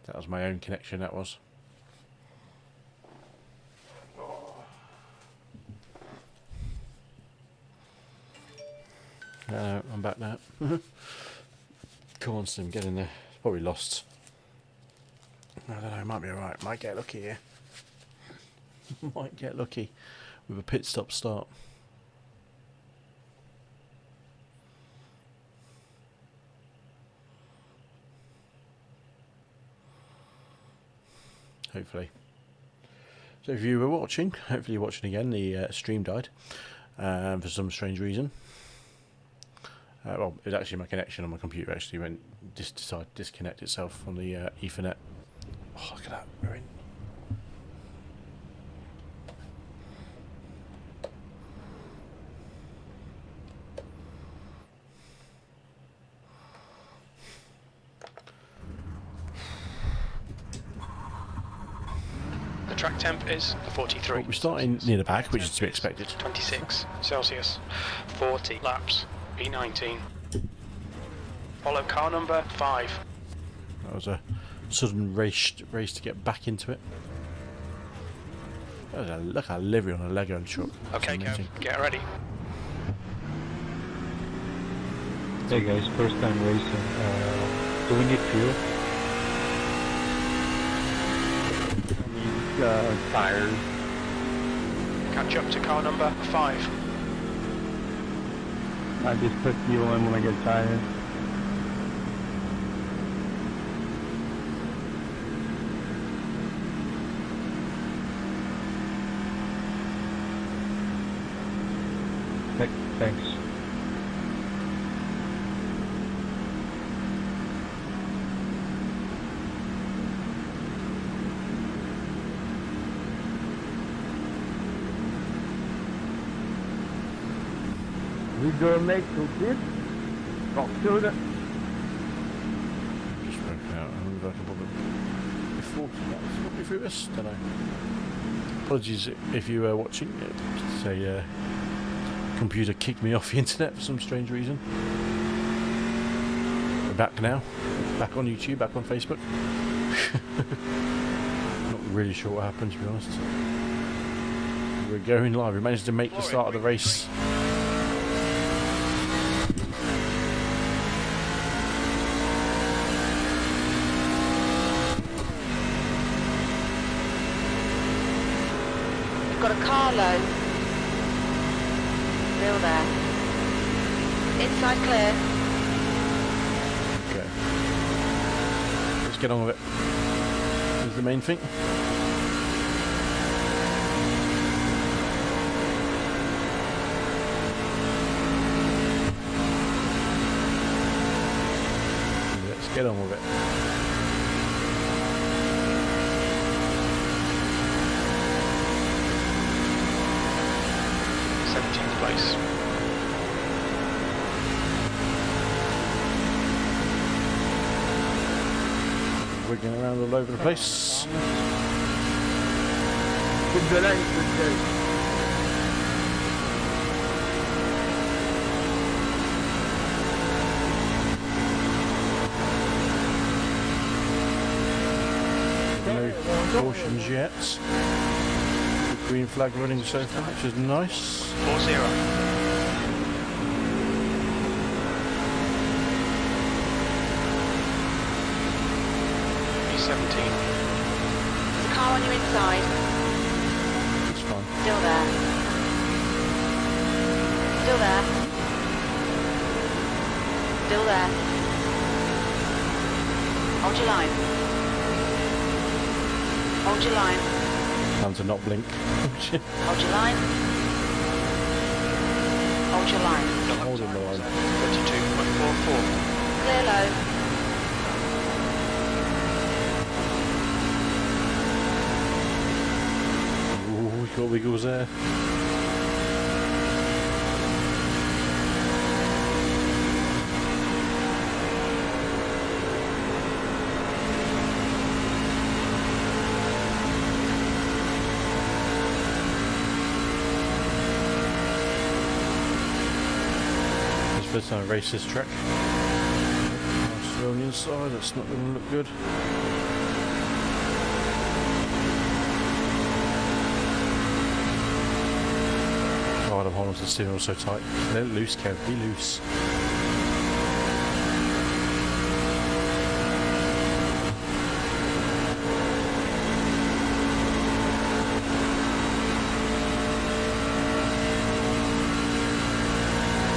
That was my own connection, that was. I'm back now. Come on, Sim, get in there. It's probably lost. I don't know, it might be alright. Might get lucky here. Might get lucky with a pit stop start. Hopefully. So if you were watching, hopefully you're watching again, the stream died for some strange reason. Well, it was actually my connection on my computer actually went decided to disconnect itself from the Ethernet. Oh, look at that, we're in. The track temp is 43. Well, we're starting near the back, which is to be expected. 26 Celsius, 40 laps, P19. Follow car number 5. That was a sudden race to get back into it. Look at livery on a Lego truck. Okay, go. Get ready. Hey guys, first time racing. Do we need fuel? Tires. Catch up to car number 5. I just put fuel in when I get tired. Thanks. We gonna make some kids? Talk to them. Just working out. I wonder if I can probably before that me through this. Don't know. Apologies if you were watching. Say computer kicked me off the internet for some strange reason. We're back now. Back on YouTube. Back on Facebook. Not really sure what happened, to be honest. We're going live. We managed to make the start of the race. Got a car low. Still there. Inside clear. Okay. Let's get on with it. This is the main thing. Let's get on with it. Place. Wiggling around all over the place. Good day, good day. No cautions yet. Green flag running so far, which is nice. 40. P17. There's a car on your inside. It's fine. Still there. Still there. Still there. Hold your line. Hold your line. Time to not blink. Hold your line. Hold your line. Holding the line. 32.44. Clear low. Ooh, we got wiggles there. First time I race this track. Nice on the inside, that's not going to look good. God, I'm holding to the steering wheel so tight. Let it loose, Kev. Be loose.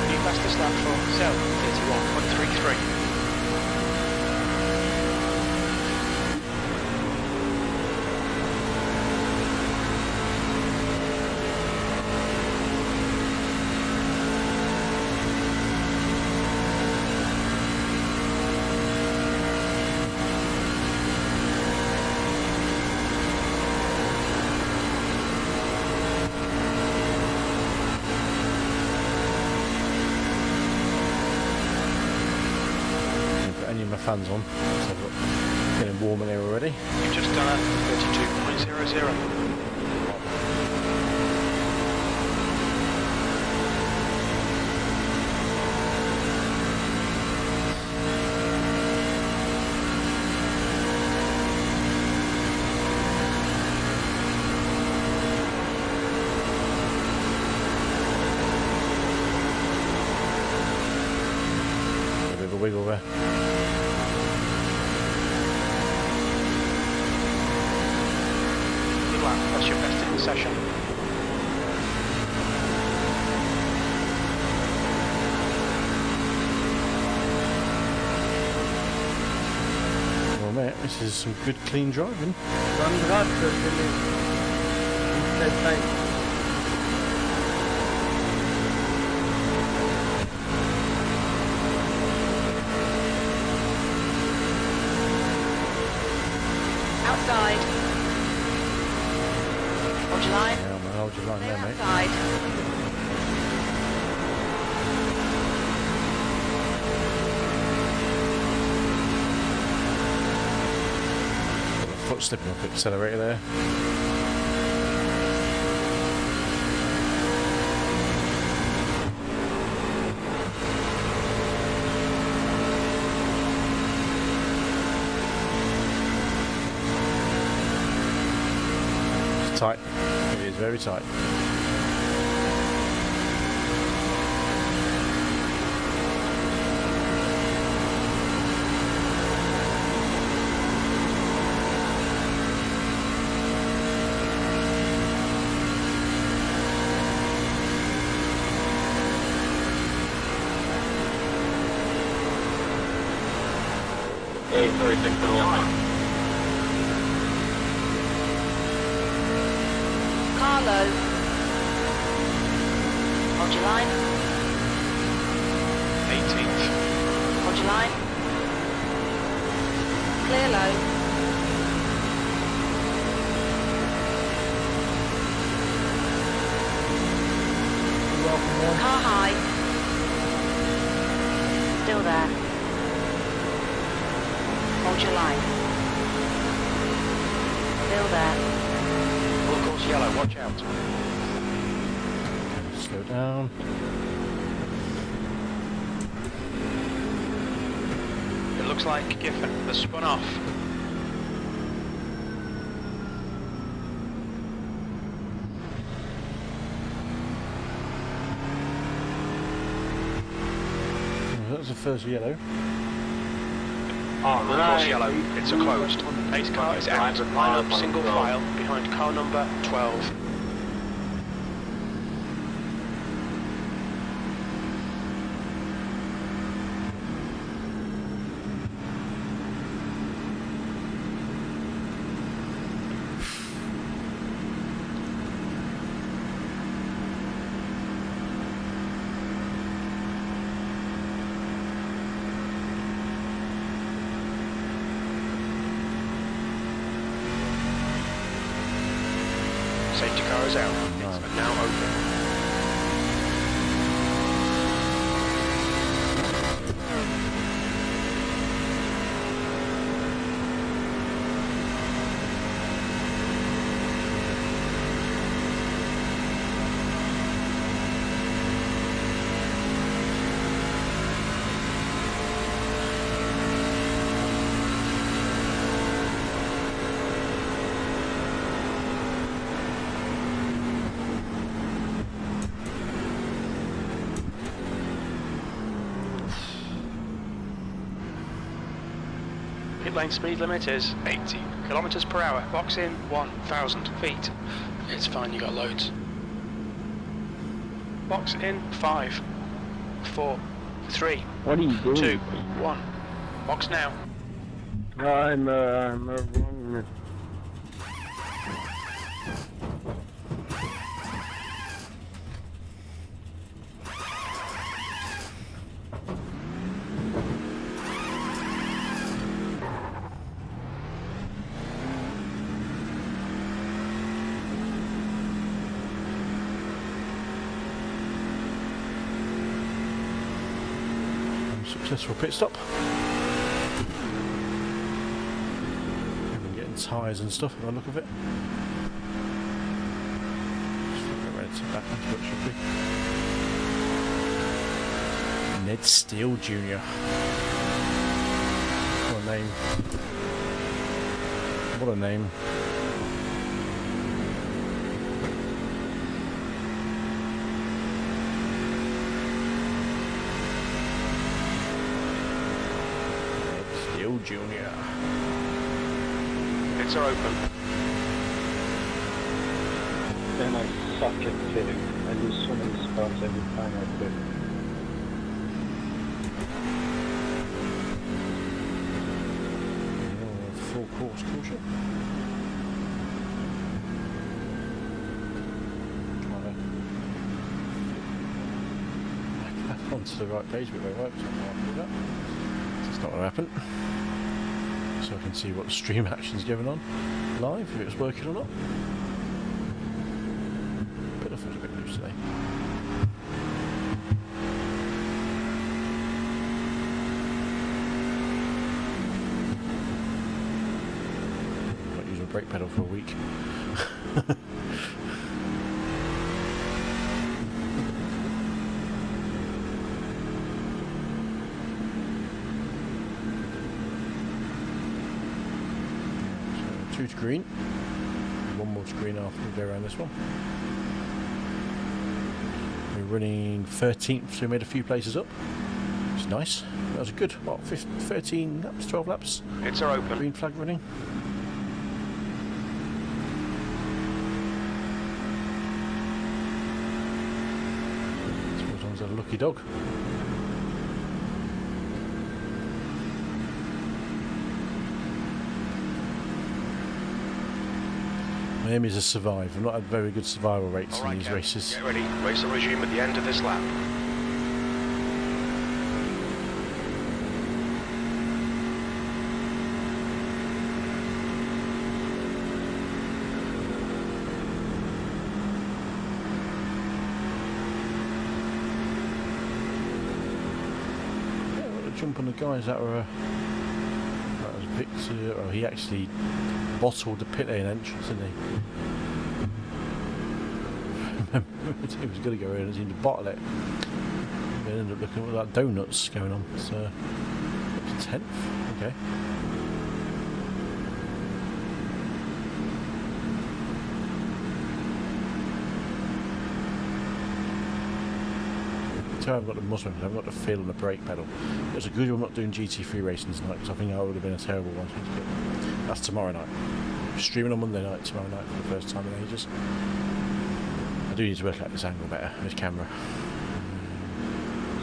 New fastest lap for Cell, 31.33. Fans on, so I've got getting warm in here already. You've just done a 32.00. A bit of a wiggle there. That's your best in the session. Well, mate, this is some good clean driving. Outside. Hold your line. Yeah, I'm gonna hold your line Stay there, mate. outside. Got my foot slipping off the accelerator there. It's tight. It is very tight. Hey, 36 Carlo. Hold your line. 18th. Hold your line. Clear low. Car high. Still there. Hold your line. Still there. Locals yellow, watch out. Slow down. It looks like Giffen has spun off. That was the first yellow. Locals yellow, it's a closed. Pace car is out. Line up single file behind car number 12. Safety car is out. It's now open. Pit lane speed limit is 80 kilometers per hour. Box in 1,000 feet. It's fine, you got loads. Box in 5, 4, 3, What are you doing? 2, 1. Box now. I'm wrong. Successful pit stop. We're getting tyres and stuff by the look of it. Just get ready to back into it, should we? Ned Steele Jr. What a name. What a name. Junior. Pits are open. And I suck at pitting. I lose so many spots every time I pit. Full course caution. Trying to back onto the right page, but they won't. So I can't do that. It's not going to happen. So I can see what the stream action's going on live, if it's working or not. But I feel a bit loose today. Might use a brake pedal for a week. Two to green, one more to green after we go around this one. We're running 13th, so we made a few places up. It's nice. That was a good, what, 13 laps, 12 laps? Pits are open. Green flag running. Sometimes a lucky dog. My aim is to survive. I've not had very good survival rates in these races. Get ready. Race will resume at the end of this lap. Yeah, I want to jump on the guys that were. That was Victor. Oh, he actually bottled the pit lane entrance, didn't he? He was going to go in and seemed to bottle it. They ended up looking like donuts going on. So, up to 10th. Okay. So I haven't got the muscle, I haven't got the feel on the brake pedal. It's a good one I'm not doing GT3 racing tonight because I think that would have been a terrible one. That's tomorrow night. Streaming on Monday night, tomorrow night for the first time in ages. I do need to work out this angle better, this camera.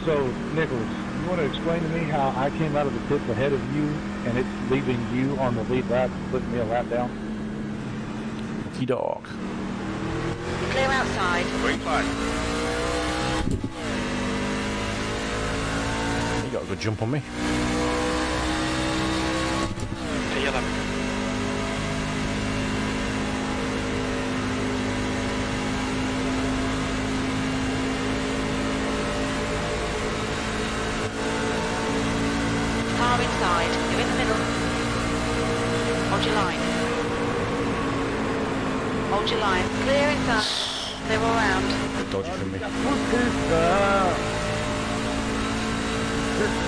So, Nicholas, you want to explain to me how I came out of the pits ahead of you and it's leaving you on the lead lap, putting me a lap down? Lucky dog. Clear outside. Green flag. You got a good jump on me. P11. Car inside. You're in the middle. Hold your line. Hold your line. Clear inside. Clear all round. Good dodgy from me.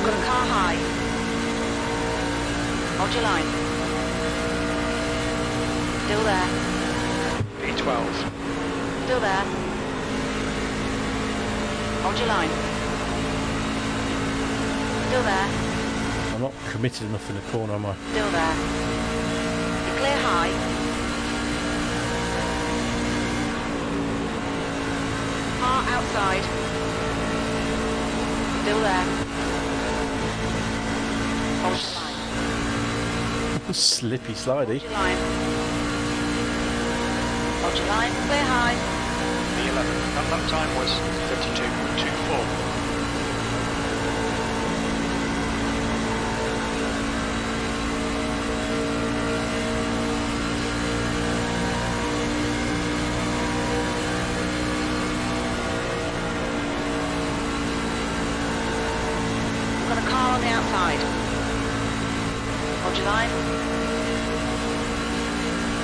Got a car high. Hold your line. Still there. P12. Still there. Hold your line. Still there. I'm not committed enough in the corner, am I? Still there. You're clear high. Car outside. Still there. Hold your line. Slippy slidey. Hold your line. Hold your line. Clear high. The 11. That lap time was 52.24. On the outside. Hold your line.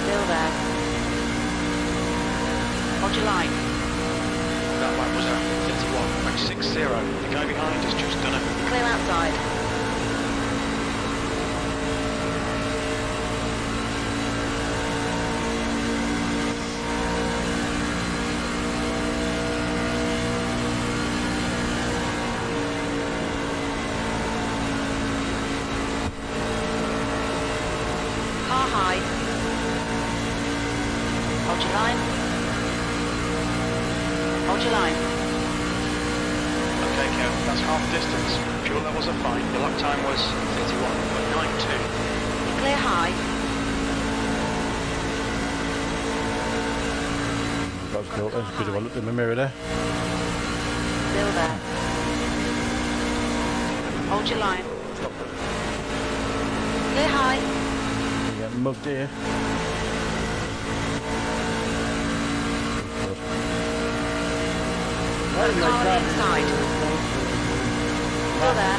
Still there. Hold your line. That lap was at 51.60. The guy behind has just done it. Clear outside. Good if I looked in the mirror there. Still there. Hold your line. Clear high. You get mugged here. Car on the inside. Still there.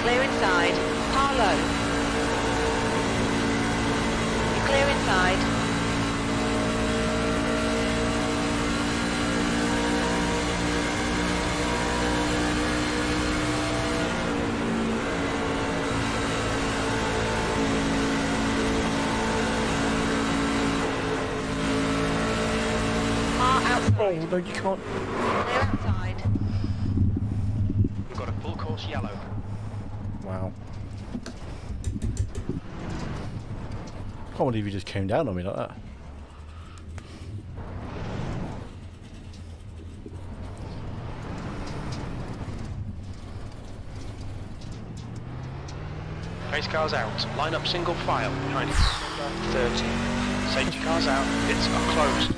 Clear inside. Car low. You're clear inside. Oh, no, you can't. Clear outside. We've got a full course yellow. Wow. I can't believe you just came down on me like that. Pace cars out. Line up single file behind it. 30. Safety cars out. It's closed.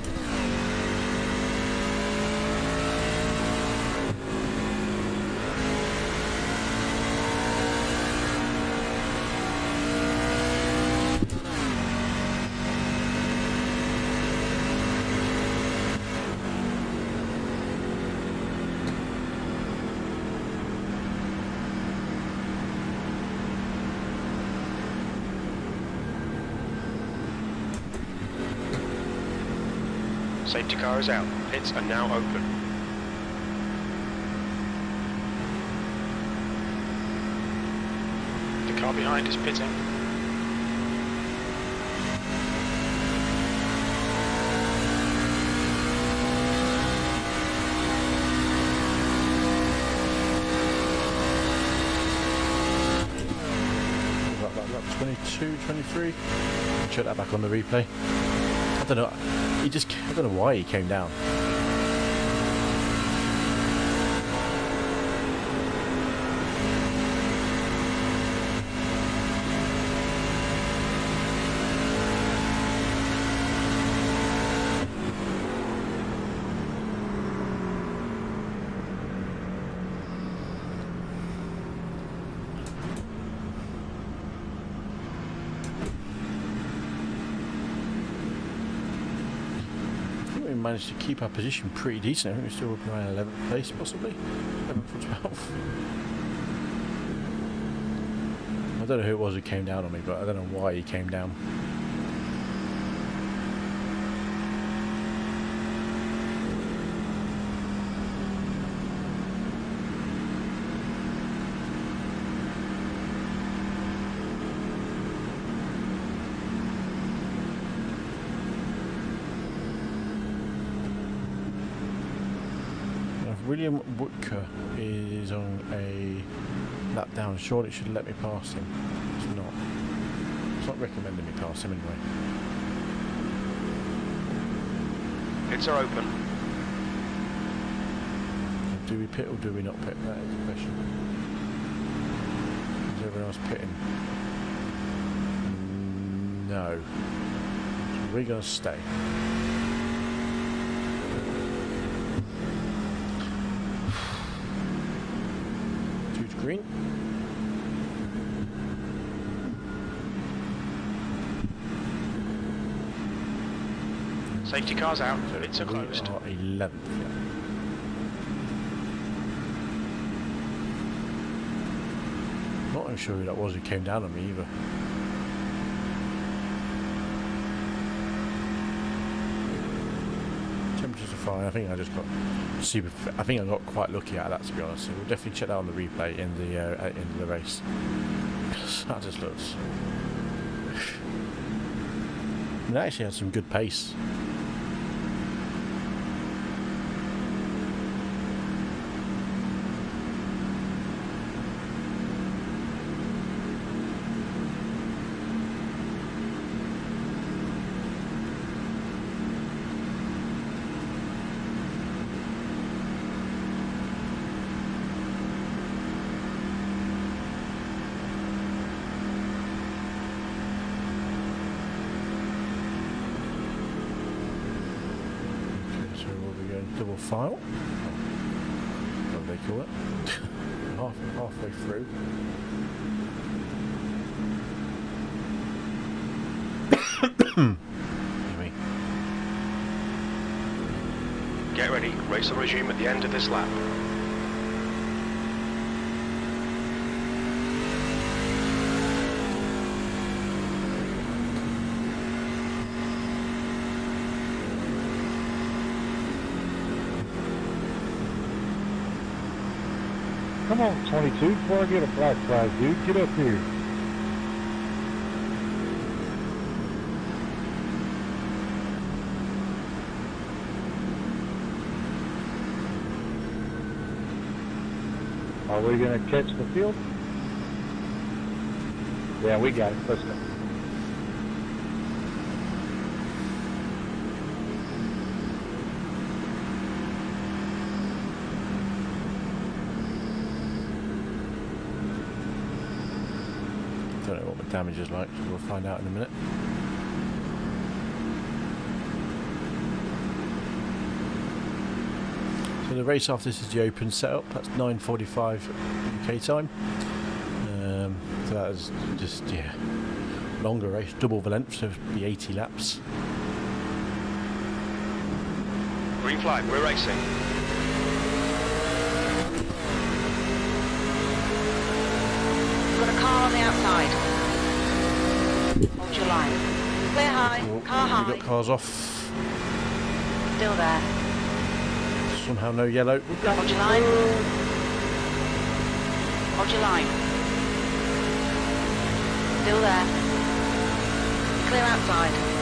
Safety car is out. Pits are now open. The car behind is pitting. Lap 22, 23. Check that back on the replay. I don't know. I don't know why he came down. Managed to keep our position pretty decent. I think we're still up around 11th place, possibly 11th or 12th. I don't know who it was who came down on me, but I don't know why he came down. William Woodker is on a lap down. Surely it should let me pass him. It's not. It's not recommending me pass him anyway. Pits are open. Do we pit or do we not pit? That is the question. Is everyone else pitting? No. So we're going to stay. Huge green. Safety car's out. So Pits are we closed. are 11th. Yeah. Not even sure who that was who came down on me either. Temperatures are fine. I think I just got super. I think I got quite lucky out of that, to be honest. So we'll definitely check that on the replay in the race. That just looks. I mean, I actually had some good pace. Double file, what do they call it? halfway through. Get ready. Race will resume at the end of this lap. Come on, 22, before I get a black flag, dude. Get up here. Are we going to catch the field? Yeah, we got it. Let's go. Don't know what the damage is like, so we'll find out in a minute. So the race after this is the open setup. That's 9:45 UK time. So that is just longer race, double the length, so it'll be 80 laps. Green flag, we're racing. Got a car on the outside. Hold your line. Clear high. Oh, Car high. we got cars off. Still there. Somehow no yellow. Hold your line. Hold your line. Still there. Clear outside.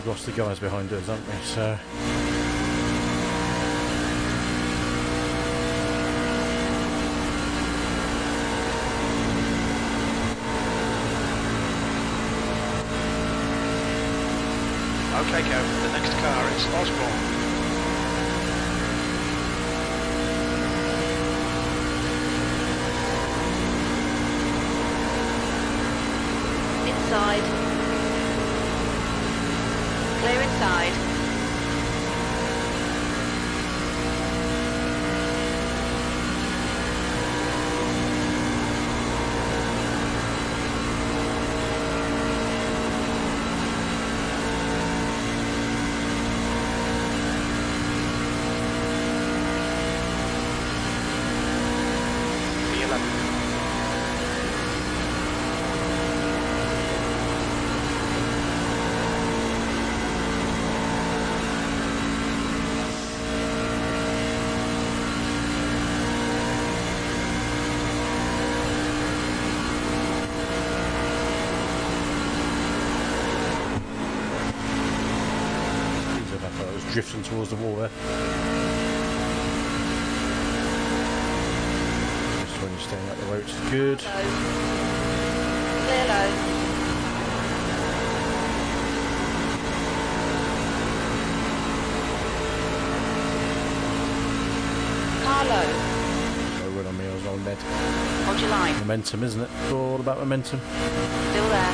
Lost the guys behind us, haven't we? So Okay, Kev, the next car is Osborne. outside. Clear inside. Drifting towards the wall there. Just when you're staying up the road, it's good. Low. Clear low. Car low. No run on me, I was on Ned. Hold your line. Momentum, isn't it? It's all about momentum. Still there.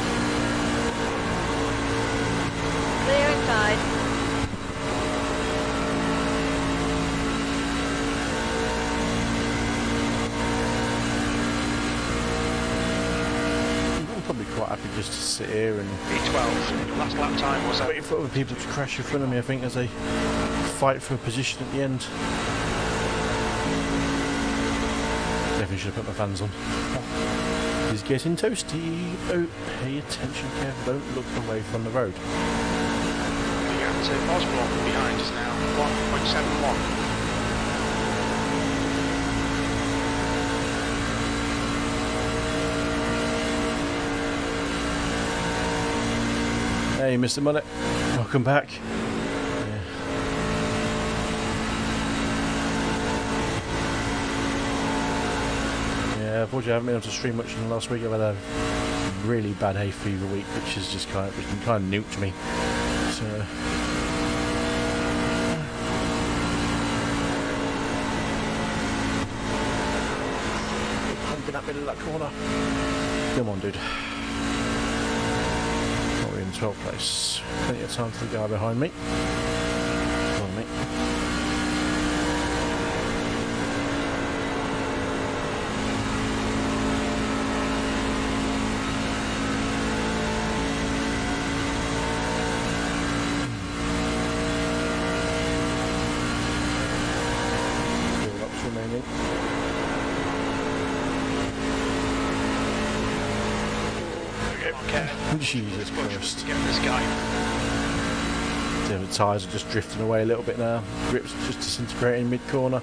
Clear inside. Probably quite happy just to sit here and V12, your last lap time was wait for other people to crash in front of me, I think, as they fight for a position at the end. Definitely should have put my fans on. He's getting toasty. Oh, pay attention, Kev. Don't look away from the road. the gap to Osborne behind us now, 1.71. Hey, Mr. Mullet, welcome back. Yeah, unfortunately I haven't been able to stream much in the last week. I've had a really bad hay fever week, which has just kind of nuked me. So pumping up into that corner. Come on, dude. 12th place. Plenty of time for the guy behind me. Come on, mate. Four laps remaining. Okay. Jesus Christ. To get this guy. The tyres are just drifting away a little bit now. Grips just disintegrating mid-corner.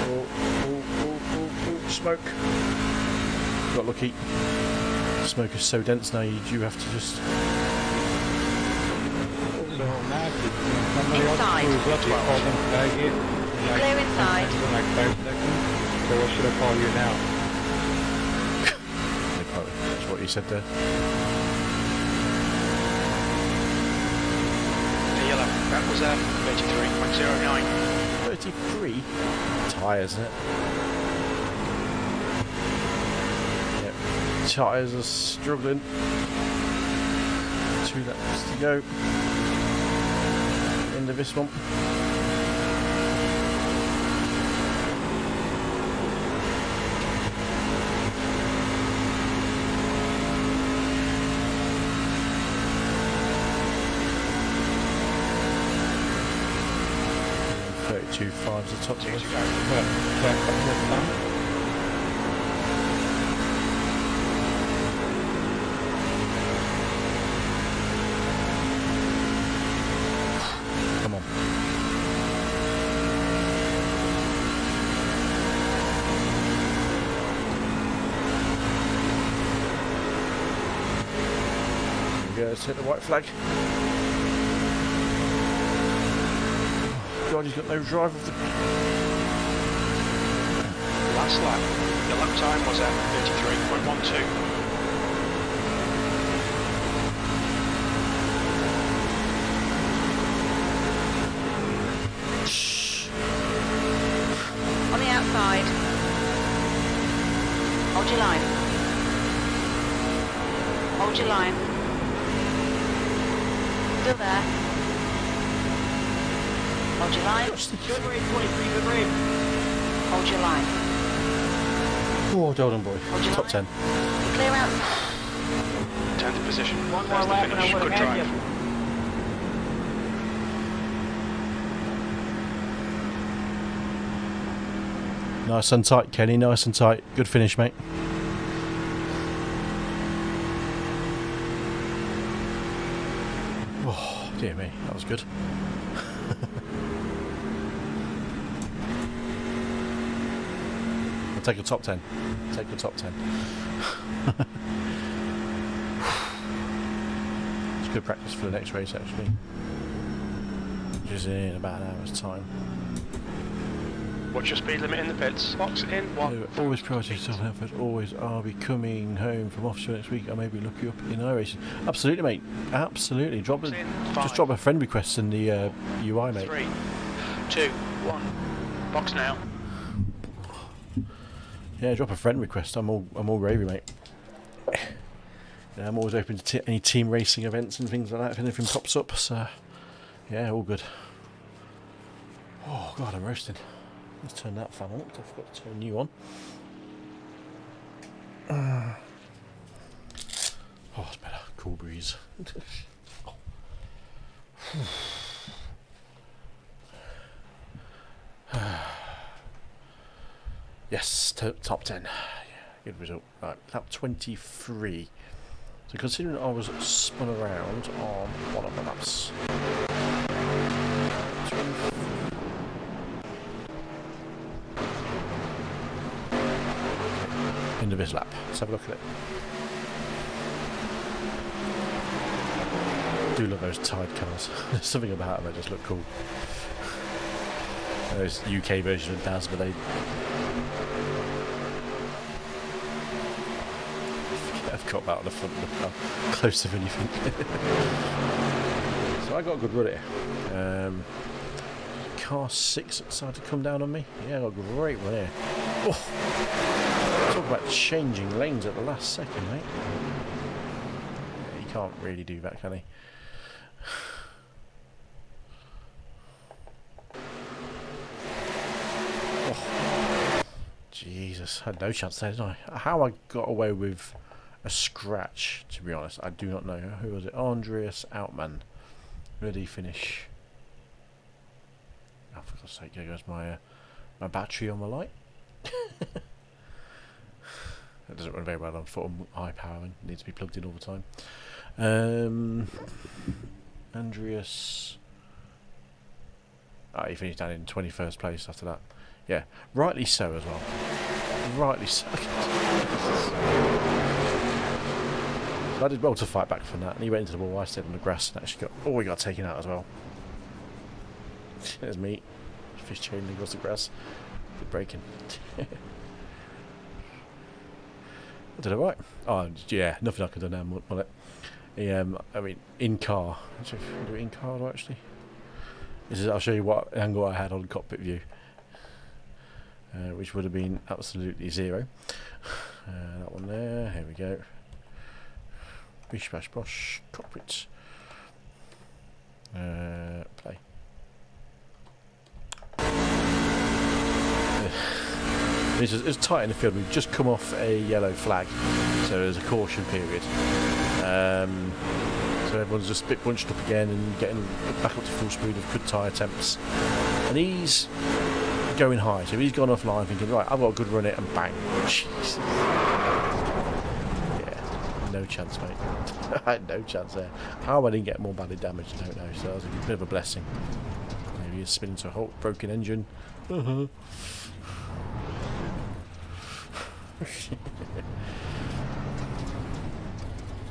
Oh, smoke. Got lucky. Smoke is so dense now, you do have to just... Inside. Clear inside. Like 5 seconds. So what should I call you now? That's what you said there. The yellow, that was 33.09. 33 tyres, isn't it? Yep. Tyres are struggling. 2 laps to go. End of this one. Two fives the top. Two to go. Come on. There we go, let's hit the white flag. God, he's got no drive of the... Last lap, the lap time was at 33.12. On the outside. Hold your line. Hold your line. Still there. Hold your line. Hold your line. Oh, Golden Boy. Hold your Top line. 10. Clear out. 10th position. One more There's the lap and I finish. would Good have had drive. you. Nice and tight, Kenny. Nice and tight. Good finish, mate. Oh, dear me. That was good. I'll take a top 10. Take the top 10. It's good practice for the next race, actually. Which is in about an hour's time. What's your speed limit in the pits? Box in one. Always priority yourself effort. Always, I'll be coming home from offshore next week. I may be looking up in iRacing. Absolutely, mate. Absolutely. Just drop a friend request in the UI, mate. 3, 2, 1. Box now. Yeah, drop a friend request. I'm all gravy, mate. Yeah, I'm always open to any team racing events and things like that if anything pops up. So, yeah, all good. Oh God, I'm roasting. Let's turn that fan on. I forgot to turn a new on. Oh, it's better. Cool breeze. Yes, top 10. Yeah, good result. Right, lap 23. So considering I was spun around on one of the laps. End of this lap. Let's have a look at it. I do love those Tide cars. There's something about them that just look cool. Those UK version of DAS, but they... I've got that on the front. Look how closer than you think. So I got a good run here. Car 6 decided to come down on me. Yeah, I got a great run here. Oh. Talk about changing lanes at the last second, mate. Yeah, he can't really do that, can he? Oh. Jesus, I had no chance there, didn't I? How I got away with a scratch, to be honest, I do not know. Who was it? Andreas Outman. Where did he finish? Oh, for God's sake, there goes my battery on the light. That doesn't run very well on foot high powering. It needs to be plugged in all the time. Andreas. Oh, he finished down in 21st place after that. Yeah, rightly so as well. Rightly so. So I did well to fight back from that, and he went into the wall. I stayed on the grass and actually got. Oh, he got taken out as well. There's me. Fish chaining across the grass. Good braking. I did it right. Oh, yeah, nothing I could have done now on it. I mean, in car. Actually, do it in car, actually. I'll show you what angle I had on cockpit view. Which would have been absolutely 0. That one there. Here we go. Bish bash bosh. Cockpit. Play. It's tight in the field. We've just come off a yellow flag, so there's a caution period. So everyone's just a bit bunched up again and getting back up to full speed with good tyre temps. And he's going high, so he's gone offline thinking, right, I've got a good run it, and bang. Jeez. Yeah, no chance, mate. I had no chance there. How I didn't get more badly damaged, I don't know, so that was a bit of a blessing. Maybe he's spinning to a halt, broken engine.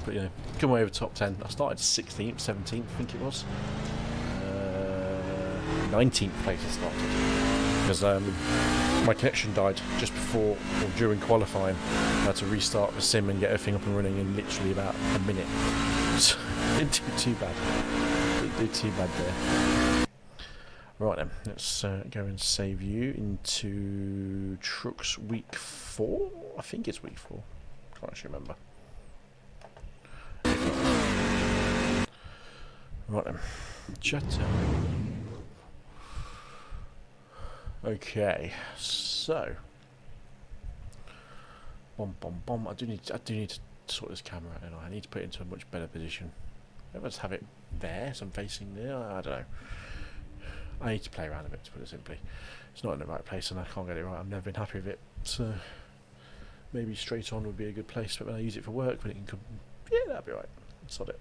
But yeah, come away with top 10. I started 16th, 17th, I think it was. 19th place I started. Because my connection died just before or during qualifying. I had to restart the sim and get everything up and running in literally about a minute. So, didn't do too bad. Didn't do too bad there. Right then, let's go and save you into Trucks Week 4. I think it's Week 4. Can't actually remember. Right then, Jetta. Okay, so I do need to sort this camera out, and I need to put it into a much better position. Maybe just have it there, so I'm facing there. I don't know. I need to play around a bit, to put it simply. It's not in the right place, and I can't get it right. I've never been happy with it. So maybe straight on would be a good place, but when I use it for work, when it can come, yeah, that'd be right. Sod it.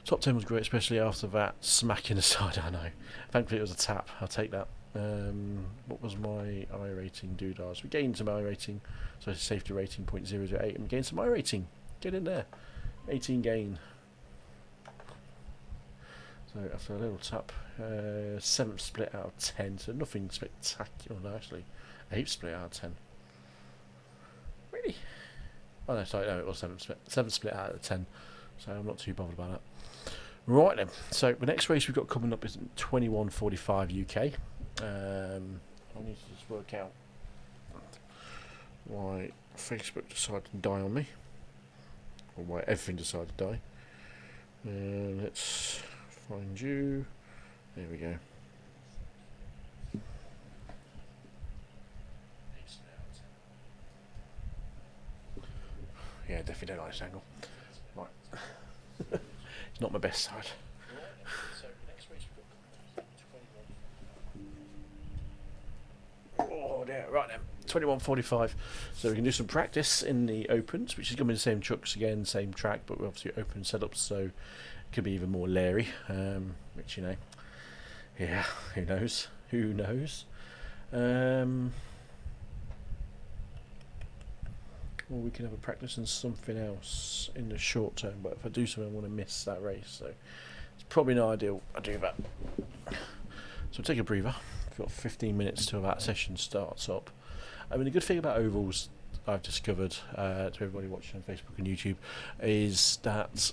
Top 10 was great, especially after that smacking the side. I know. Thankfully, it was a tap. I'll take that. What was my iRating doodars? We gained some iRating, so safety rating 0.008, and we gained some iRating. Get in there. 18 gain. So after a little tap, 7th split out of 10, so nothing spectacular. No, actually, 8th split out of 10. Really? Oh no, sorry, no, it was 7th split. 7th split out of 10, so I'm not too bothered about that. Right then, so the next race we've got coming up is 21:45 UK. I need to just work out why Facebook decided to die on me, or why everything decided to die. Let's find you. There we go. Yeah, definitely don't like this angle. Right. It's not my best side. Oh dear, right then. 21:45. So we can do some practice in the opens, which is going to be the same trucks again, same track, but we're obviously open setups, so it could be even more leery. Which, you know, yeah, who knows? Who knows? Or we can have a practice on something else in the short term, but if I do something I want to miss that race, so it's probably not ideal I do that. So take a breather. We've got 15 minutes till that session starts up. I mean, the good thing about ovals I've discovered, to everybody watching on Facebook and YouTube, is that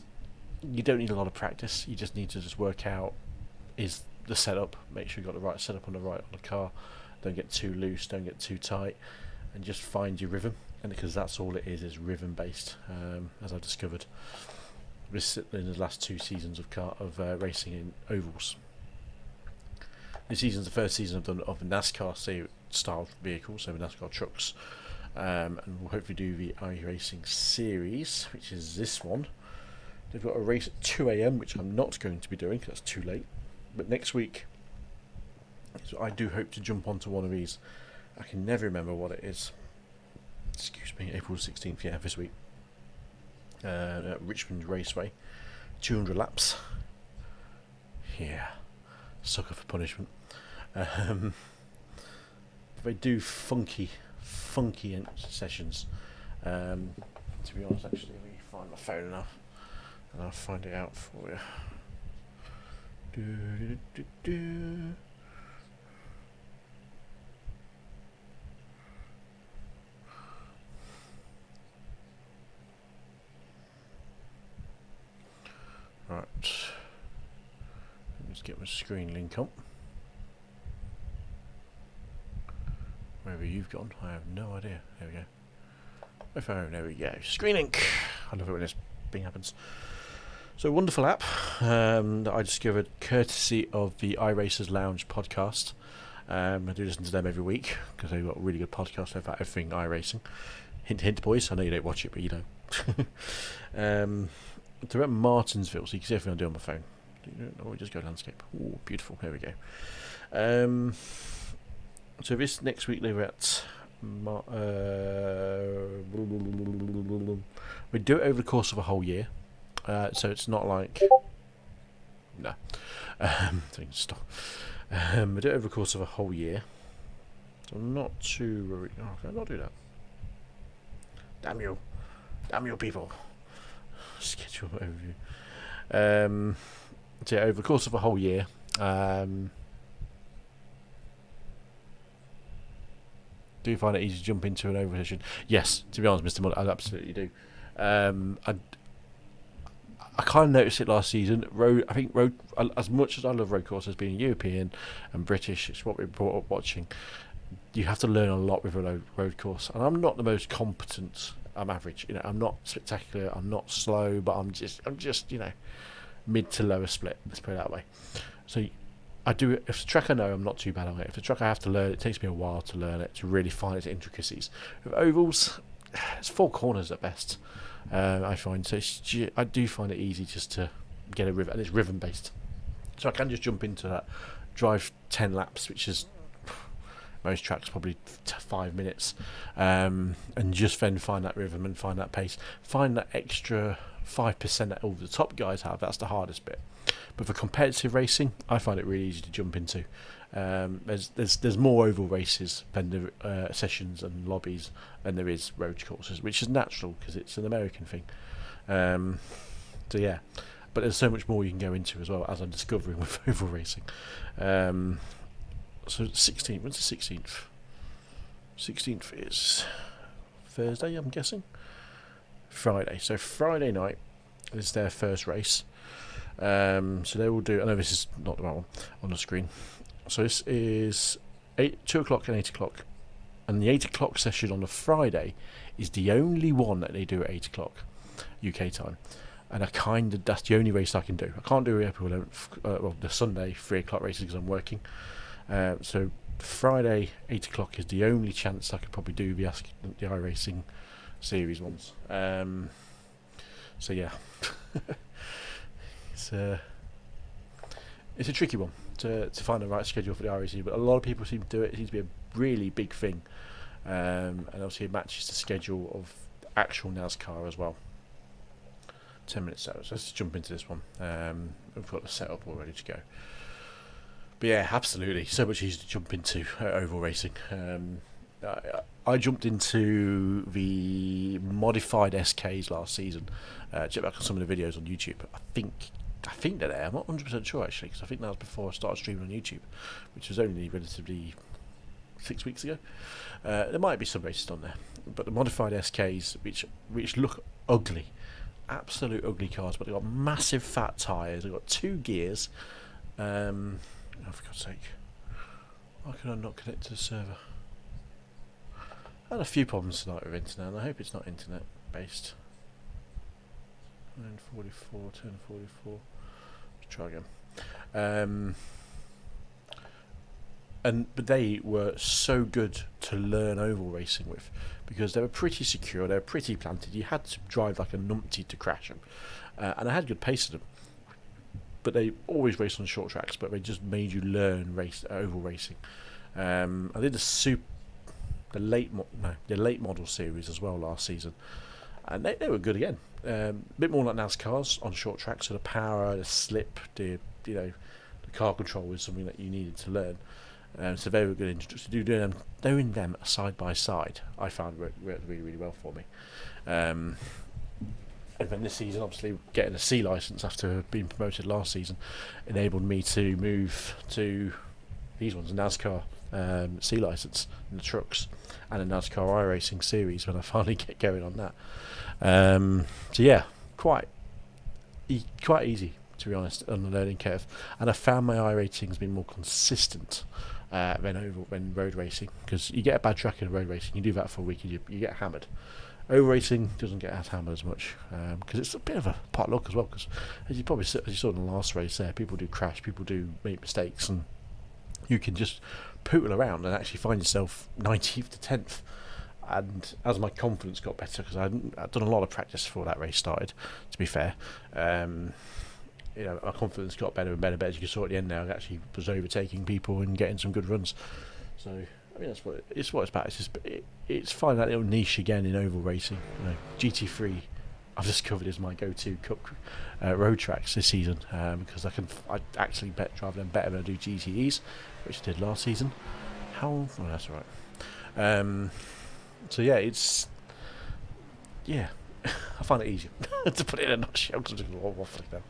you don't need a lot of practice. You just need to just work out is the setup, make sure you've got the right setup on the car, don't get too loose, don't get too tight, and just find your rhythm. And because that's all it is rhythm based, as I've discovered in the last 2 seasons of racing in ovals. This season's the first season I've done of the NASCAR style vehicles, so the NASCAR trucks, and we'll hopefully do the iRacing series, which is this one. They've got a race at 2 AM, which I'm not going to be doing because that's too late. But next week, so I do hope to jump onto one of these. I can never remember what it is. Excuse me, April 16th, yeah, this week. At Richmond Raceway, 200 laps. Yeah, sucker for punishment. They do funky sessions. To be honest, actually, let me find my phone enough, and I'll find it out for you. Right, let's get my screen link up. Wherever you've gone, I have no idea. There we go. My phone, there we go. Screen link. I love it when this thing happens. So, wonderful app that I discovered courtesy of the iRacers Lounge podcast. I do listen to them every week because they've got a really good podcast about everything iRacing. Hint, hint, boys. I know you don't watch it, but you don't. They're at Martinsville, so you can see everything I do on my phone. Or just go landscape. Oh, beautiful. There we go. So this next week they were at. We do it over the course of a whole year, so it's not like no. Stop. We do it over the course of a whole year. So I'm not too worried. Oh, can I not do that? Damn you, people! Schedule overview. So yeah, over the course of a whole year, do you find it easy to jump into an oval session? Yes, to be honest, Mr. Muller, I absolutely do. I kind of noticed it last season. I think road, as much as I love road courses, being European and British, it's what we brought up watching. You have to learn a lot with a road course, and I'm not the most competent. I'm average, you know. I'm not spectacular. I'm not slow, but I'm just, you know, mid to lower split. Let's put it that way. So I do it. If it's a track I know, I'm not too bad on it. If it's a track I have to learn, it takes me a while to learn it, to really find its intricacies. With ovals, it's 4 corners at best. I find so. I do find it easy just to get a rhythm, and it's rhythm based. So I can just jump into that, drive 10 laps, which is most tracks probably 5 minutes, and just then find that rhythm and find that pace, find that extra 5% that all the top guys have. That's the hardest bit. But for competitive racing, I find it really easy to jump into. There's more oval races than the sessions and lobbies than there is road courses, which is natural because it's an American thing. So yeah, but there's so much more you can go into as well, as I'm discovering with oval racing. So 16th, when's the 16th? 16th is Thursday, I'm guessing. Friday. So Friday night is their first race. So they will do, I know this is not the right one on the screen. So this is 2 o'clock and 8 o'clock. And the 8 o'clock session on the Friday is the only one that they do at 8 o'clock UK time. And that's the only race I can do. I can't do the Sunday 3 o'clock races because I'm working. So Friday 8 o'clock is the only chance I could probably do the iRacing series ones. So yeah, it's a tricky one to find the right schedule for the iRacing, but a lot of people seem to do it. It seems to be a really big thing, and obviously it matches the schedule of actual NASCAR as well. 10 minutes out, so let's jump into this one. We've got the setup all ready to go. But yeah, absolutely, so much easier to jump into oval racing. I jumped into the modified SKs last season. Check back on some of the videos on YouTube. I think they're there. I'm not 100% sure actually, because I think that was before I started streaming on YouTube, which was only relatively 6 weeks ago. There might be some races on there, but the modified SKs, which look ugly, absolute ugly cars, but they've got massive fat tyres. They've got 2 gears. Oh, for God's sake, why can I not connect to the server? I had a few problems tonight with internet, and I hope it's not internet based. 9:44, 10:44. Let's try again. But they were so good to learn oval racing with, because they were pretty secure, they were pretty planted. You had to drive like a numpty to crash them, and I had good pace to them. But they always race on short tracks, but they just made you learn oval racing. I did the late model series as well last season, and they were good again. A bit more like NASCARs on short tracks, so the power, the slip, the car control was something that you needed to learn. So they were good to doing them side by side. I found worked really, really well for me. And then this season, obviously, getting a C license after being promoted last season enabled me to move to these ones, a NASCAR C license in the trucks, and a NASCAR iRacing series when I finally get going on that. So yeah, quite easy, to be honest, on the learning curve. And I found my iRating has been more consistent than road racing, because you get a bad track in road racing, you do that for a week and you get hammered. Oval racing doesn't get as hammered as much, because it's a bit of a pot luck as well, because as you saw in the last race there, people do crash, people do make mistakes, and you can just pootle around and actually find yourself 19th to 10th. And as my confidence got better, because I'd done a lot of practice before that race started, to be fair, my confidence got better and better. As you saw at the end now, I actually was overtaking people and getting some good runs. So I mean, that's what it's about. It's finding that little niche again in oval racing. GT3 I've discovered is my go-to cup road tracks this season, because I actually drive them better than I do GTEs, which I did last season. That's all right. So I find it easier to put it in a nutshell, because I'm just waffling now.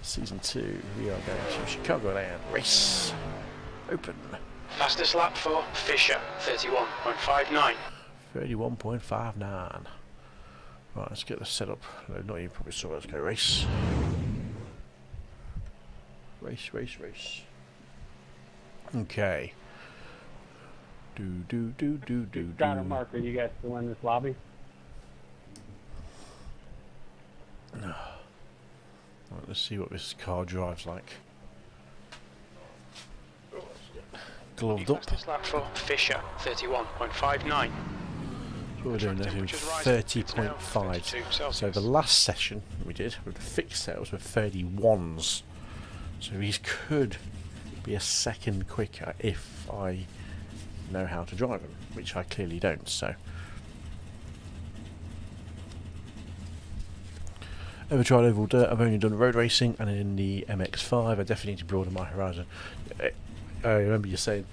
Season 2, we are going to Chicago Land race. Open. Fastest lap for Fisher, 31.59. 31.59. Right, let's get the setup. No, not you probably saw. Let's go race. Race. Okay. Do. Got a marker. You guys still in this lobby? Right, let's see what this car drives like. Gloved up. Fastest lap for Fisher, 31.59. So we're doing 30.5. So the last session we did with the fixed sales were 31s. So these could be a second quicker if I know how to drive them, which I clearly don't. So ever tried oval dirt? I've only done road racing, and in the MX-5 I definitely need to broaden my horizon. I remember you saying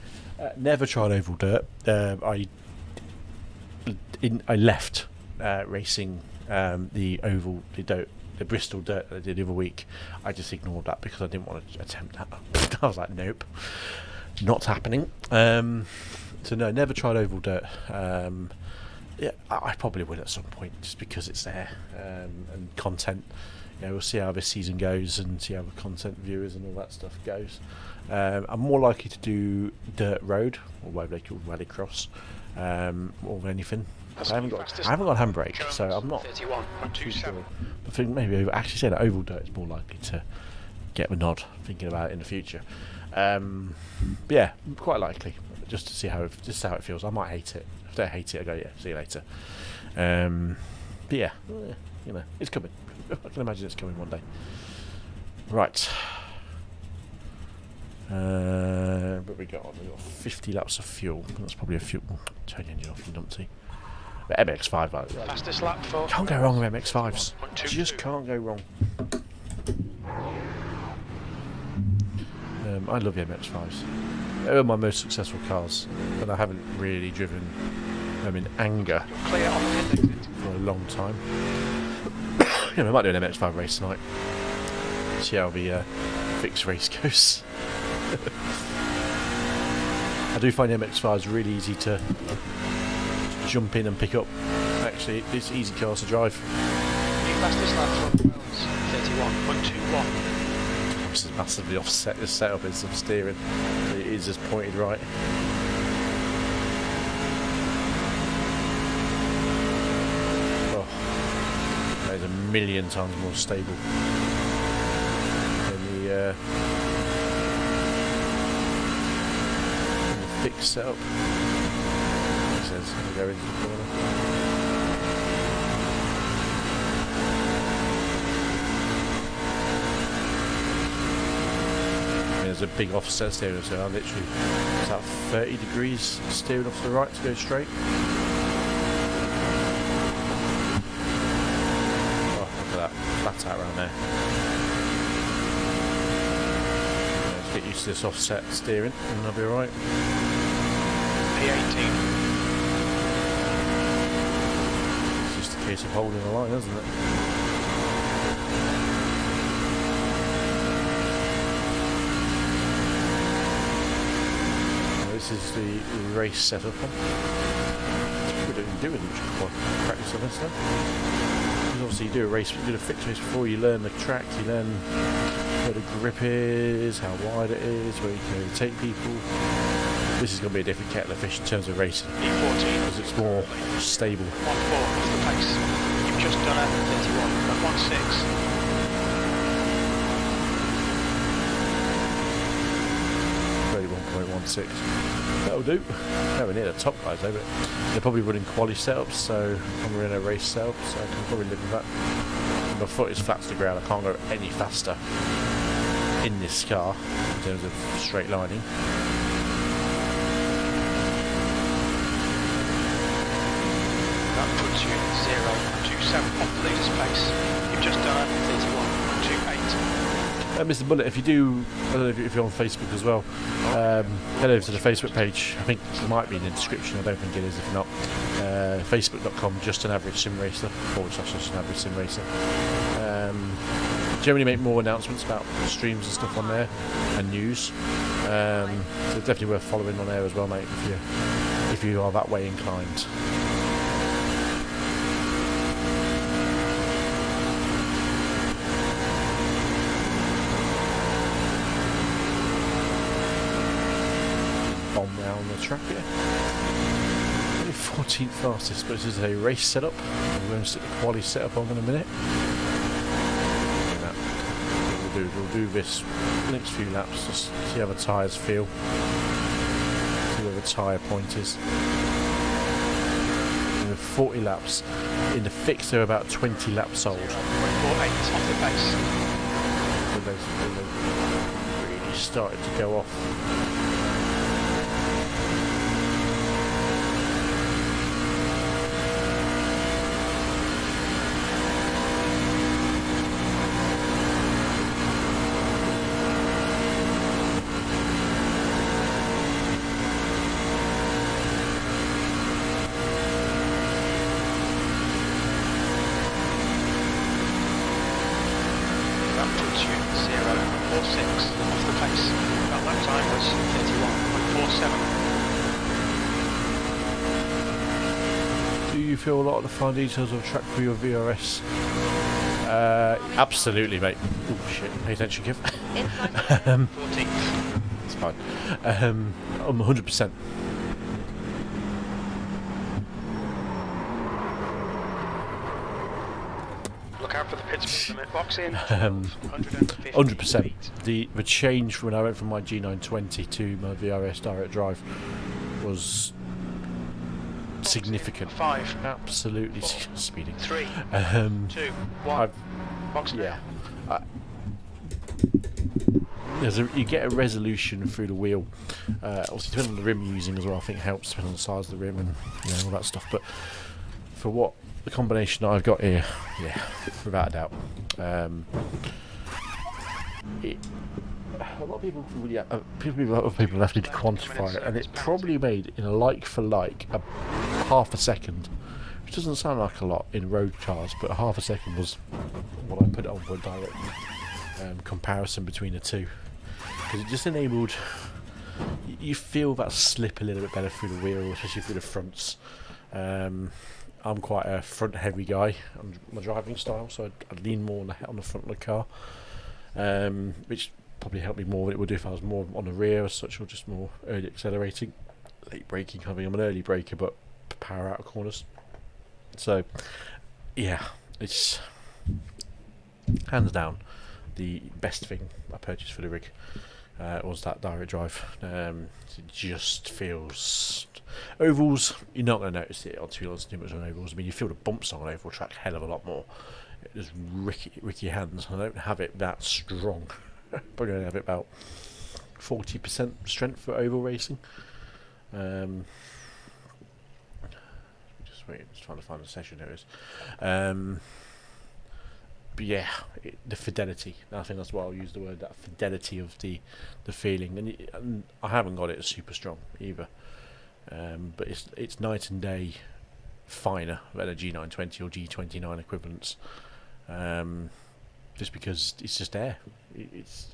never tried oval dirt. I left racing the Bristol dirt that I did the other week. I just ignored that because I didn't want to attempt that. I was like, nope, not happening. So no, never tried oval dirt. Yeah, I probably will at some point, just because it's there and content. You know, we'll see how this season goes and see how the content viewers and all that stuff goes. I'm more likely to do dirt road, or whatever they call rallycross, more than anything. I haven't got a handbrake, so I'm not too sure. I think maybe actually say that oval dirt is more likely to get the nod, thinking about it in the future. But yeah, quite likely, just to see how it feels. I might hate it. If I hate it, I go, yeah, see you later. But yeah, you know, it's coming. I can imagine it's coming one day. Right. But we got 50 laps of fuel. That's probably a fuel. Turn the engine off, you numpty. But MX-5, like, Fastest lap for can't go wrong with MX-5s. Just can't go wrong. I love the MX-5s. They're my most successful cars, but I haven't really driven them in anger for a long time. You know, I might do an MX-5 race tonight. See how the fixed race goes. I do find the MX-5s really easy to jump in and pick up. Actually, it's easy cars to drive. Fastest lap for Wales, 31.21. This is massively offset. The setup is some steering. It is just pointed right. Oh, that is a million times more stable than the fixed setup. It says we go into the corner. There's a big offset steering, so I literally it's about 30 degrees steering off to the right to go straight. Oh, look at that, flat out around there. Let's get used to this offset steering and I'll be alright. P18. It's just a case of holding the line, isn't it? This is the race setup. We don't do it much practice on this now. Because obviously you do a race, you do a fixed race before you learn the track, you learn where the grip is, how wide it is, where you can overtake people. This is going to be a different kettle of fish in terms of racing. E14. Because it's more stable. 1.4 is the pace. You've just done a 31.16. 31.16. That'll do. Nowhere near the top guys though, but they're probably running quali setups, so I'm running a race setup, so I can probably live with that. My foot is flat to the ground, I can't go any faster in this car in terms of straight lining. That puts you at 0.27 off the leader's pace. You've just done a 31.28. Mr. Bullet, if you do, I don't know if you're on Facebook as well, head over to the Facebook page. I think it might be in the description, I don't think it is if not. Facebook.com, just an average sim racer, /just an average sim racer. Generally make more announcements about streams and stuff on there, and news. So it's definitely worth following on there as well, mate, if you are that way inclined. track here. Only 14th fastest, but this is a race setup. We're going to stick the quali setup on in a minute. We'll do this next few laps, just see how the tyres feel, see where the tyre point is. And 40 laps. In the fix, they're about 20 laps old. 0.48 off the pace. When they really started to go off. Feel a lot of the fine details of the track for your VRS? Absolutely, mate. Oh shit! Pay attention, Kev. 14th. It's fine. I'm 100%. Look out for the pits limit box in. 100%. The change from when I went from my G920 to my VRS Direct Drive was significant. 5, absolutely 4, speeding. 3, 2, 1. Box yeah. You get a resolution through the wheel. Obviously, depending on the rim you're using as well, I think helps depending on the size of the rim and all that stuff. But for what the combination that I've got here, yeah, without a doubt. A lot of people, people have to quantify it, and it's probably made in a like for like a half a second, which doesn't sound like a lot in road cars, but half a second was what I put it on for a direct comparison between the two, because it just enabled you feel that slip a little bit better through the wheel, especially through the fronts. I'm quite a front heavy guy on my driving style, so I lean more on the front of the car, which probably help me more than it would do if I was more on the rear as such, or just more early accelerating, late braking. I mean, I'm an early braker, but power out of corners. So, yeah, it's hands down the best thing I purchased for the rig. Was that direct drive. It just feels... Ovals, you're not going to notice it on too much on ovals. I mean, you feel the bumps on an oval track a hell of a lot more. It just ricky hands. I don't have it that strong. Probably only have it about 40% strength for oval racing. Just wait, just trying to find the session. There it is. But yeah, the fidelity. I think that's why I'll use the word, that fidelity of the feeling. And I haven't got it super strong either. But it's night and day finer than a G920 or G29 equivalents. Just because it's just air. It's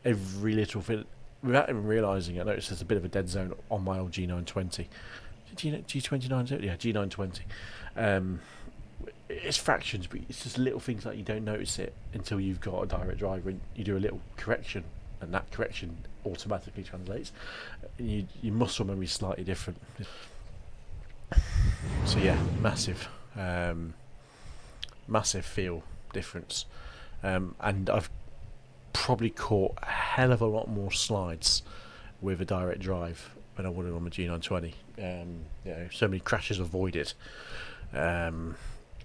every little thing. Without even realising it, I noticed there's a bit of a dead zone on my old G920. G29? Yeah, G920. It's fractions, but it's just little things like you don't notice it until you've got a direct drive and you do a little correction, and that correction automatically translates. Your muscle memory is slightly different. So yeah, massive feel difference. And I've probably caught a hell of a lot more slides with a direct drive than I would have on my G920. So many crashes avoided. I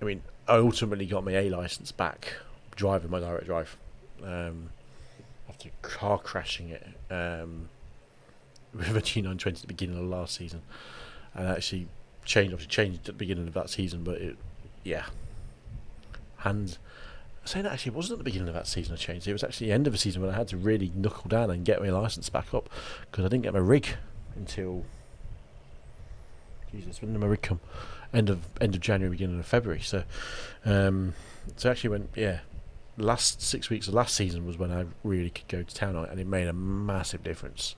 mean, I ultimately got my A license back driving my direct drive after car crashing it with a G920 at the beginning of last season, and actually changed at the beginning of that season. But saying that actually it wasn't at the beginning of that season I changed. It was actually the end of the season when I had to really knuckle down and get my license back up, because I didn't get my rig until when did my rig come? End of January, beginning of February. So actually when last 6 weeks of last season was when I really could go to town on it, and it made a massive difference.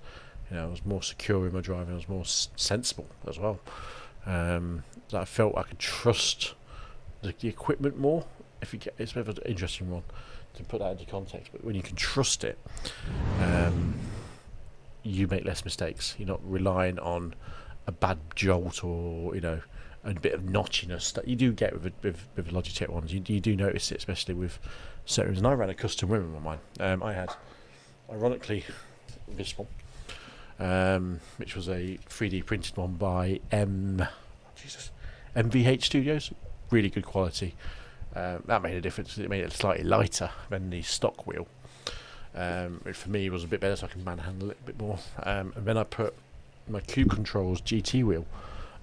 I was more secure in my driving. I was more sensible as well. I felt I could trust the equipment more. It's a bit of an interesting one to put that into context, but when you can trust it, you make less mistakes. You're not relying on a bad jolt or, you know, a bit of notchiness that you do get with Logitech ones. You do notice it, especially with certain. And I ran a custom rim on mine. I had, ironically, this one, which was a 3D printed one by MVH Studios. Really good quality. That made a difference. It made it slightly lighter than the stock wheel. Which for me was a bit better, so I can manhandle it a bit more. And then I put my Cube Controls GT wheel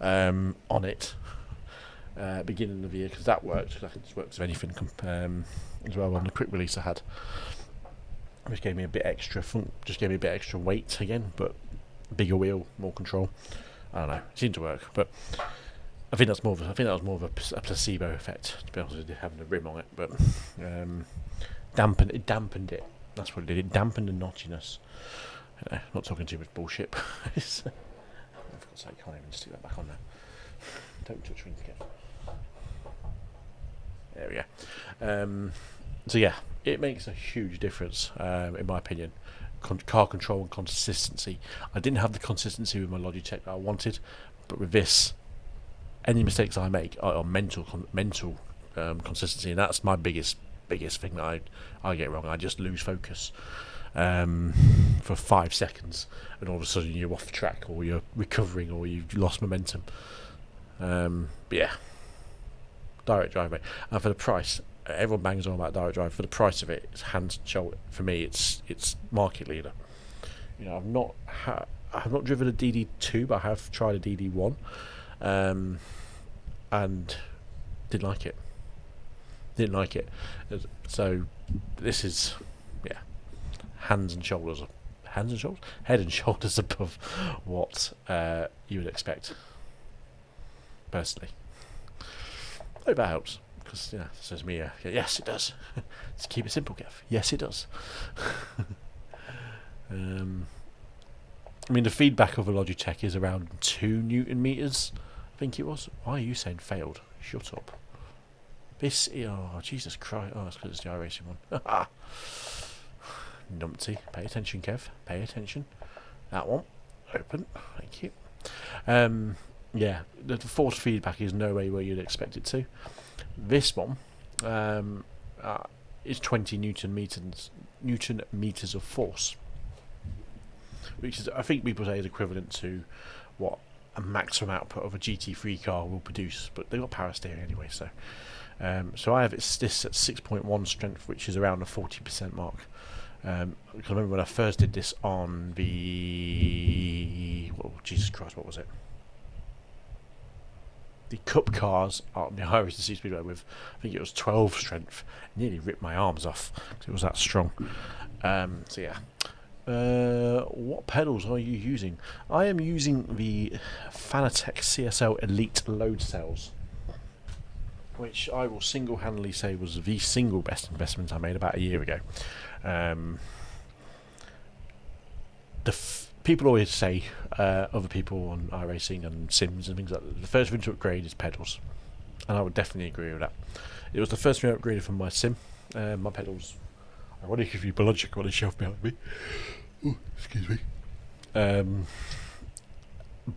on it beginning of the year, because that worked. I think it works with anything as well on the quick release I had, which gave me a bit extra just gave me a bit extra weight again, but bigger wheel, more control. I don't know, it seemed to work, but I think that was more of a placebo effect, to be honest with you, having a rim on it. But dampened it. That's what it did. It dampened the notchiness. Not talking too much bullshit. For God's sake, I can't even stick that back on now. Don't touch me again. There we go. So yeah, it makes a huge difference, in my opinion. Car control and consistency. I didn't have the consistency with my Logitech that I wanted, but with this, any mistakes I make are mental consistency, and that's my biggest thing that I get wrong. I just lose focus for 5 seconds, and all of a sudden you're off track, or you're recovering, or you've lost momentum. But yeah, direct drive, mate. And for the price, everyone bangs on about direct drive. For the price of it, it's hands shoulder. For me, it's market leader. You know, I've not driven a DD2, but I have tried a DD1, and didn't like it. So this is, yeah, head and shoulders above what you would expect, personally. I hope that helps, because, yeah, it says me, yes it does. Let's keep it simple, Kev. Yes it does. I mean, the feedback of a Logitech is around 2 Newton meters, I think it was. Why are you saying failed? Shut up. This, oh Jesus Christ, oh, that's because it's the iRacing one. Numpty, pay attention, Kev, pay attention. That one, open, thank you. Yeah, the force feedback is no way where you'd expect it to. This one is 20 Newton meters of force, which is, I think people say, is equivalent to what a maximum output of a GT3 car will produce, but they've got power steering anyway, so. So I have this at 6.1 strength, which is around the 40% mark. Because I remember when I first did this on the... Oh, Jesus Christ, what was it? The Cup cars on the iRacing speedway with, I think it was 12 strength. Nearly ripped my arms off because it was that strong. So yeah. What pedals are you using? I am using the Fanatec CSL Elite load cells, which I will single-handedly say was the single best investment I made about a year ago. People always say, other people on iRacing and sims and things like that, the first thing to upgrade is pedals, and I would definitely agree with that. It was the first thing I upgraded from my sim. My pedals, I want to give you Logic on the shelf behind me. Ooh, excuse me.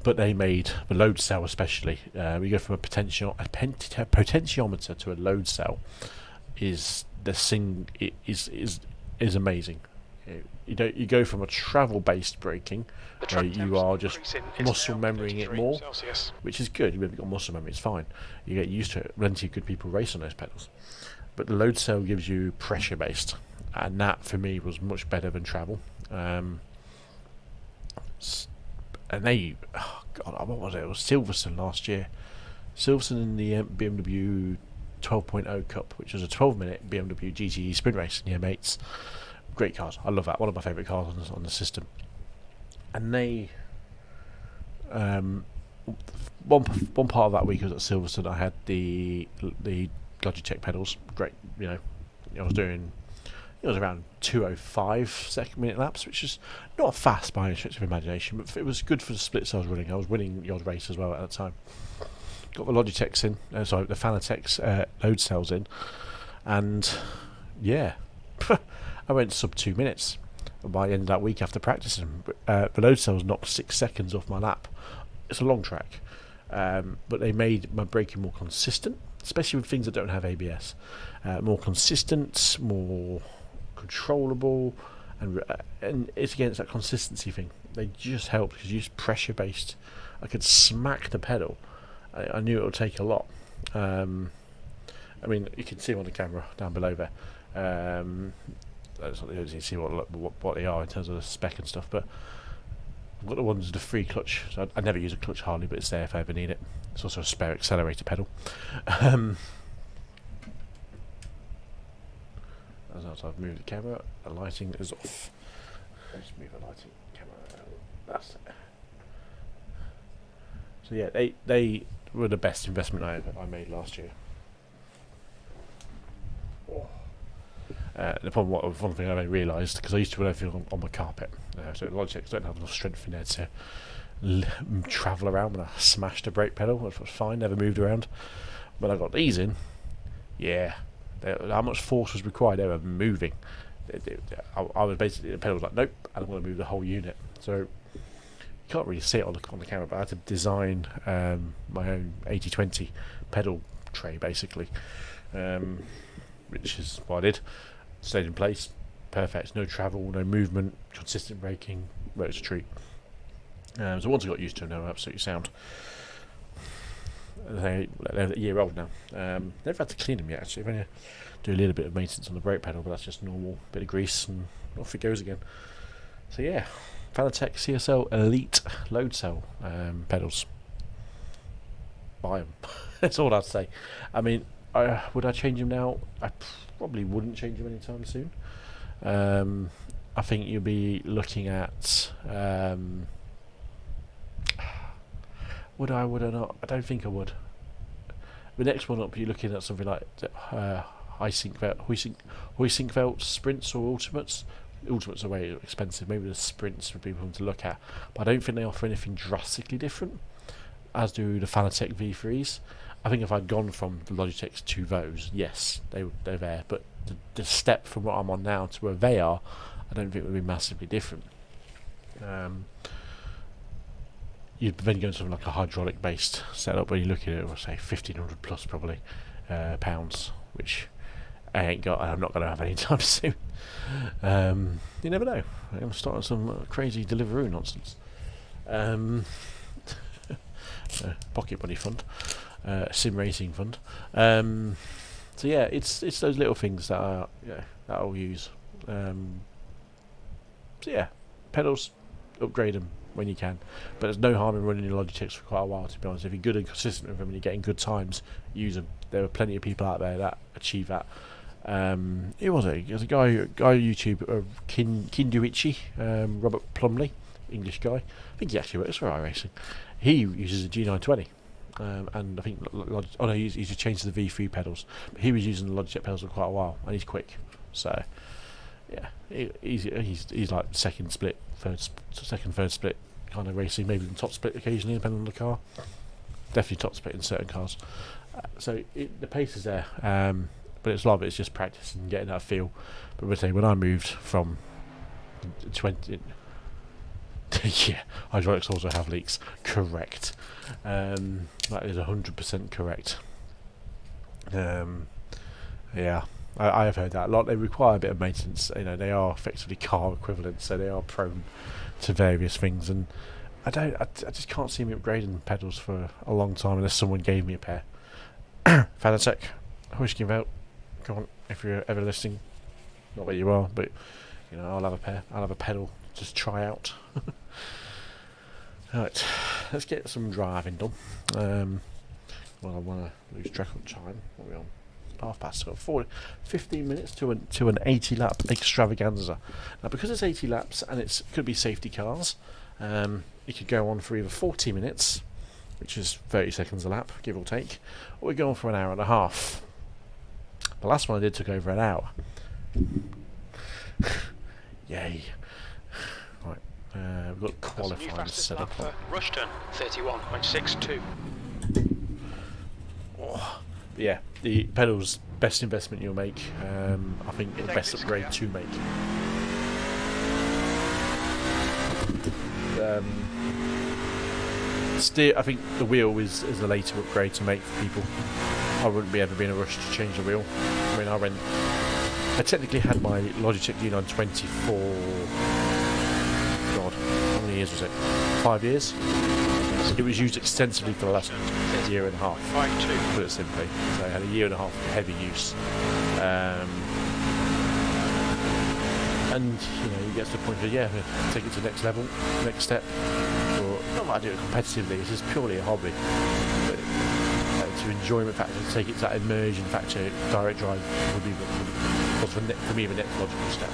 But they made the load cell, especially. We go from a potentiometer to a load cell. Is amazing. You go from a travel-based braking, where you are just muscle memorying it more, which is good. You've got muscle memory, it's fine. You get used to it. Plenty of good people race on those pedals. But the load cell gives you pressure-based, and that for me was much better than travel. And they, oh God, what was it? It was Silverstone last year. Silverstone in the BMW 12.0 Cup, which was a 12-minute BMW GTE sprint race near mates. Great cars. I love that. One of my favourite cars on the system. And they, one part of that week I was at Silverstone. I had the Logitech pedals. Great, you know. I was doing. It was around 2:05 minute laps, which is not fast by any stretch of imagination, but it was good for the splits I was running. I was winning the odd race as well at that time. Got the Logitechs in, the Fanatec's load cells in, and yeah, I went sub 2 minutes. by the end of that week after practicing. The load cells knocked 6 seconds off my lap. It's a long track, but they made my braking more consistent, especially with things that don't have ABS. More consistent, more controllable, and it's against that consistency thing. They just helped because you use pressure based. I could smack the pedal. I knew it would take a lot. I mean, you can see them on the camera down below there. You can see what they are in terms of the spec and stuff. But I've got the ones with the free clutch. So I never use a clutch hardly, but it's there if I ever need it. It's also a spare accelerator pedal. As I've moved the camera, the lighting is off. Let's move the lighting camera. That's it. So yeah, they were the best investment I made last year. The problem, one thing I realised, because I used to run everything on my carpet, so Logitech don't have enough strength in there to travel around when I smashed the brake pedal, which was fine, never moved around. When I got these in, yeah, how much force was required? They were moving. I was basically, the pedal was like, nope, and I'm going to move the whole unit. So you can't really see it on the camera, but I had to design my own 80/20 pedal tray basically, which is what I did. Stayed in place, perfect, no travel, no movement, consistent braking, well, it's a treat. So once I got used to them, they were absolutely sound. They're a year old now. Never had to clean them yet actually. I've only do a little bit of maintenance on the brake pedal, but that's just normal, bit of grease and off it goes again. So yeah, Fanatec CSL Elite load cell pedals. Buy them. That's all I'd say. I mean, would I change them now? I probably wouldn't change them anytime soon. I think you'll be looking at would I not? I don't think I would. The next one up, you're looking at something like Huissinkveld Sprints or Ultimates. Ultimates are way expensive. Maybe the Sprints would be one to look at, but I don't think they offer anything drastically different, as do the Fanatec V3s. I think if I'd gone from the Logitechs to those, yes, they're there, but the step from what I'm on now to where they are, I don't think it would be massively different. You'd then go into something like a hydraulic based setup where you're looking at, say, 1,500 plus probably pounds, which I ain't got and I'm not going to have anytime soon. You never know. I'm going to start on some crazy Deliveroo nonsense. Pocket money fund, sim racing fund. So yeah, it's those little things that I'll use. So yeah, pedals, upgrade them when you can, but there's no harm in running your Logitechs for quite a while, to be honest. If you're good and consistent with them and you're getting good times, use them. There are plenty of people out there that achieve that. Who was it? There's a guy on YouTube, Kinduichi, Robert Plumley, English guy. I think he actually works for iRacing. He uses a G920, and I think he's just changed to the V3 pedals. But he was using the Logitech pedals for quite a while, and he's quick. So yeah, he's like second, third split kind of racing, maybe even top split occasionally, depending on the car. Definitely top split in certain cars. So the pace is there, but it's a lot of it's just practice and getting that feel. But we'll say when I moved from 20. Yeah, hydraulics also have leaks. Correct. That is 100% correct. Yeah, I have heard that a lot. They require a bit of maintenance. You know, they are effectively car equivalent, so they are prone to various things. And I just can't see me upgrading pedals for a long time unless someone gave me a pair. Fanatec, Huissinkveld, come on, if you're ever listening. Not that you are, but you know, I'll have a pair. I'll have a pedal. Just try out. Right, let's get some driving done. Well, I want to lose track of time. What are we on? 1/2 past. 15 minutes to an 80 lap extravaganza. Now, because it's 80 laps and it could be safety cars, it could go on for either 40 minutes, which is 30 seconds a lap, give or take, or we go on for an hour and a half. The last one I did took over an hour. Yay. Right, we've got qualifying set up. Rushton 31.62. Oh, yeah, the pedals, best investment you'll make. I think the best upgrade to make. Still, I think the wheel is a later upgrade to make for people. I wouldn't ever be in a rush to change the wheel. I mean, I technically had my Logitech G920 for, God, how many years was it? 5 years? It was used extensively for the last year and a half, to put it simply. So I had a year and a half of heavy use. And, you know, you get to the point where, yeah, take it to the next level, next step. Or, not that I do it competitively, it's just purely a hobby. But, to enjoyment factor, to take it to that immersion factor, direct drive would be, for me, the next logical step.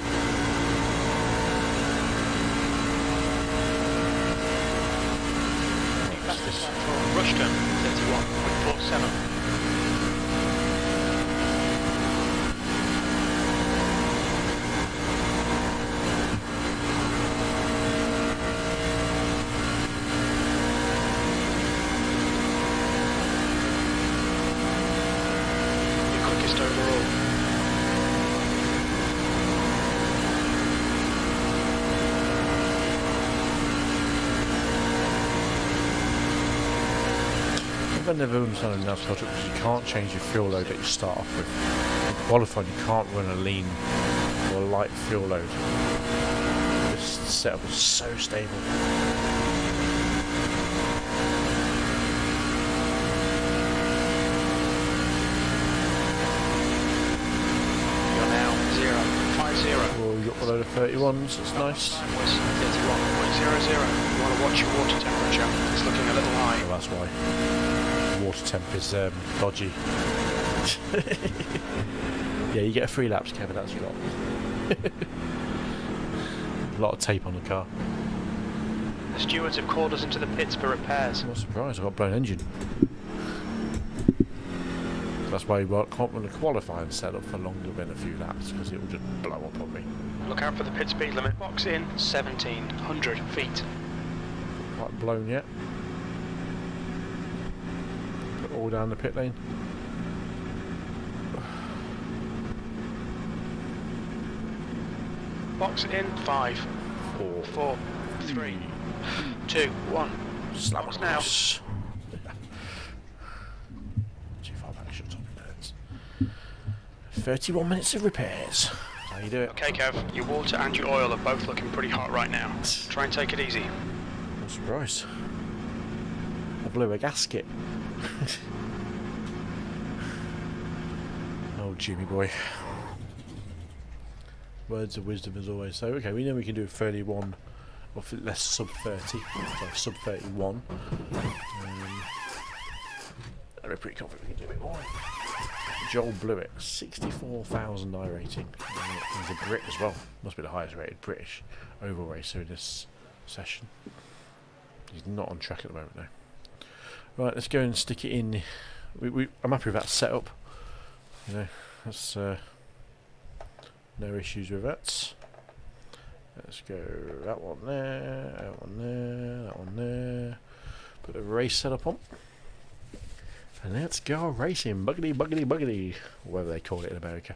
Rushton, 31.47. I never understand in NASCAR because you can't change your fuel load that you start off with. In qualifying, you can't run a lean or a light fuel load. This setup is so stable. You're now 0.50. Well, you got a load of 31s, that's nice. Time was 31.00. You want to watch your water temperature. It's looking a little high. Well, that's why. Water temp is dodgy. Yeah, you get 3 laps, Kevin, that's your lot. A lot of tape on the car. The stewards have called us into the pits for repairs. I'm not surprised, I've got a blown engine. That's why you can't run a qualifying setup for longer than a few laps, because it will just blow up on me. Look out for the pit speed limit. Box in 1,700 feet. Quite blown yet. All down the pit lane. Box in 5, 4, 3, 2, 1. Slam Box now. Too far back, shut up, nerds. 31 minutes of repairs. How you do it? Okay, Kev, your water and your oil are both looking pretty hot right now. Try and take it easy. I'm surprised. I blew a gasket. Oh, Jimmy boy. Words of wisdom as always. So, okay, we know we can do 31 or less sub 30. So, sub 31. I'm pretty confident we can do a bit more. Joel blew it. 64,000 iRating. He's a Brit as well. Must be the highest rated British oval racer in this session. He's not on track at the moment though. Right, let's go and stick it in. I'm happy with that setup. You know, that's no issues with that. Let's go that one there, that one there, that one there. Put the race setup on. And let's go racing. Buggity, buggity, buggity. Or whatever they call it in America.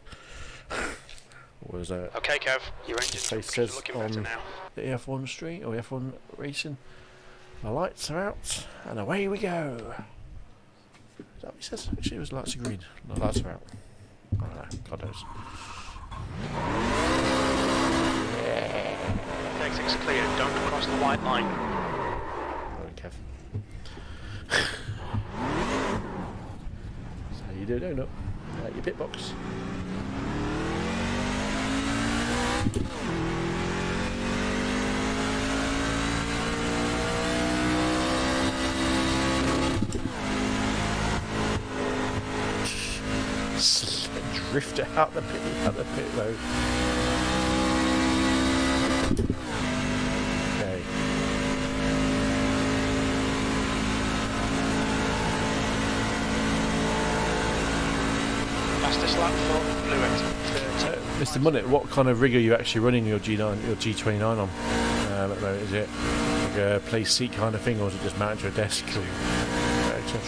Was okay, Kev, your engine's says looking on better now. the F1 street or F1 racing. The lights are out, and away we go. Is that what he says? Actually, it was lights are green. No, lights are out. I don't know. God knows. Exit's clear. Don't cross the white line. Oh, Kev. That's how you do, don't you? Like your pit box. Drifter out the pit road. Okay. Fastest lap for blew it. Mr. Munnet, what kind of rig are you actually running your G9, your G29 on? At the moment, is it like a play seat kind of thing, or is it just mounted to a desk, etc.?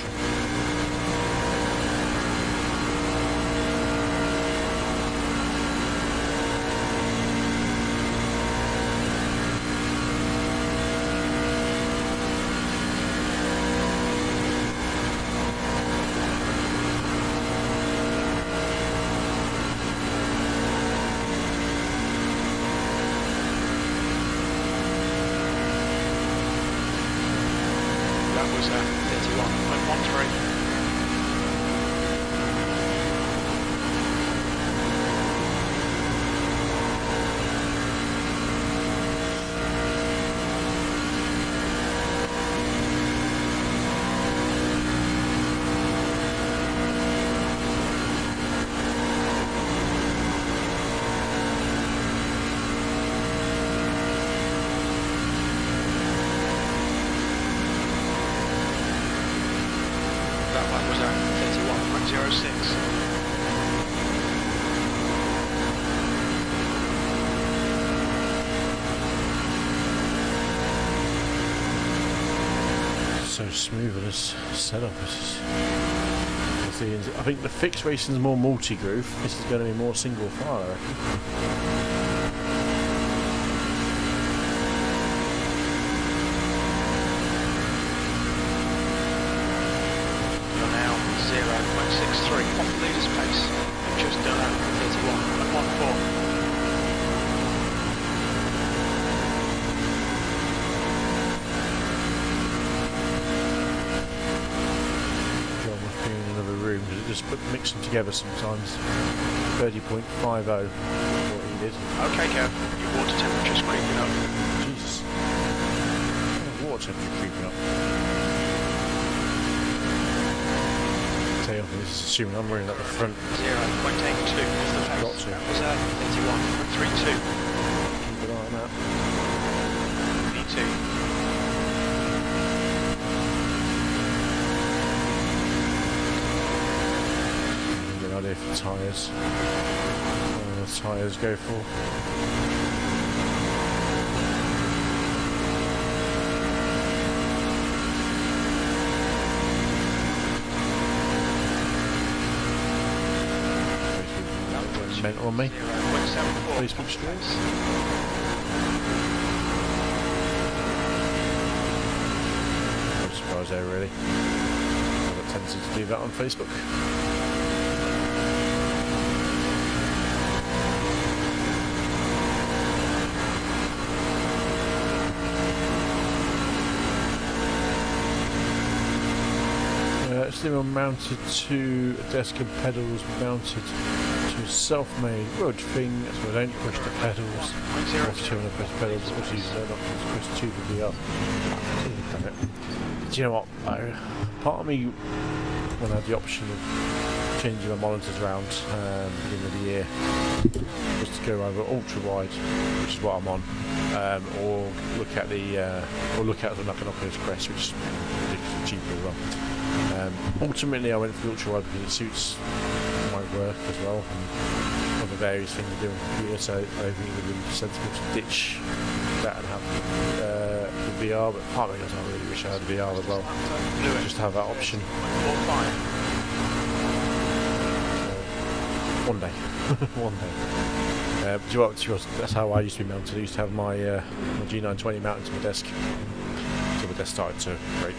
31.13. That one was at 31.06. So smooth with this setup. I think the fixed racing is more multi-groove. This is going to be more single file, I reckon. You're now 0.63 off the leader's pace. You've just done at 31.14. Just mix them together sometimes. 30.50 what he did. Okay, Kev, your water temperature's creeping up. Jesus. Water temperature creeping up. Tail, this is assuming I'm running up the front. 0.82 off the pace. Got to. That was at 31.32. Keep an eye on that. Me too. Idea for tyres. What the tyres go for. Meant on me. Facebook streams. I'm surprised there really. I've got a tendency to do that on Facebook. Still mounted to a desk and pedals mounted to a self-made wood thing, so I don't push the pedals off to and press pedals, which is not push to the VR. Do you know what? Part of me, when I had the option of changing my monitors around beginning of the year, was to go over ultra-wide, which is what I'm on, or look at something like an Oculus Quest, which is ridiculously cheaper as well. Ultimately I went for ultra-wide because it suits my work as well and other various things I do on the computer, so I don't think it would be sensible to ditch that and have the VR, but part of me does I really wish I had VR as well, just to have that option. One day. One day. Do you know what, that's how I used to be mounted. I used to have my G920 mounted to my desk until my desk started to break.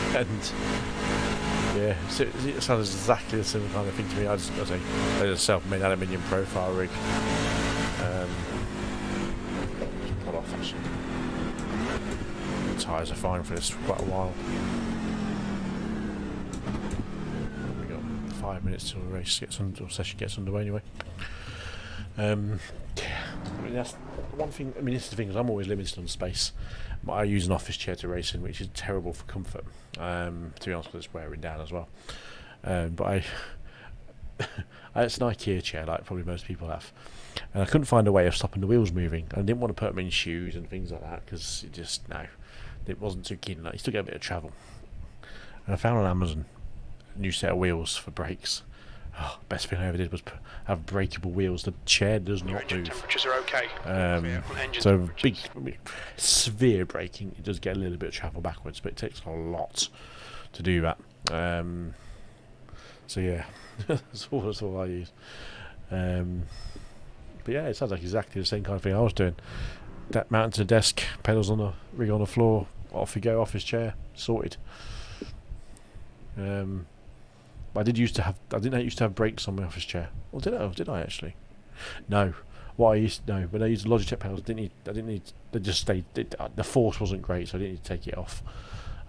And yeah, so it sounds exactly the same kind of thing to me. I had a self-made aluminium profile rig. Just pull off actually. The tyres are fine for this for quite a while. We got 5 minutes till the race or session gets underway anyway. Yeah, I mean that's one thing. I mean this is the thing, is I'm always limited on space. I use an office chair to race in, which is terrible for comfort. To be honest, because it's wearing down as well. But it's an IKEA chair, like probably most people have, and I couldn't find a way of stopping the wheels moving. I didn't want to put them in shoes and things like that because it wasn't too keen. Like, you still get a bit of travel. And I found on Amazon a new set of wheels for brakes. Oh, best thing I ever did was have breakable wheels. The chair does not move. Temperatures are okay. So big, severe braking. It does get a little bit of travel backwards, but it takes a lot to do that. So yeah, that's all I use. But yeah, it sounds like exactly the same kind of thing I was doing. That mounted to the desk, pedals on the rig on the floor, off you go, office chair, sorted. I didn't used to have brakes on my office chair. Or did I actually? No. When I used the Logitech pedals, I didn't need. They just stayed. The force wasn't great, so I didn't need to take it off.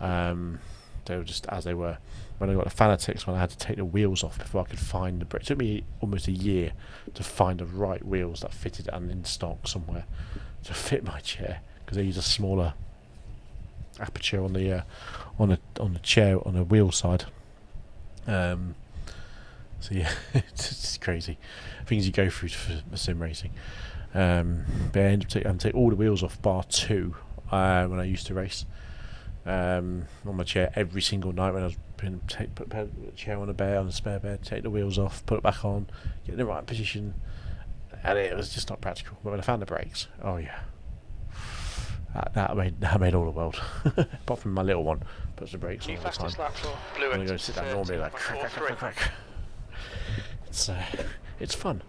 They were just as they were. When I got the Fanatec, when I had to take the wheels off before I could find the brake. It took me almost a year to find the right wheels that fitted and in stock somewhere to fit my chair, because they use a smaller aperture on the chair on the wheel side. So yeah, it's crazy things you go through for sim racing. But I ended up having to take all the wheels off bar 2 when I used to race. On my chair every single night when I was put the chair on a spare bed, take the wheels off, put it back on, get in the right position, and it was just not practical. But when I found the brakes, oh yeah, that made all the world. Apart from my little one, puts the brakes on all the time. When I go sit down normally, like crack, crack, crack, crack. It's fun.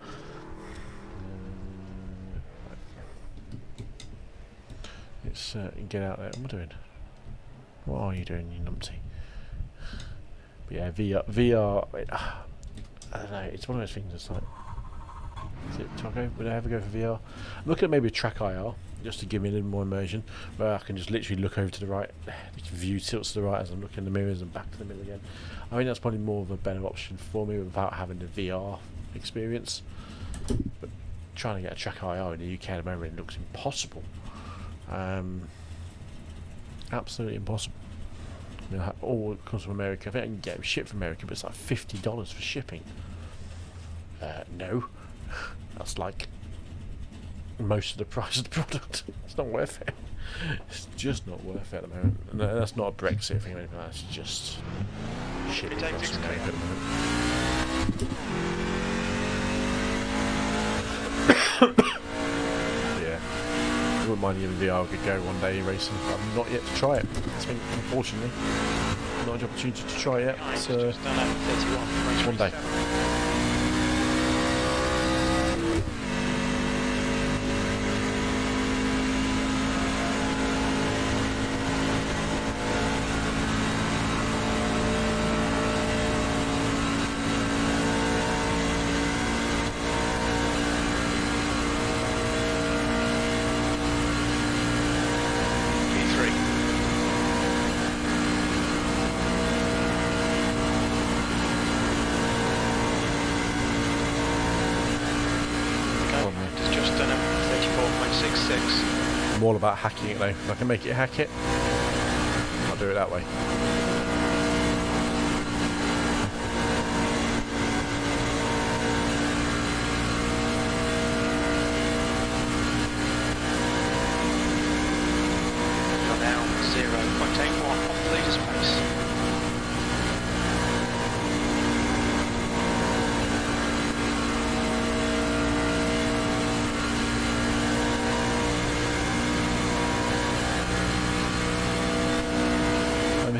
Let's get out there. What am I doing? What are you doing, you numpty? But yeah, VR. I don't know. It's one of those things. It's like, would I ever go for VR? I'm looking at maybe a track IR just to give me a little more immersion, where I can just literally look over to the right. The view tilts to the right as I'm looking in the mirrors and back to the middle again. I think that's probably more of a better option for me without having the VR experience. But trying to get a track IR in the UK at the moment looks impossible. Absolutely impossible. I mean, all it comes from America. I think I can get shit from America, but it's like $50 for shipping. No, that's like most of the price of the product. It's not worth it. It's just not worth it at the moment. And that's not a Brexit thing or anything like that. It's just shit across America at the moment. Yeah. I wouldn't mind even VR could go one day racing, but I've not yet to try it. I think, unfortunately, not an opportunity to try it. So one day. I'm all about hacking it though. If I can make it hack it, I'll do it that way. You're now 0.81 off the leader's pace.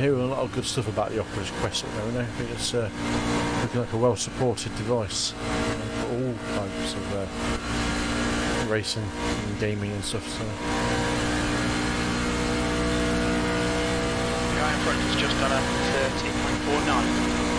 Hearing a lot of good stuff about the Oculus Quest at the moment. I think it's looking like a well-supported device for all types of racing and gaming and stuff. So. The guy in front has just done a 30.49.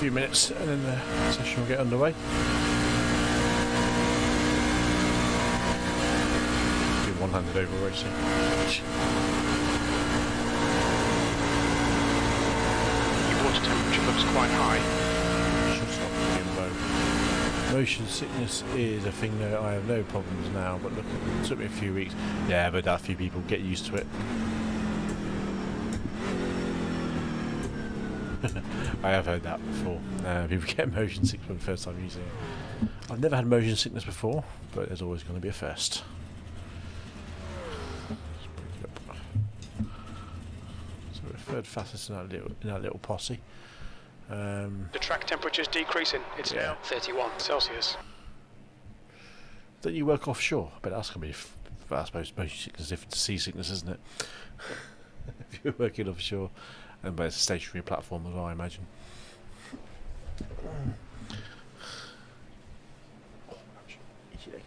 Minutes and then the session will get underway. Do one-handed over racing. Your water temperature looks quite high. Should stop being low. Motion sickness is a thing that I have no problems now, but look, it took me a few weeks. Yeah, but a few people get used to it. I have heard that before. People get motion sickness for the first time using it. I've never had motion sickness before, but there's always going to be a first. So we're third fastest in that little posse. The track temperature is decreasing. It's now 31 Celsius. Don't you work offshore? But that's gonna be, I suppose, motion sickness, if it's seasickness, isn't it? If you're working offshore, and but it's a stationary platform as well, I imagine.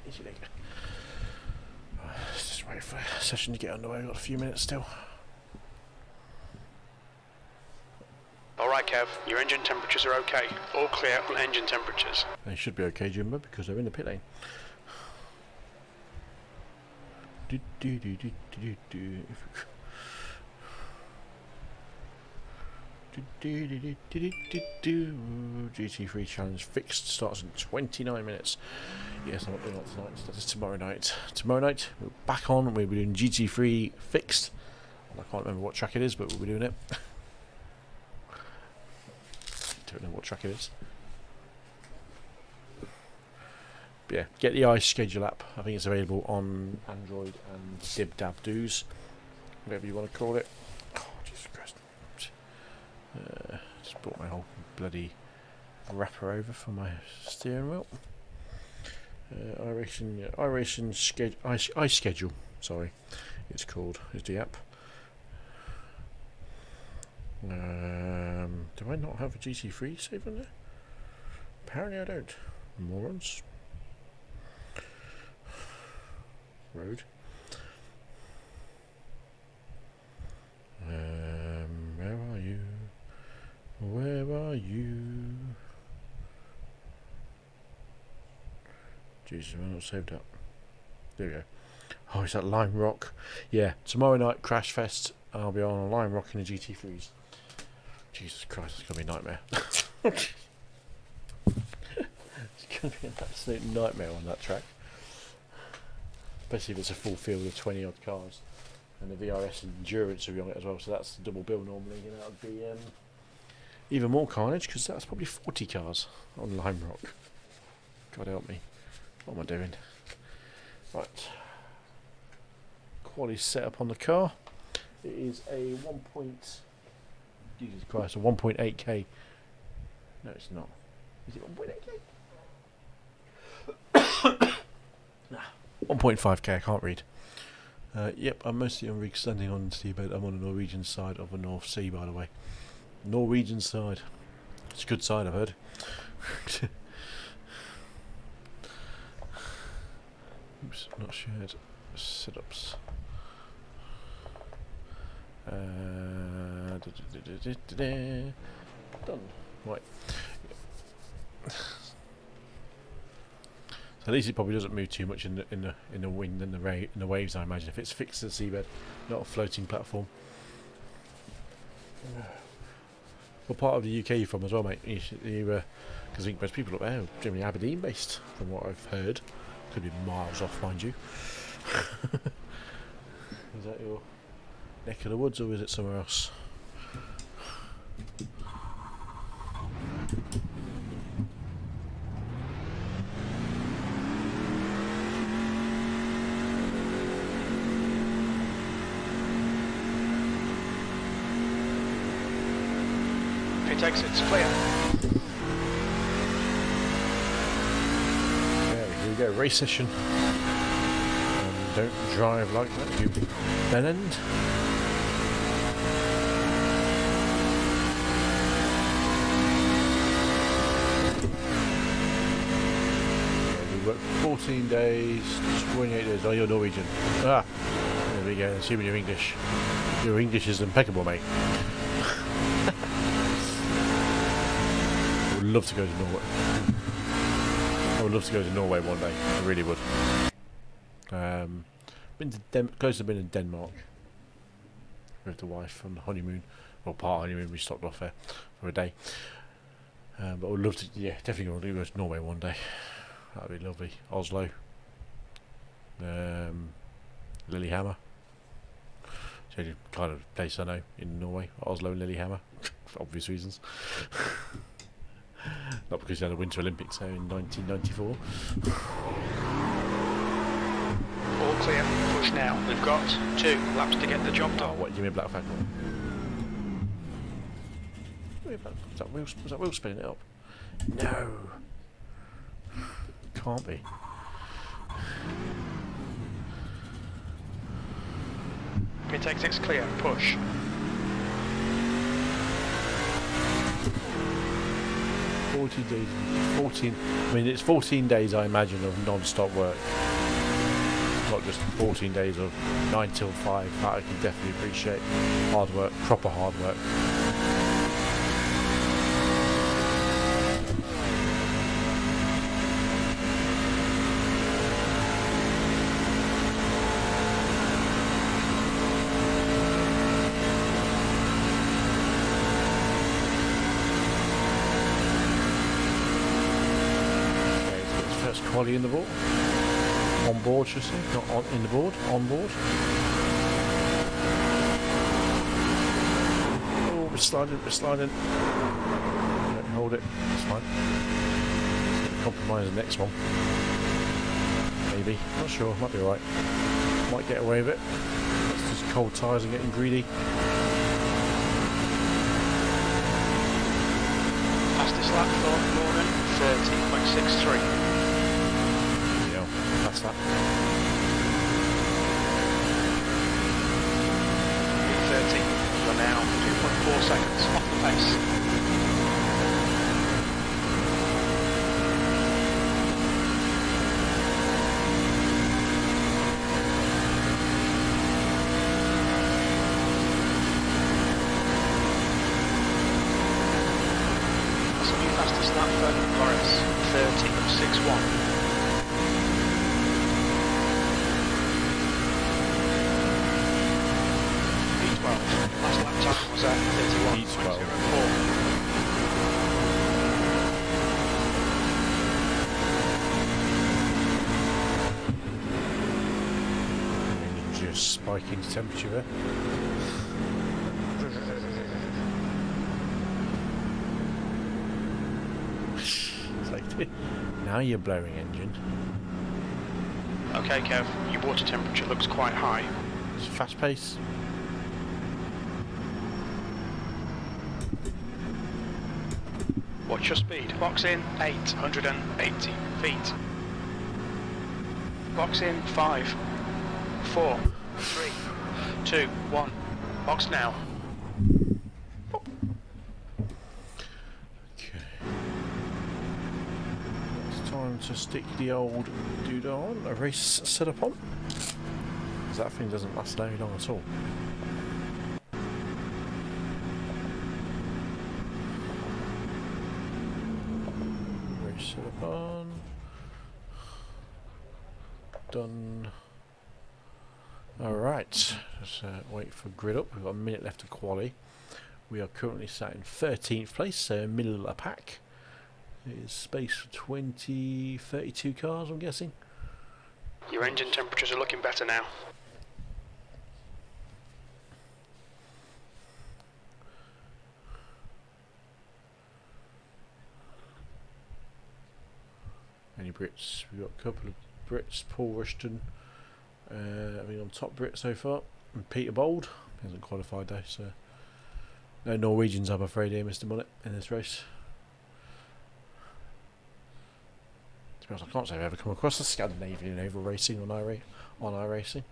Easy leg. Right, let's just wait for the session to get underway. We've got a few minutes still. Alright Kev, your engine temperatures are okay. All clear on engine temperatures. They should be okay, Jimbo, because they're in the pit lane. GT3 challenge fixed, starts in 29 minutes. Yes, I'm not doing that tonight, that is tomorrow night. Tomorrow night we're back on, we'll be doing GT3 fixed. I can't remember what track it is, but we'll be doing it. Don't know what track it is. But yeah, get the iSchedule app. I think it's available on Android and DibDabDoos, whatever you want to call it. Oh, Jesus Christ. Just brought my whole bloody wrapper over for my steering wheel. iRacing iSchedule, sorry, it's called, is the app. Do I not have a GT3 save on there? Apparently I don't. Morons. Road. Where are you? Where are you? Jesus, I'm not saved up. There we go. Oh, is that Lime Rock? Yeah, tomorrow night, Crash Fest. I'll be on a Lime Rock in the GT3s. Jesus Christ, it's going to be a nightmare. It's going to be an absolute nightmare on that track. Especially if it's a full field of 20 odd cars. And the VRS Endurance will be on it as well, so that's the double bill normally. And that would be even more carnage, because that's probably 40 cars on Lime Rock. God help me. What am I doing? Right. Quality set up on the car. It is a 1.8K. No, it's not. Is it 1.8K? Nah, 1.5K. I can't read. Yep, I'm mostly on standing on seabed. I'm on the Norwegian side of the North Sea, by the way. Norwegian side. It's a good side, I've heard. Oops, not shared. Setups. Done. Right. So at least it probably doesn't move too much in the wind and the waves, I imagine, if it's fixed to the seabed, not a floating platform. What part of the UK are you from as well, mate? Because I think most people up there are generally Aberdeen based, from what I've heard. Could be miles off, mind you. Is that your neck of the woods, or is it somewhere else? Pit exit's clear. Here we go, race session. Don't drive like that, you bellend. Yeah, we work 14 days, 28 days. Oh, you're Norwegian. Ah, there we go. Assuming you're English. Your English is impeccable, mate. I would love to go to Norway. I would love to go to Norway one day. I really would. Been to close to been in Denmark with the wife on the honeymoon, well, part honeymoon. We stopped off there for a day, but I would love to. Yeah, definitely want to go to Norway one day. That'd be lovely. Oslo, Lillehammer. It's the only kind of place I know in Norway. Oslo and Lillehammer, for obvious reasons. Not because they had the Winter Olympics there in 1994. All clear. Push now. We've got 2 laps to get the job done. Oh, what do you mean, Black Factor? Was that wheel spinning it up? No. Can't be. Mid exit's clear, push. Days, 14. I mean, it's 14 days, I imagine, of non-stop work. Not just 14 days of 9 till 5. That I can definitely appreciate. Hard work, proper hard work. Quality in the board. On board, should I say. Not on, in the board. On board. Oh, we're sliding, we're sliding. Don't hold it. It's fine. Compromise the next one. Maybe. Not sure. Might be alright. Might get away with it. It's just cold tyres and getting greedy. Fastest lap for Norman, 30.63. That's that. 30. You're now 2.4 seconds off the pace. That's a new fastest lap for VRS, 30.61. Last lap time was at 31.04. Just spiking temperature there. It's like, now you're blowing engine. Okay, Kev, your water temperature looks quite high. It's fast pace. What's your speed? Box in 880 feet. Box in 5, 4, 3, 2, 1. Box now. Okay. It's time to stick the old dude on, a race setup on. Because that thing doesn't last very long at all. Setup on. Done. Alright, let's wait for grid up. We've got a minute left of quali. We are currently sat in 13th place, so middle of the pack. There's space for 20, 32 cars, I'm guessing. Your engine temperatures are looking better now. Any Brits? We've got a couple of Brits. Paul Rushton, I mean, on top Brit so far. And Peter Bold, he hasn't qualified though, so no Norwegians, I'm afraid, here, Mr. Mullet, in this race. To be honest, I can't say I've ever come across a Scandinavian over racing on iRacing.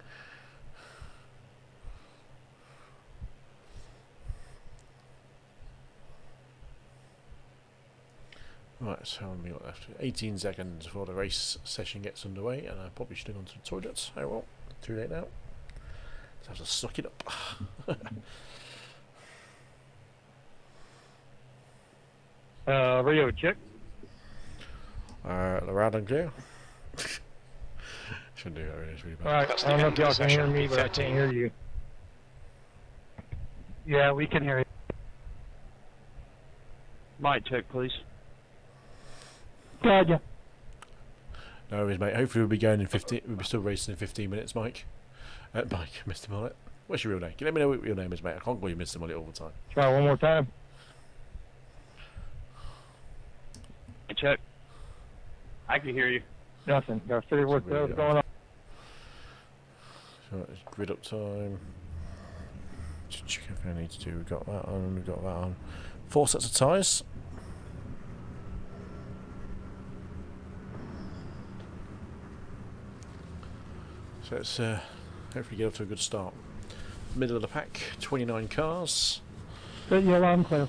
Right, so how long have we got left? 18 seconds before the race session gets underway, and I probably should have gone to the toilet. Oh well, too late now. So I have to suck it up. Radio check. Loud and clear. Shouldn't do that really, it's really bad. Alright, I don't know if y'all can hear me, but I can't hear you. Yeah, we can hear you. Mic check, please. Gotcha. No worries, mate. Hopefully we'll be going in 15. We'll be still racing in 15 minutes, Mike. Mike, Mr. Mullet. What's your real name? Can you let me know what your name is, mate? I can't call you Mr. Mullet all the time. Try one more time. Check. I can hear you. Nothing. Gotta figure what's going on. So it's grid up time. Just check everything I need to do. We've got that on. We've got that on. 4 sets of tyres. So let's hopefully get off to a good start. Middle of the pack, 29 cars. Set your alarm clear.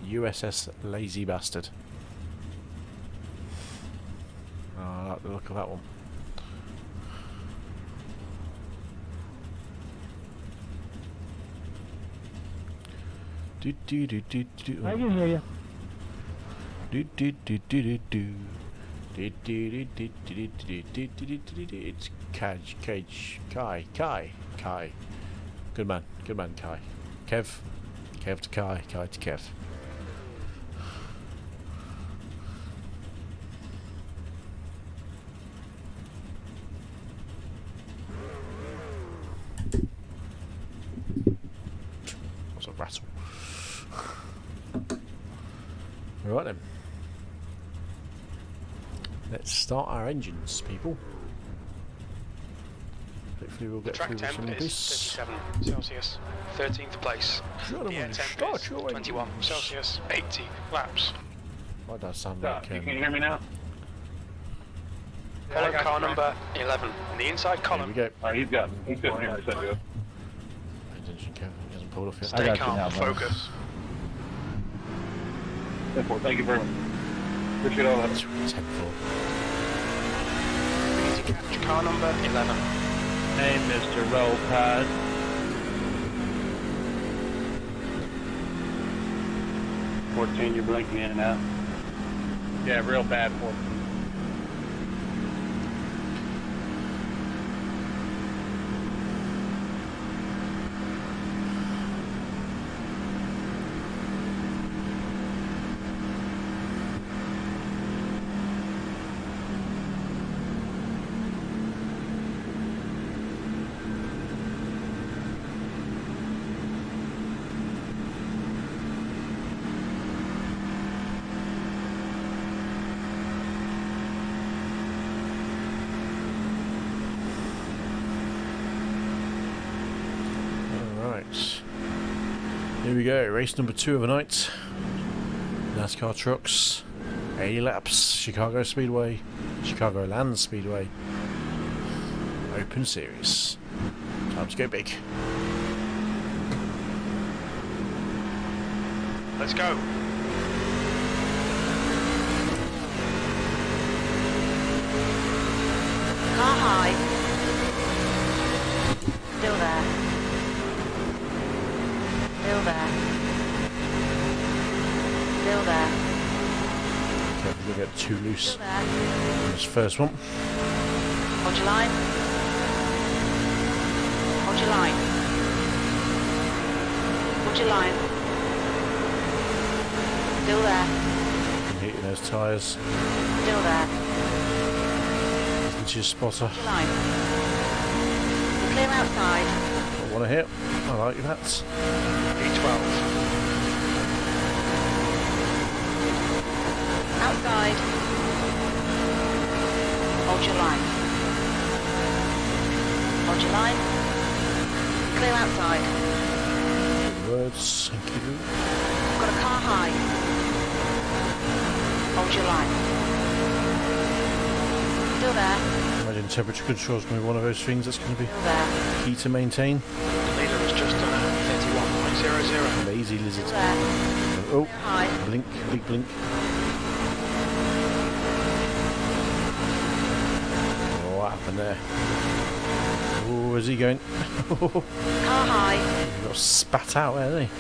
USS Lazy Bastard. Oh, I like the look of that one. Do do do do do. I can hear you. Do do do do do do. Do do do do do do do do do do. It's Kai. Good man, Kai. Kev to Kai to Kev. What's a rattle? Right then. Let's start our engines, people. Hopefully we'll get Track through this temp one is this. 37 Celsius, 13th place. The air temp is 21 Celsius, 80 laps. Why does that sound like You can hear me now? Follow car number 11 in the inside here column. we go. He's couldn't hear me, so good. Pay attention, Kev. He hasn't pulled off yet. Stay got you calm, now, bro. focus. Thank you very much. Appreciate all that. 10-4. We need to catch car number 11. Hey, Mr. Roll Pod. 14, you're blinking in and out. Yeah, real bad 14. Alright. Here we go, race number 2 of the night. NASCAR trucks, 80 laps, Chicago Speedway, Chicago Land Speedway, Open Series. Time to go big. Let's go. Car high. Still there. Still there. Still there. Okay, we're gonna get too loose. Still there. This first one. Hold your line. Hold your line. Hold your line. Still there. Hitting those tyres. Still there. Into your spotter. Hold your line. Clear outside. Don't want to hit. I like that. E12. Outside. Hold your line. Hold your line. Clear outside. Good words. Thank you. Got a car high. Hold your line. Still there. Imagine temperature control is going to be one of those things that's going to be Still there. key to maintain. The leader has just done a 31.00. Lazy lizard. Still there. Oh, High. blink, blink, blink. Oh, what happened there? Oh, where's he going? Car high. He got spat out there, didn't he?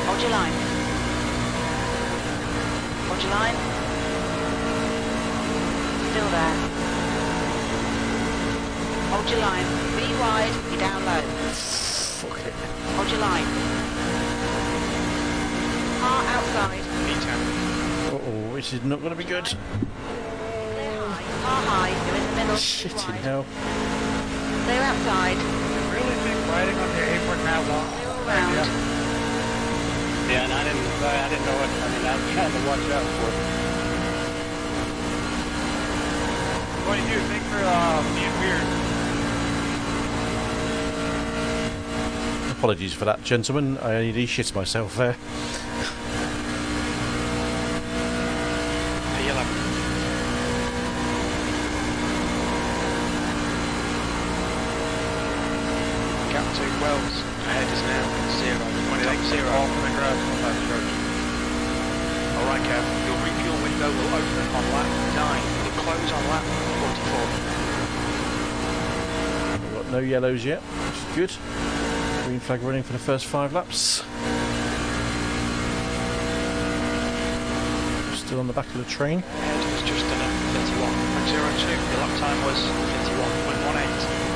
Hold your line. Hold your line. Still there. Hold your line. Be wide. Be down low. Fuck it. Hold your line. Car outside. E10. Uh-oh, this is not going to be good. Clear high. Car high. You're in the middle. Shit in Wide. hell. Clear outside. Really big riding on the apron that long. Clear all round. Yeah, and I didn't know it. I mean, I was trying to watch out for it. everybody do. Thanks for being weird. Apologies for that, gentlemen. I only shit myself there. P11. Gap 2 Wells. Ahead is now 0. Contact 0. Off the grass on that stretch. Alright, Kev. Your refuel window will open on lap 9. It'll close on lap 44. We've got no yellows yet, which is good. Green flag running for the first 5 laps. Still on the back of the train. Ahead was just done at 31.02. Your lap time was 31.18.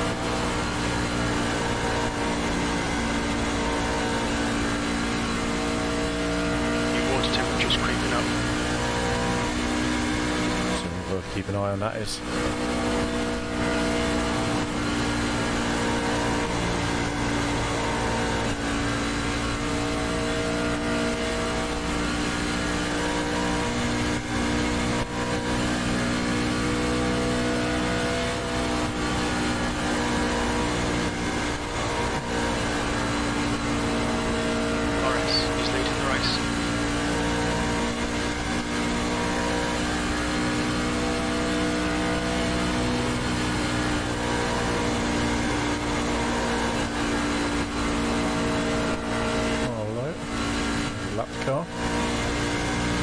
Temperatures creeping up. So we've got to keep an eye on that is. Morris is leading the race. Car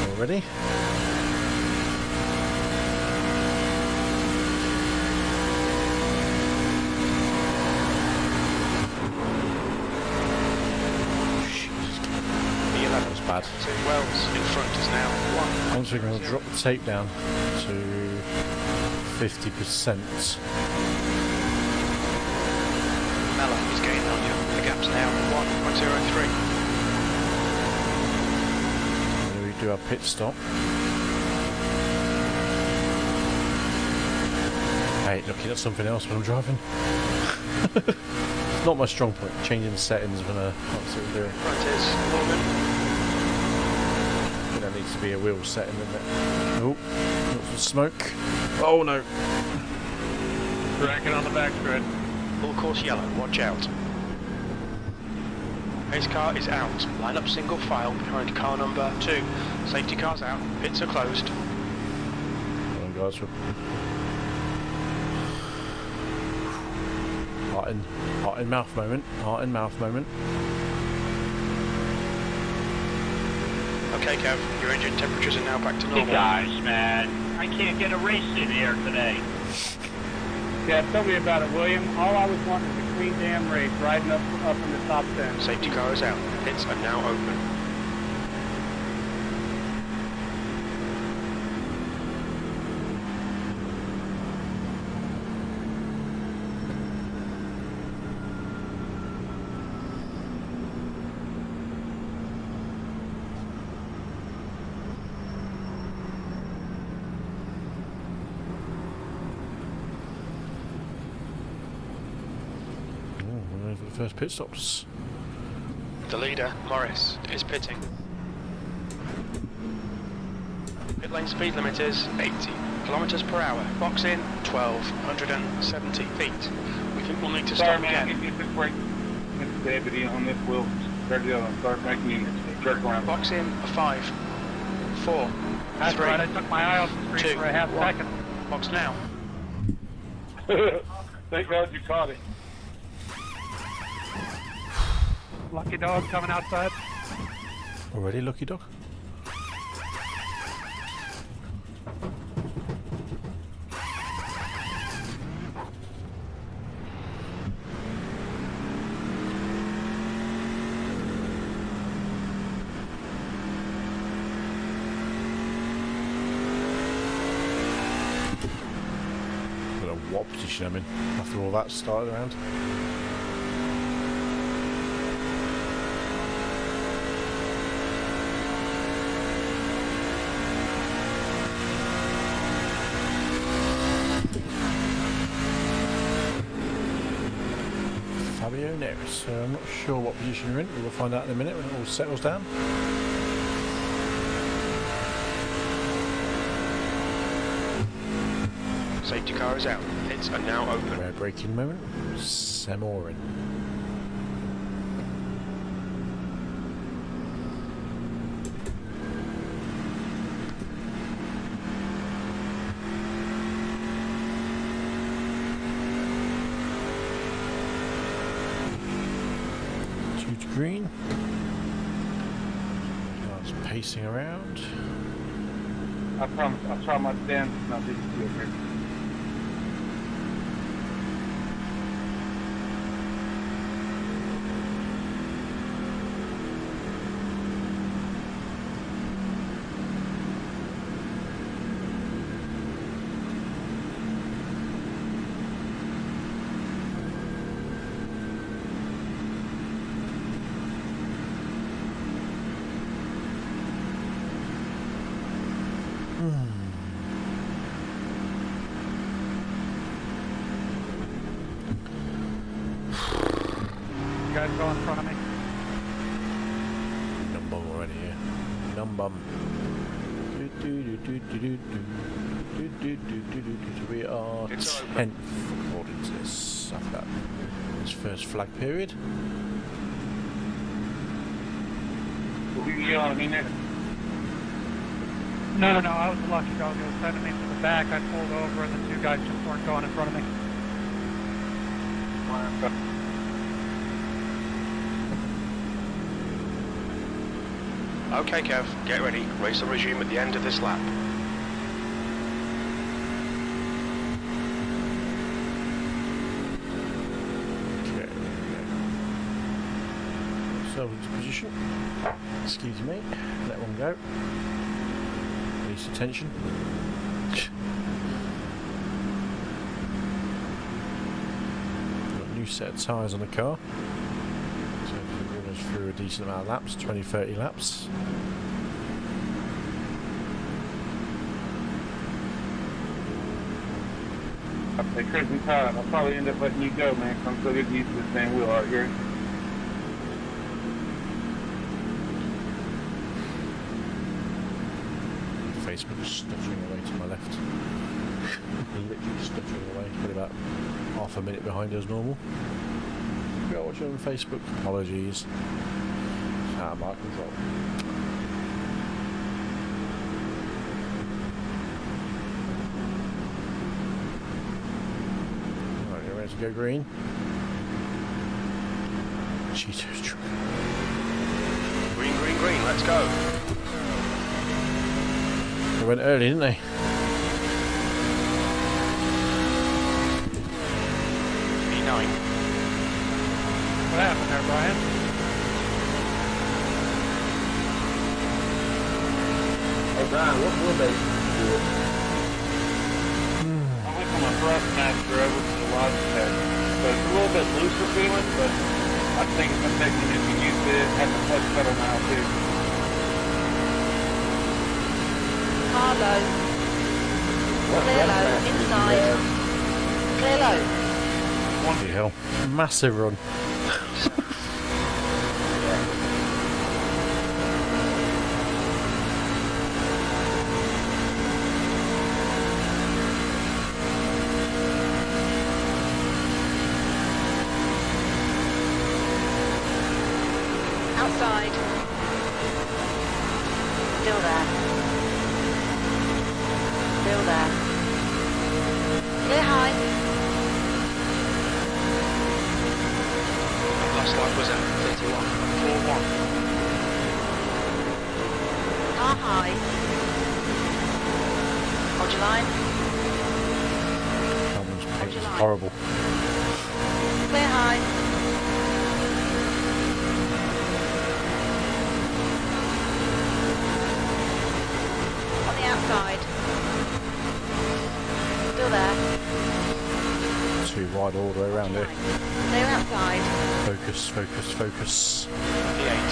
already. That was bad. 2 Wells in front is now 1. Once we're going to drop the tape down to 50%. Mella is gaining on you. The gap's now 1.03. Do our pit stop. I ain't looking at something else when I'm driving. It's not my strong point, changing settings when that's what I'm doing. Front is Morgan. There needs to be a wheel setting in there. Oh, got some smoke. Oh no. Tracking on the backstretch. Full course yellow, watch out. Pace car is out. Line up single file behind car number 2. Safety car's out. Pits are closed. Come on, guys. Heart in mouth moment. Heart in mouth moment. Okay, Kev. Your engine temperatures are now back to normal. Hey guys, man. I can't get a race in here today. Yeah, tell me about it, William. All I was wanting is a clean damn race, riding up in the top 10. Safety car is out. Pits are now open. For the first pit stops. The leader, Morris, is pitting. Pit lane speed limit is 80 kilometers per hour. Box in 1270 feet. We think we'll need to Sorry, stop man, again. get this brake. It's David on this wheel. Start the other one. Start making units. Jerk around. Box in a 5, 4, That's 3, right, I took my eye off the screen 2, for a half 1. second. Box now. Thank God you caught it. Lucky dog coming outside. Already, lucky dog? What position I'm in after all that started around. Fabio Neris, so I'm not sure what position you're in. We'll find out in a minute when it all settles down. Safety car is out. Pits are now open. Rare braking moment. Semorin. Green. Car's pacing around. I promise, I'll try my damnedest not to see it here. Guys, go in front of me. Numbum already here. Numbum. We are 10th according to this. After that, this first flag period. Will you yell at me next? No, I was a lucky dog. It was sending me to the back. I pulled over and the two guys just weren't going in front of me. Okay, Kev, get ready. Race will resume at the end of this lap. Okay, so into position. Excuse me. Let one go. Release the tension. Got a new set of tyres on the car. So we've run us through a decent amount of laps, 20-30 laps. Hey, Chris and Todd, I'll probably end up letting you go, man, 'cause I'm so good used to this damn wheel out here. Facebook is stuttering away to my left. Literally stuttering away. Probably about half a minute behind as normal. If you're watching on Facebook, apologies. It's out of my control. Alright, you ready to go green? Cheetos truck. Green, green, green, let's go. They went early, didn't they? E9. What happened there, Brian? Hey Brian, what wheelbase do you do? I went from a Thrustmaster over to the Logitech. So it's a little bit looser feeling, but I think it's going to take me to use it, have a clutch pedal now too. Car low. What Clear low. Thrustmaster do you Inside. have? Clear low. Bloody hell. Massive run. Outside. Still there. Still there. Clear high. Last light was at 31.41. Car high. Hold your line. That one's Hold your line. horrible. Clear high. On the outside. Still there. Too wide all the way around here. Clear outside. Focus, focus, focus. E8.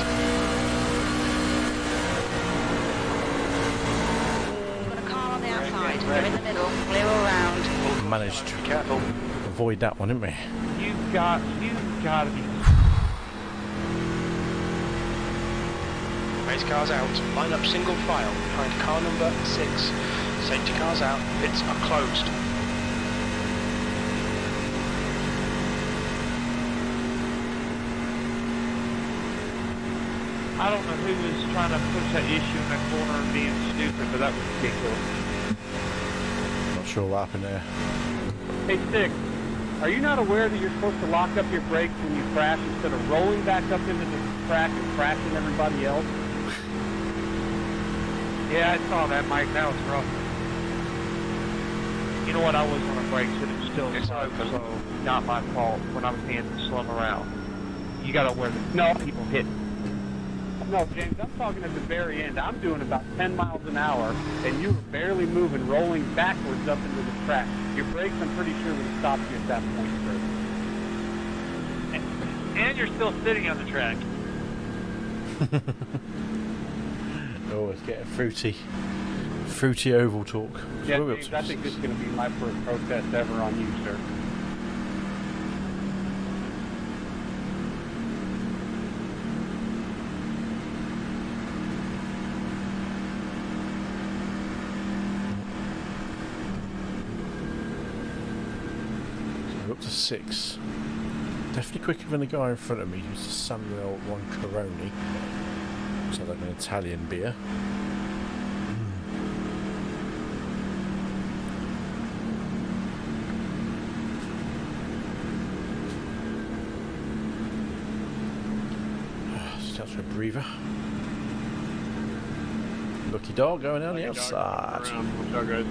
Got a car on the outside. You're in the middle. Clear all round. Managed to Be careful. avoid that one, didn't we? You've got to be. Race cars out. Line up single file behind car number 6. Safety cars out. Pits are closed. I don't know who was trying to push that issue in that corner and being stupid, but that was ridiculous. Not sure what happened there. Hey, Stick, are you not aware that you're supposed to lock up your brakes when you crash instead of rolling back up into the track and crashing everybody else? Yeah, I saw that, Mike. That was rough. You know what? I was on the brakes, but it was still open, so not my fault when I was being slow around. You gotta wear the people hit. No, James, I'm talking at the very end. I'm doing about 10 miles an hour, and you were barely moving, rolling backwards up into the track. Your brakes, I'm pretty sure, would have stopped you at that point, sir. And you're still sitting on the track. Oh, it's getting fruity. Fruity oval talk. Yeah, James, I think this is going to be my first protest ever on you, sir. We're up to 6. Definitely quicker than the guy in front of me who's the Samuel One Coroni. Looks like an Italian beer. Just out for a breather. Lucky dog going down the outside. What's up, guys?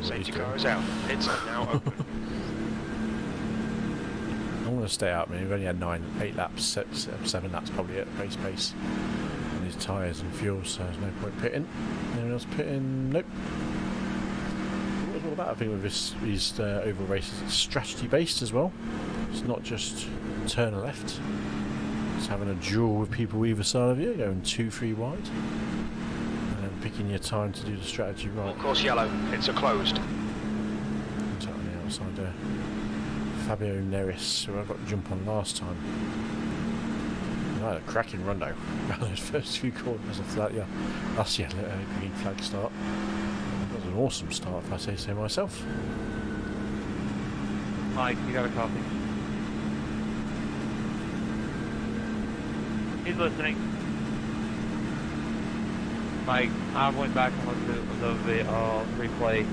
Safety car is out. It's now open. I'm going to stay out. I mean, we've only had 8 laps, 7 laps probably at race pace. And his tyres and fuel, so there's no point pitting. Anyone else pitting? Nope. What it's all about, I think, with these oval races, it's strategy based as well. It's not just turn left. It's having a duel with people either side of you, going 2-3 wide. And then picking your time to do the strategy right. Of course, yellow. It's a closed. It's out on the outside there. Fabio Neris, who I got to jump on last time. I had a cracking run though. Those first few corners after that, yeah. That's the green flag start. That was an awesome start, if I say so myself. Mike, you got a copy? He's listening. Mike, I went back and looked at the replay.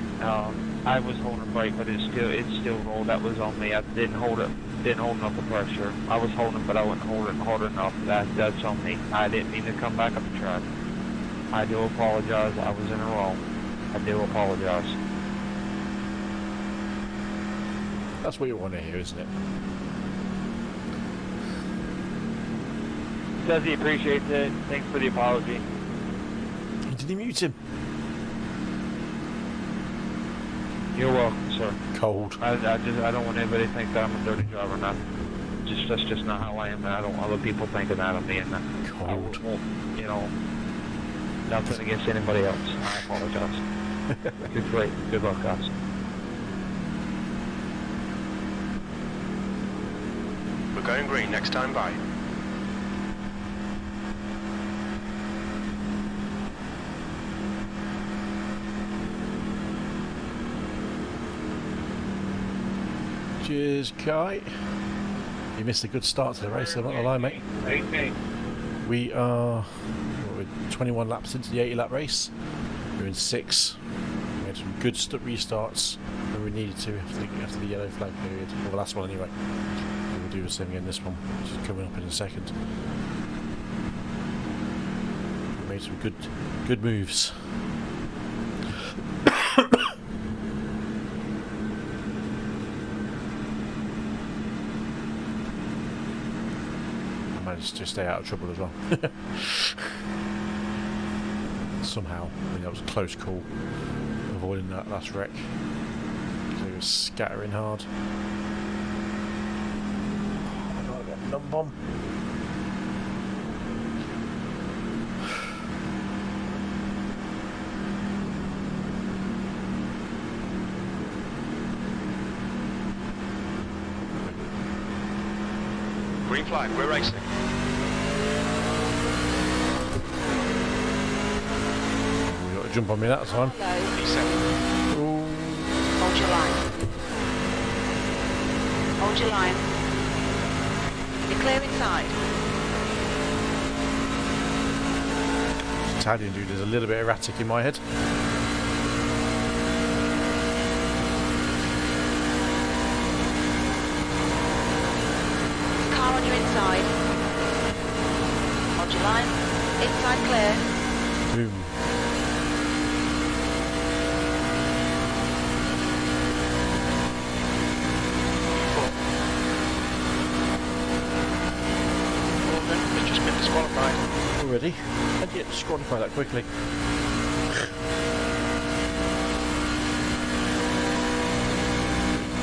I was holding brake, but it still rolled. That was on me. I didn't hold enough the pressure. I was holding, but I wasn't holding hard enough. That's on me. I didn't mean to come back up the track. I do apologize. I was in the wrong. I do apologize. That's what you want to hear, isn't it? Says he appreciates it. Thanks for the apology. Did he mute him? You're welcome, sir. Cold. I don't want anybody to think that I'm a dirty driver. That's just not how I am. I don't want other people thinking that of me. And Cold. You know, nothing against anybody else. I apologize. Great. Good luck, guys. We're going green next time by. Cheers, Kite. You missed a good start to the race, I'm not gonna lie, mate. 18. We are 21 laps into the 80 lap race. We're in 6. We had some good restarts where we needed to after the yellow flag period, or the last one anyway. We'll do the same again this one, which is coming up in a second. We made some good moves. Managed to stay out of trouble as well. Somehow, I mean, that was a close call, avoiding that last wreck. Because it was scattering hard. Oh my god, I got a numb bomb. Green flag, we're racing. You got to jump on me that time. Low. P7. Hold your line. Hold your line. You're clear inside. Italian dude is a little bit erratic in my head. Car on your inside. Hold your line. Inside clear. Boom. We've just been disqualified. Already? How'd you get disqualified that quickly?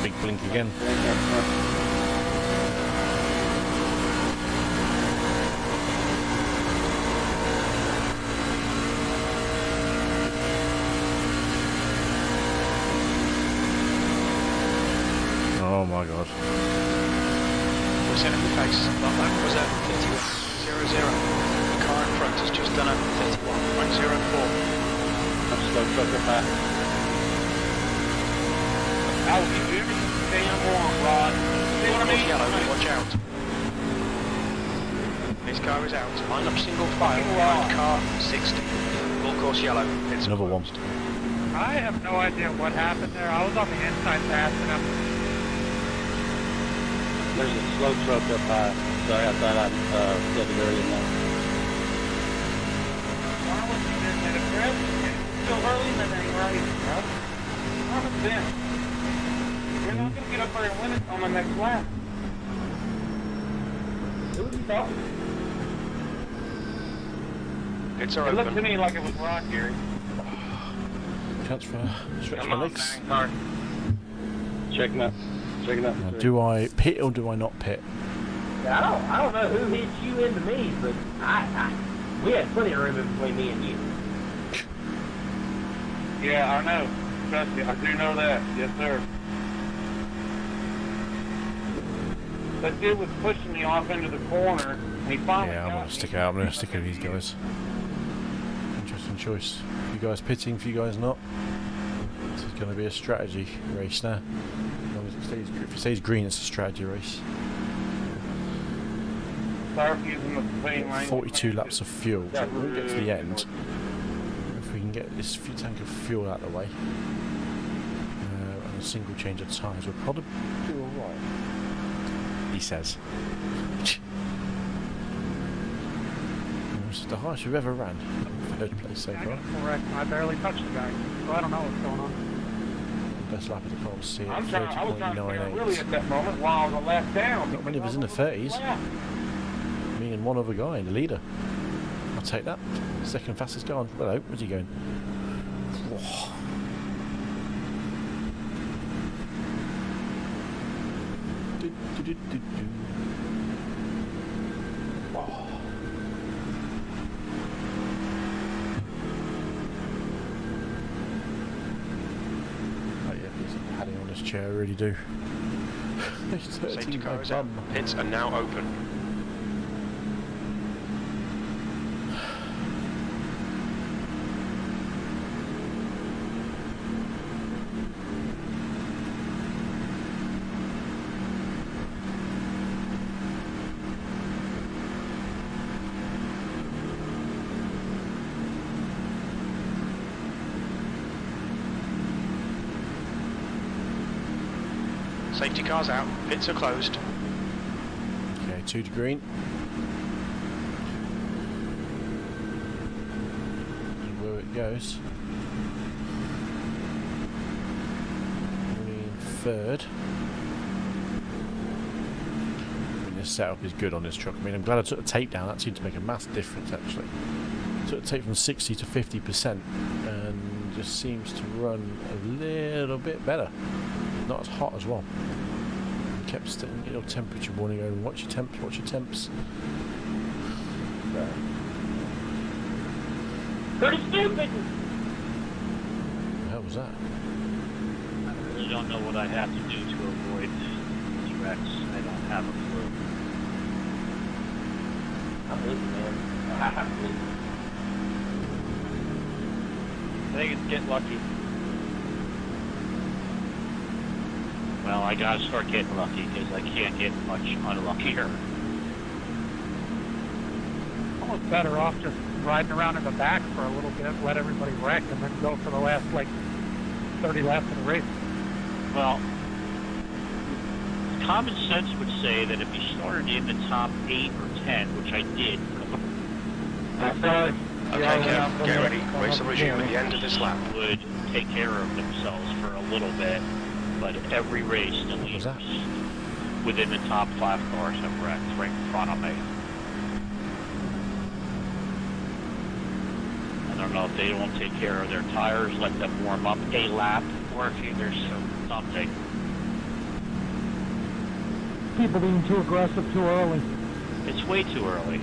Big blink again. Oh my god. We're set in the face. That lap was at 31.00. The car in front has just done a 31.04. I'm slow trucker back. I will give you everything damn wrong, Rod. See what I mean? Yellow, watch out. His car is out. Line up single file. Behind car 60. Full course yellow. It's Another one. I have no idea what happened there. I was on the inside fast enough. There's a slow truck up high. Sorry, I thought I'd get it early enough. Why would you do that? If you're still early in the day, right? How is this? You're not going to get up there and win it on the next lap. Who was he talking to? Pits are It looked to open. me like it was Rock here. Transfer. Stretch Come my on, legs. bang, car. Checking up. Checking up. Now, do I pit or do I not pit? Yeah, I don't know who hit you into me, but we had plenty of room in between me and you. Yeah, I know. Trust me, I do know that. Yes, sir. That dude was pushing me off into the corner, and he finally Yeah, I'm got gonna me. stick out. I'm gonna stick with these guys. Interesting choice. You guys pitting, for you guys not. This is gonna be a strategy race now. As long as it stays, if it stays green, it's a strategy race. Start using the clean lane. 42 laps of fuel. So when we get to the end, if we can get this tank of fuel out of the way, and a single change of tyres, we'll probably do alright. He says. This is the highest we've ever ran. Third place so far. Correct. I barely touched the guy, so I don't know what's going on. Best lap of the whole see I at was trying to figure out really 30.98. at that moment while I was a lap down. Not many of us in the 30s. Me and one other guy, the leader. I'll take that. Second fastest guy on. Hello, where's he going? Whoa. Oh. Oh yeah, there's a padding on this chair, I really do. Safety car is out. Pits are now open. Safety car's out. Pits are closed. Okay, 2 to green. Where it goes. Green third. I mean, this setup is good on this truck. I mean, I'm glad I took the tape down. That seemed to make a mass difference, actually. I took the tape from 60 to 50%, and just seems to run a little bit better. Not as hot as well. Kept sitting, little temperature warning going, watch your temps, watch your temps. Pretty stupid! What the hell was that? I really don't know what I have to do to avoid these wrecks. I don't have a clue. I'm with you, man. I'm with you. I think it's get lucky. Well, I gotta start getting lucky because I can't get much unluckier. Almost better off just riding around in the back for a little bit, let everybody wreck, and then go for the last, like, 30 laps of the race. Well, common sense would say that if you started in the top 8 or 10, which I did, Okay, get ready. Race will resume at the end of this lap. would take care of themselves for a little bit, but every race the was leaders that? within the top 5 cars have wrecked right in front of me. I don't know if they don't take care of their tires, let them warm up a lap, or if there's something. People being too aggressive too early. It's way too early.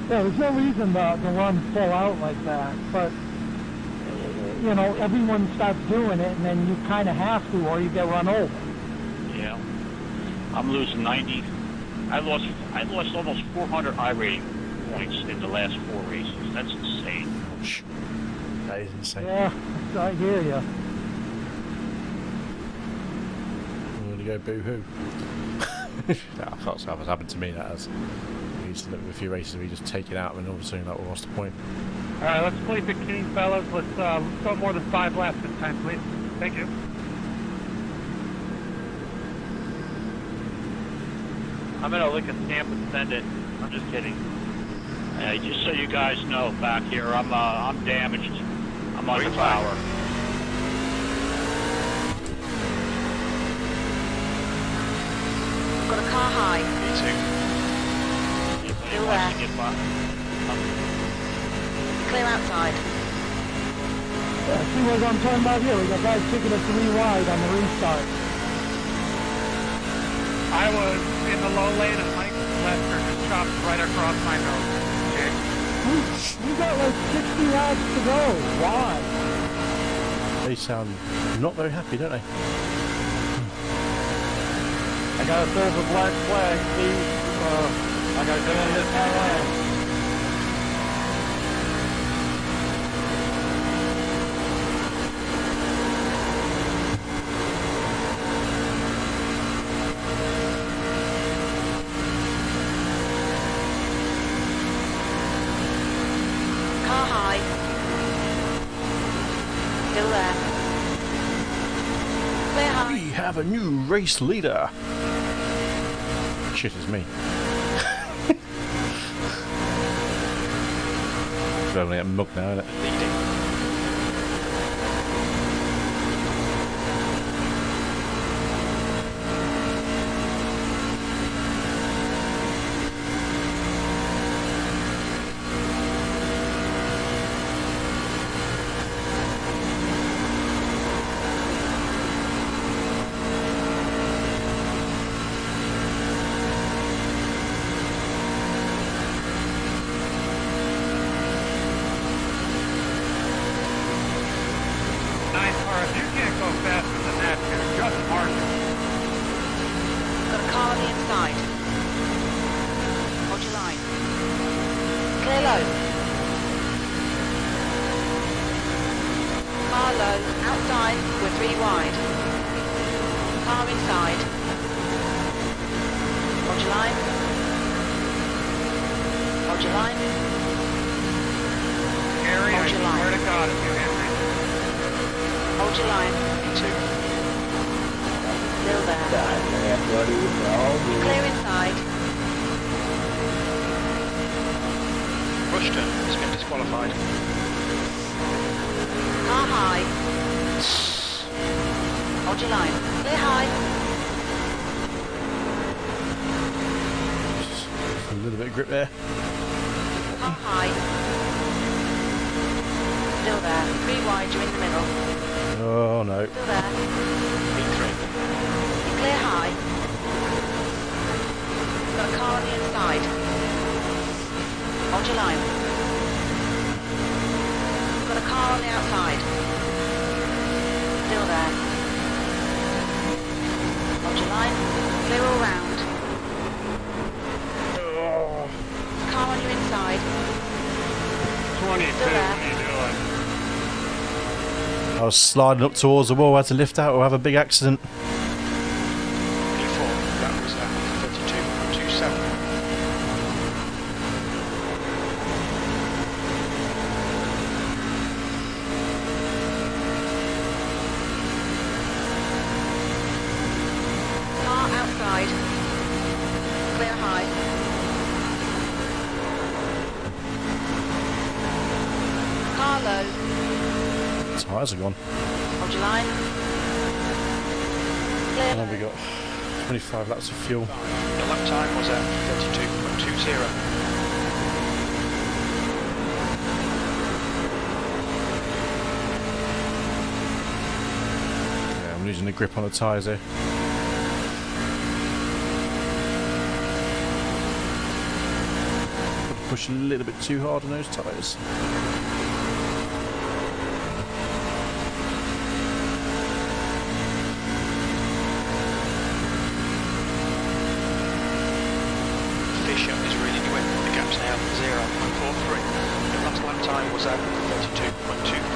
Yeah, there's no reason to run full out like that, but, you know, everyone starts doing it, and then you kind of have to, or you get run over. Yeah. I'm losing 90. I lost almost 400 iRating points in the last 4 races. That's insane. Ouch. That is insane. Yeah, I hear you. I'm going to go boo-hoo. I can't say what's happened to me, that has. We used to look at a few races and we just take it out and all of a sudden, like, well, what's the point? All right, let's play 15, fellas. Let's go more than 5 laps this time, please. Thank you. I'm gonna lick a stamp and send it. I'm just kidding. Just so you guys know, back here, I'm damaged. I'm under power. Got a car high. Me too. Still there. Clear outside. Yeah, see what I'm talking about here? We got guys taking us 3 wide on the restart. I was in the low lane and Mike Lester just chopped right across my nose. Okay. We got like 60 laps to go. Why? They sound not very happy, don't they? I got a silver black flag, Steve. I got to go in this my lane. Car high. Still there. Clear high. We have a new race leader. Shit, it's me. Probably a mug now, isn't it? Leading. Got a car on the inside. Hold your line. Clear low. Car low. Outside. We're 3 wide. Car inside. Hold your line. Hold your line. Gary, Hold I your line. swear to God, if you hit me. Hold your line. Me too. Still there. Clear inside. Rushton has been disqualified. Car high. Hold your line. Clear high. Just a little bit of grip there. Car high. Still there. 3 wide, you're in the middle. Oh no. Still there. Me3. Clear high. Got a car on the inside. Hold your line. Got a car on the outside. Still there. Hold your line. Clear all round. I was sliding up towards the wall, had to lift out or have a big accident. Before, that was at 32.27. Car outside. Clear high. Car low. Tyres are gone. Hold your line. Clear And then we low. got 25 laps of fuel. Your lap time was at 32.20. Yeah, I'm losing the grip on the tyres here. Push a little bit too hard on those tyres. Fisher is really doing. The gap's now 0.43. Your last lap time was at 32.25.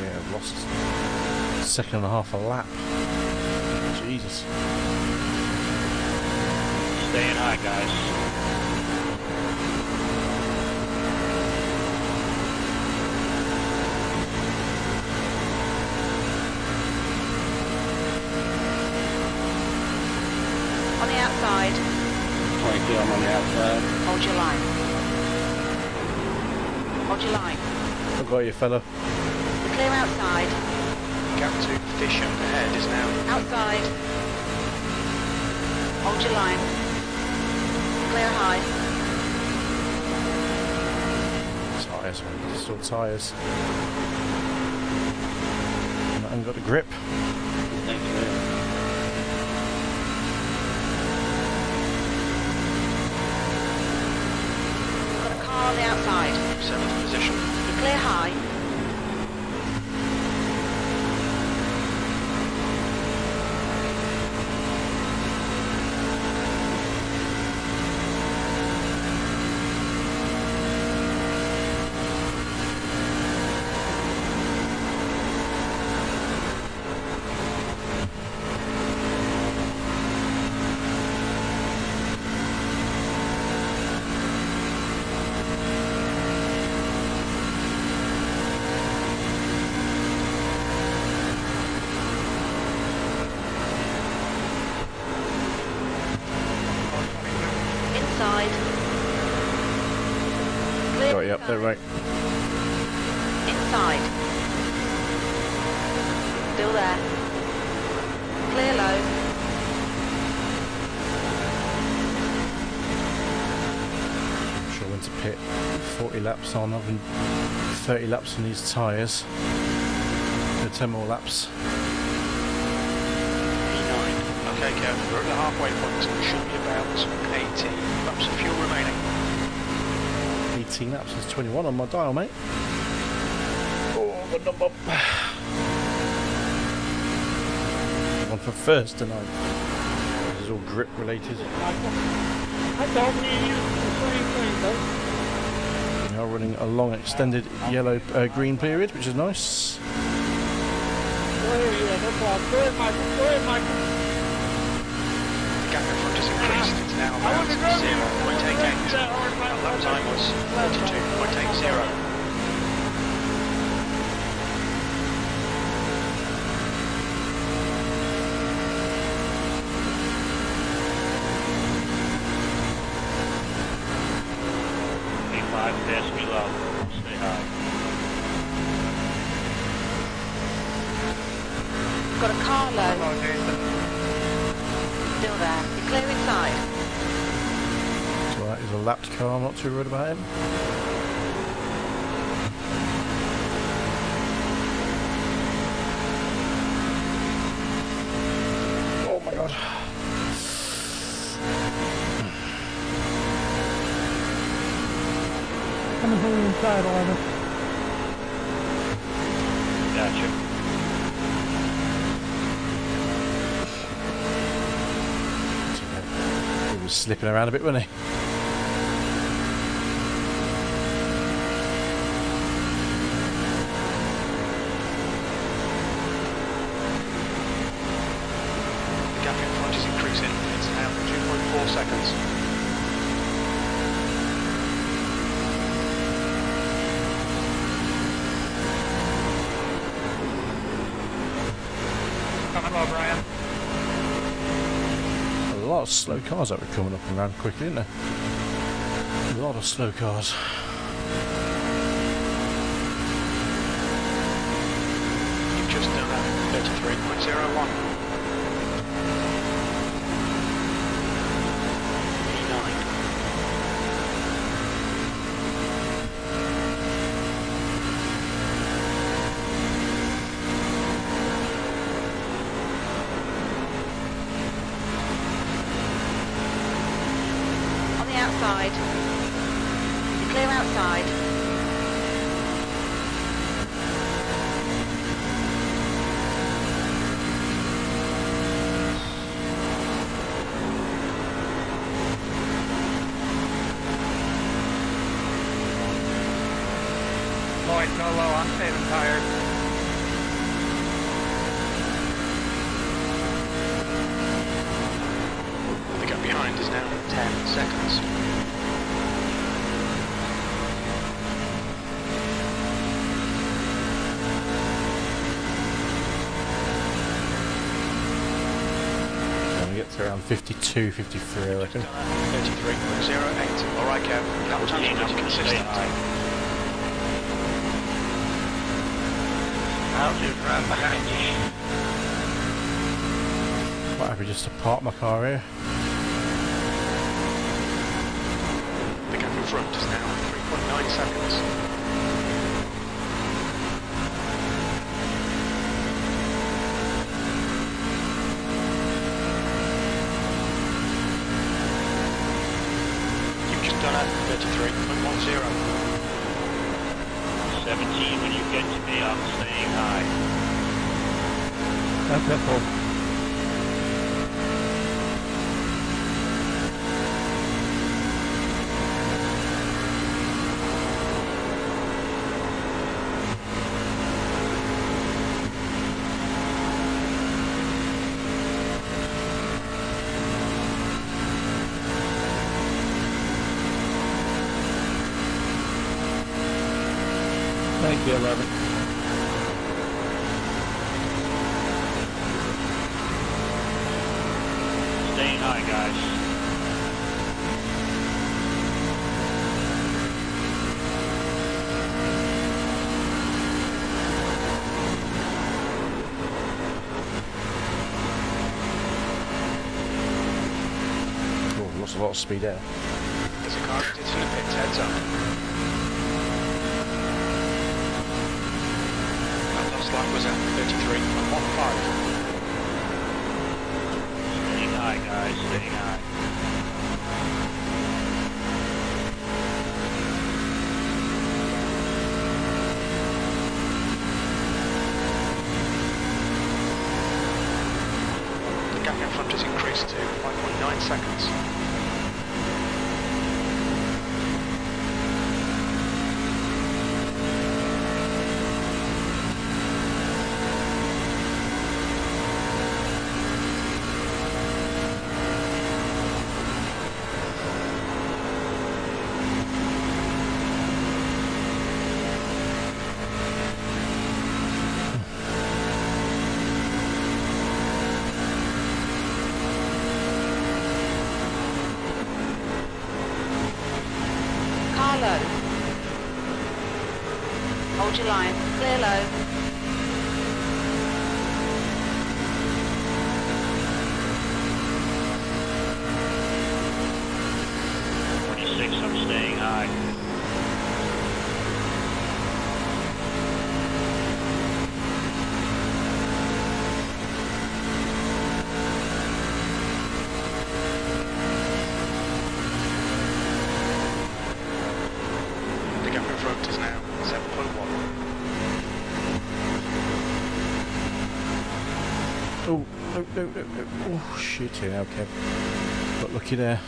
Yeah, I've lost a second and a half a lap. Jesus. Staying high, guys. On the outside. 22, I'm on the outside. Hold your line. Hold your line. I've got you, fella. Clear outside. Gap to Fisher ahead is now Outside. Hold your line. Clear high. Tyres, man. Still tyres. I haven't got the grip. Thanks, man. Got a car on the outside. 7th position. You clear high. Inside. Clear Got you up there, right. Inside. Still there. Clear low. I'm sure when to pit 40 laps on, having 30 laps on these tyres. 10 more laps. P9. Okay, Kev, we're at the halfway point. It should be about 18 laps of fuel remaining. 18 laps is 21 on my dial, mate. Oh, good number. One for first tonight. This is all grip related. I thought we used the same thing, though. We are running a long extended yellow green period, which is nice. Go ahead, yeah, no problem. Go ahead, Michael. Go ahead, Michael. The gap in front has increased. It's now about 0.88. Our lap time was 32.80. Stay high. Got a car low. Still there. You clear inside. So that is a lapped car, I'm not too worried about him. Oh my god. Coming from the inside, 11. Gotcha. He was slipping around a bit, wasn't he? 34 seconds. Coming low, Brian. A lot of slow cars that were coming up and around quickly, isn't there? A lot of slow cars. You've just done a 33.01. Outside. You're clear outside. Lloyd, go low. I'm saving tires. The gap behind is now 10 seconds. It's around 52, 53, I reckon. 33.08. Alright, Kev. Lap time's pretty consistent. I'll just run behind you. Quite happy just to park my car here. The gap in front is now 3.9 seconds. Done at 33.10. 17, when you get to me, I'm staying high. That's simple. Thank you, 11. Staying high, guys. Oh, lost a lot of speed there. There's a car that's in the pits, heads up. Lap was at 33.15. Staying high, guys. Staying high. The gap in front has increased to 5.9 seconds. Low. Hold your line. Clear low. I'm staying high. The gap in front is now 7.1. Oh, no, no, no, no. Oh, shit, here now, Kev. Got lucky there.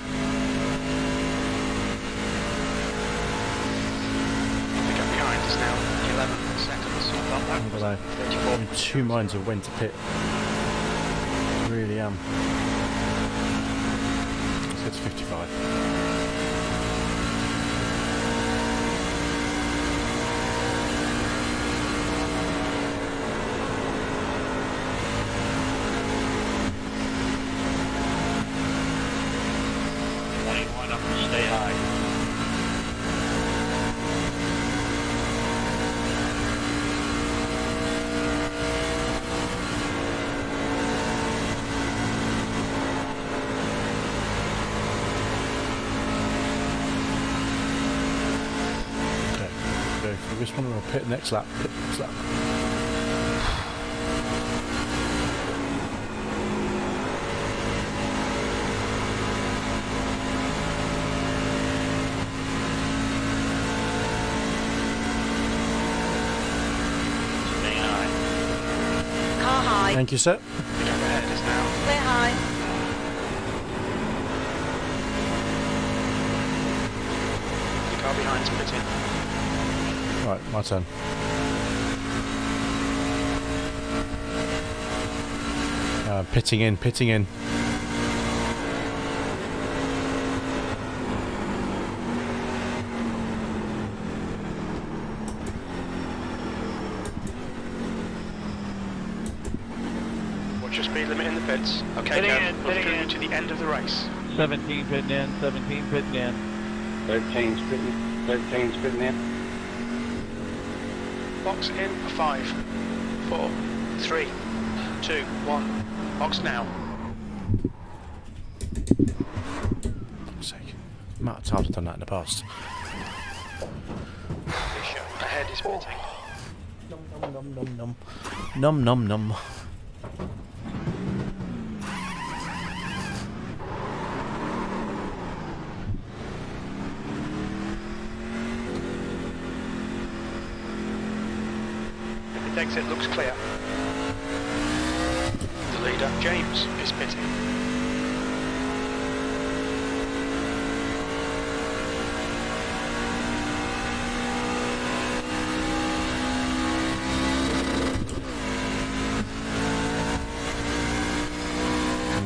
The gap behind is now 11 seconds. But I'm in two minds of when to pit. I really am. get to 55. I'm gonna stay high. Okay, go for this one and we'll pit next lap. Pit next lap. Stay high. Car high. Thank you, sir. The gap ahead is now. Clear high. The car behind is pitting. Right, my turn. Pitting in, pitting in. Watch your speed limit in the pits. Okay, Pitting Kev, in, we're pitting through in. to the end of the race. 17 pitting in, 17 pitting in. 13 spitting in. Box in for 5, 4, 3, 2, 1. Box now. Fuck's sake. Amount of times I've done that in the past. Fisher ahead is pitting. Num num num num num. Num num num. The exit looks clear. The leader, James, is pitting.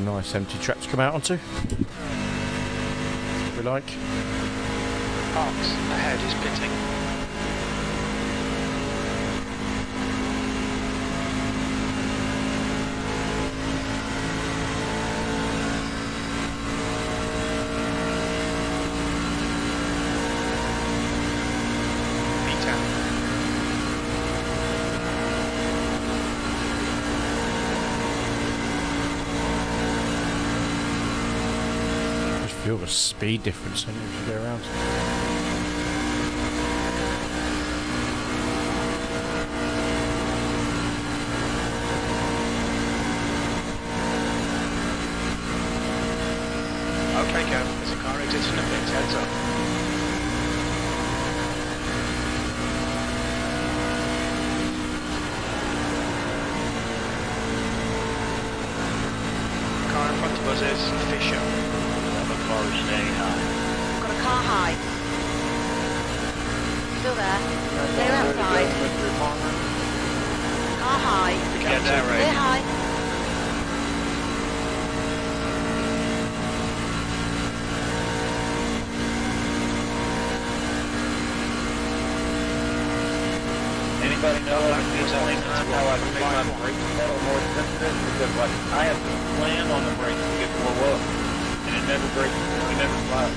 Nice empty track to come out onto. That's what we like. Parks ahead is pitting. P10. Just feel the speed difference when you go around. Okay, Kev, there's a car exiting the pits, heads up. Car in front of us is Fisher. The car is staying high. Got a car high. Still there. Clear outside. Car high. Get that Clear right. high. Anybody know how I can make my brakes pedal more sensitive? Because like I have to slam on the brakes to get blow up, and it never breaks. It never flies.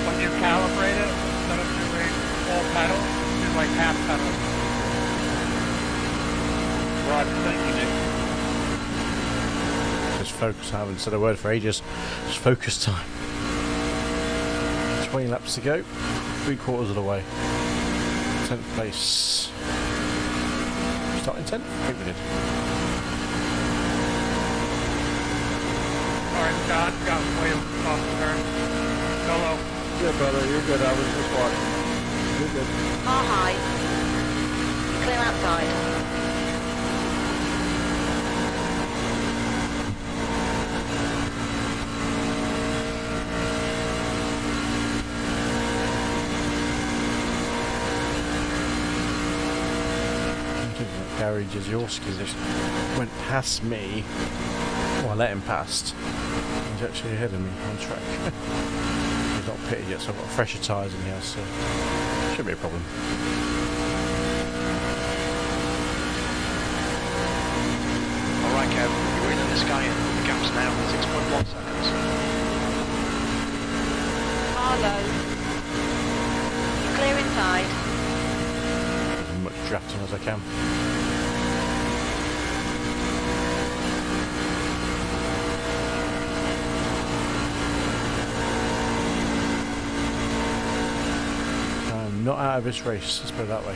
When you calibrate it, instead of doing full pedal, do like half pedal. Roger, thank you, Nick. Just focus. I haven't said a word for ages. Just focus time. 20 laps to go. 3/4 of the way. 10th place. Starting 10th? I think we did. Alright, Scott, got way off the turn. Go low. Yeah, brother, you're good. I was just watching. You're good. Car high. Clear outside. Garage is your ski just went past me Oh, I let him past. He's actually ahead of me on track. He's not pitted yet, so I've got fresher tyres in here, so shouldn't be a problem. Alright, Kev, you're in the sky. The gap's now 6.1 seconds. Carlo. You're clear inside. As much drafting as I can. I'm not out of this race, let's put it that way.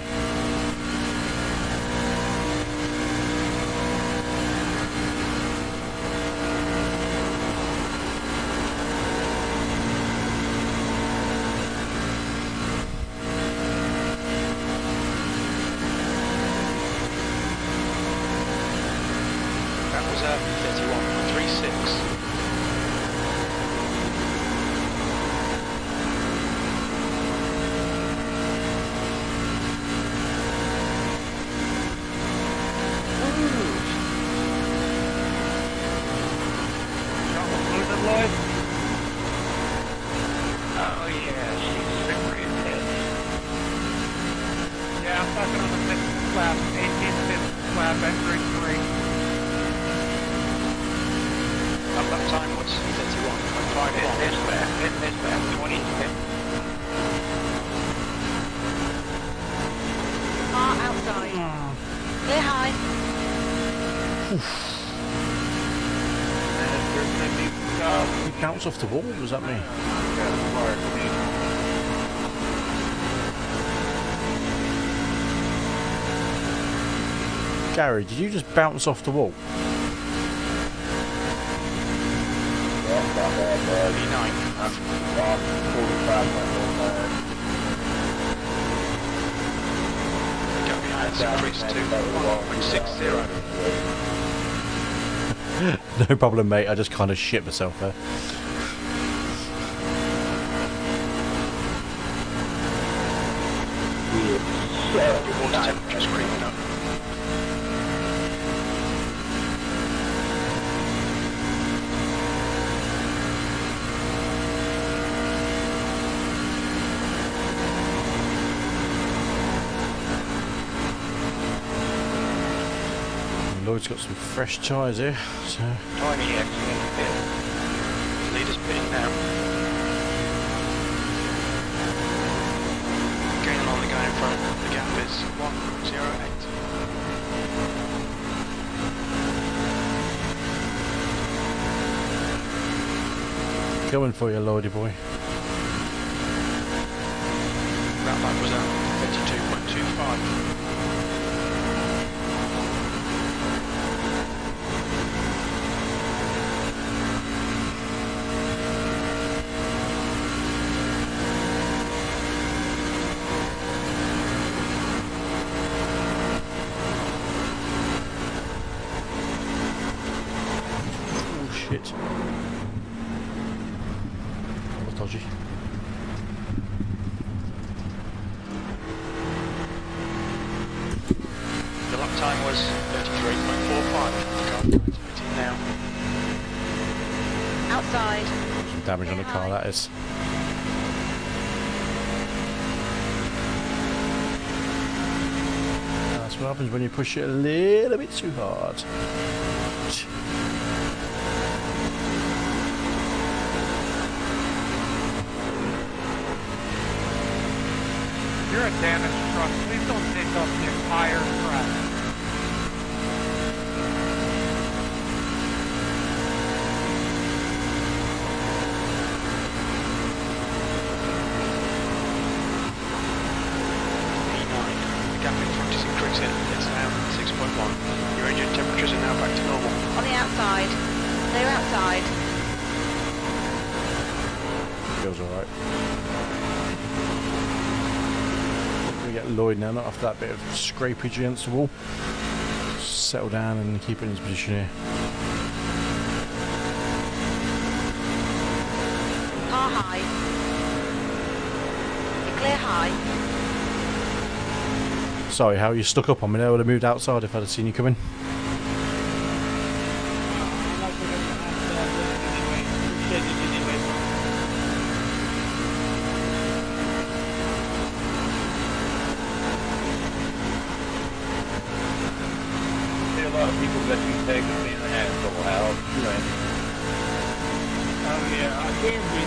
That was 31.36. Oh yeah, she's slippery as hell. Yeah, I'm talking on the 5th lap, 18th, 5th lap, entering 3. That time was 31.51. This lap, 20. Car outside. Clear high. He bounced off the wall, what does that mean? Gary, did you just bounce off the wall? 39. Gap behind increased to 1.60. No problem, mate, I just kind of shit myself there. Your water temperature's creeping up. Lloyd's got some fresh tyres here, so 20 actually in the pit. Leader's pitting now. Canon on the guy in front. The gap is 1.08. coming for you, Lloydie boy. That lap was at 32.25. Shit. That was dodgy. The lap time was 33.45. The car is pitting now. Outside. Some damage on the car, that is. That's what happens when you push it a little bit too hard. You're a damaged truck. Please don't take up the entire track. The gap in front is increasing. It's now 6.1. Your engine temperatures are now back to normal. On the outside. Clear outside. Feels alright. We get Lloyd now, not after that bit of scrapage against the wall. Settle down and keep it in his position here. Car high. You're clear high. Sorry, how you stuck up on me there. I would have moved outside if I'd have seen you coming. I'm not going to a lot of people got you taken being an asshole, Hal. You know. Oh yeah, I can be.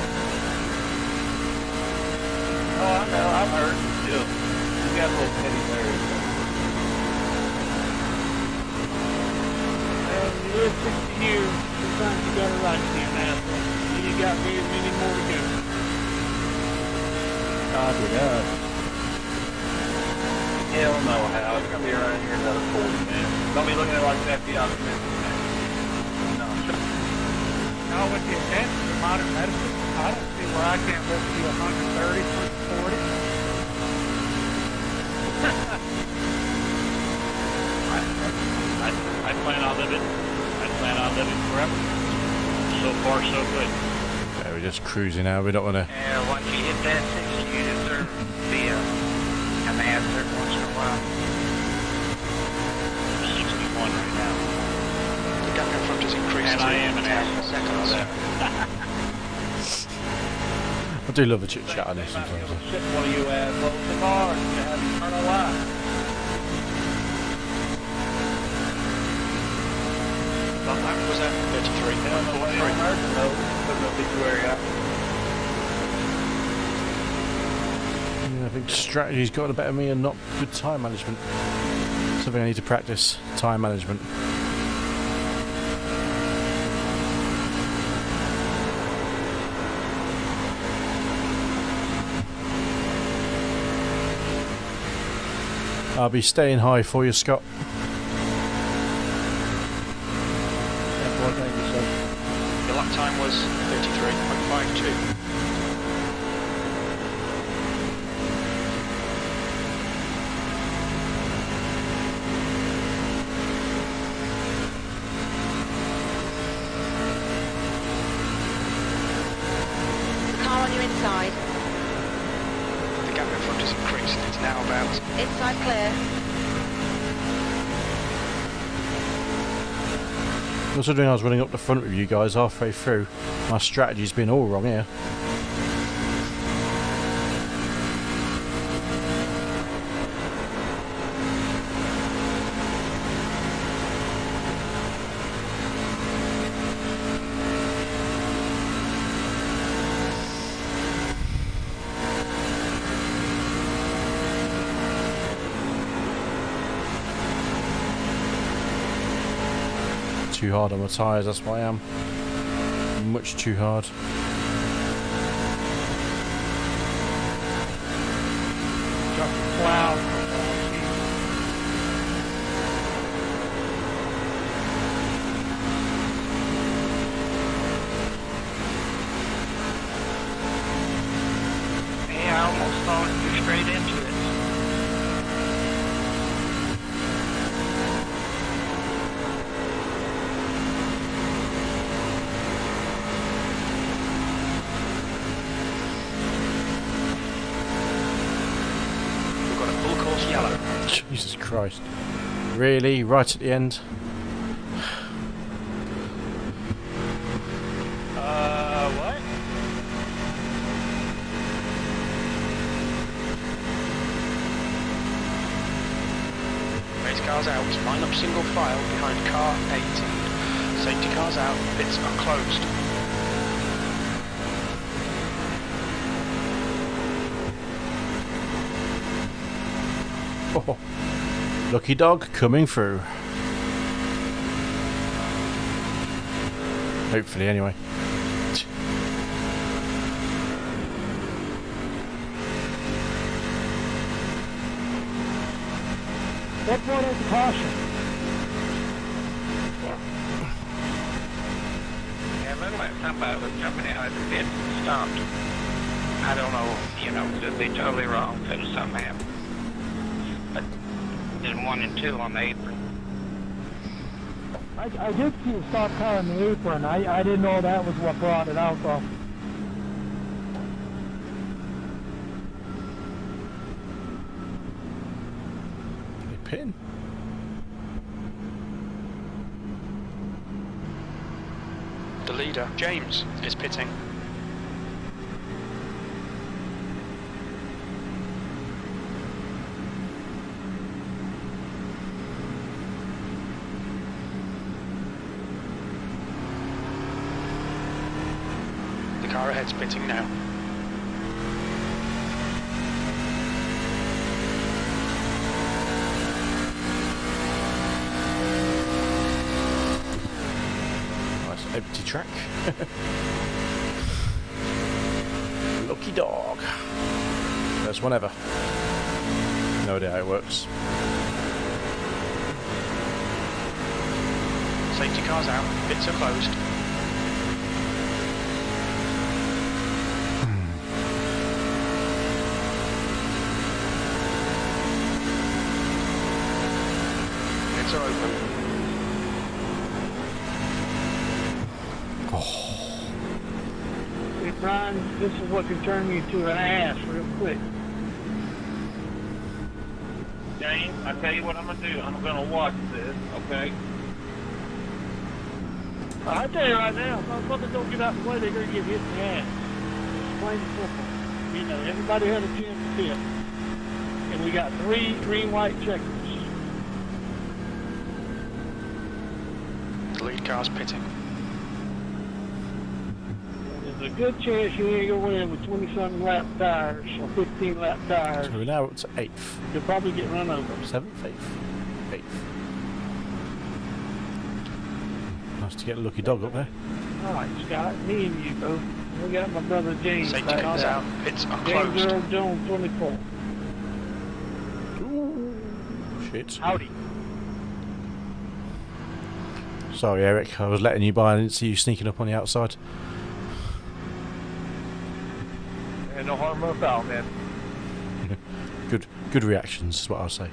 Oh, I know, I've heard. Still, you got a little petty there. Well, you live 60 years, sometimes you got a right to be an asshole. You got many more to go. Copy that. Hell no, Hal. It's gonna be around here another 40 minutes. Don't be looking at it like that. Be optimistic, man. No. Now with the advances of modern medicine, I don't see where I can't live to be 130, 140. I plan on living. I plan on living forever. So far, so good. Yeah, we're just cruising now. We don't want to. Yeah, once you hit that 60, you deserve to be a master once in a while. I'm 61 right now. The gap in front has increased And to I am an 10 asshole. seconds. I do love a chit chat on this They might be sometimes. able to ship one of you assholes in the car and you have eternal life. That was at 33. Hell no, way on earth to know. There's no obituary out. Yeah, I think strategy's got the better of me and not good time management. Something I need to practice. Time management. I'll be staying high for you, Scott. The lap time was 33.52. The car on your inside. The gap in front has increased. It's now about Inside clear. Considering I was running up the front with you guys halfway through, my strategy's been all wrong here. Too hard on my tyres, that's why I am. Much too hard. Wow. Yeah, I almost thought you straight into it. we've got a full course yellow. Jesus Christ. Really? Right at the end? What? Race cars out. Line up single file behind car 18. Safety cars out. Pits are closed. Oh, lucky dog coming through. Hopefully, anyway. What brought out the caution? Yeah, looked like somebody was jumping out of the pit and stopped. I don't know, you know, could be totally wrong. Could have something happened. But there's 1 and 2 on the apron. I did see a stop car in the apron. I didn't know that was what brought it out though. Pitting. The leader, James, is pitting. car ahead's pitting now. Nice empty track. Lucky dog. First one ever. No idea how it works. Safety car's out, pits are closed. Pits are open. Hey, Brian, this is what can turn you to an ass real quick. James, I tell you what I'm gonna do. I'm gonna watch this, okay? I tell you right now, if motherfuckers don't get out the way, they're gonna get hit in the ass. It's plain and simple. You know, everybody had a chance to pit. And we got 3 green-white checkers. The lead car's pitting. There's a good chance you ain't gonna win with 20-something lap tires or 15 lap tires. So we're now up to 8th. You'll probably get run over. 7th, 8th. 8th. Nice to get a lucky dog up there. Alright, Scott, me and you both. We got my brother James. Safety back car's there. out, pits are James closed. Earl Jones, 24. Ooh, shit. Howdy. Sorry, Eric. I was letting you by. I didn't see you sneaking up on the outside. And no harm, no foul, man. Good reactions is what I'll say.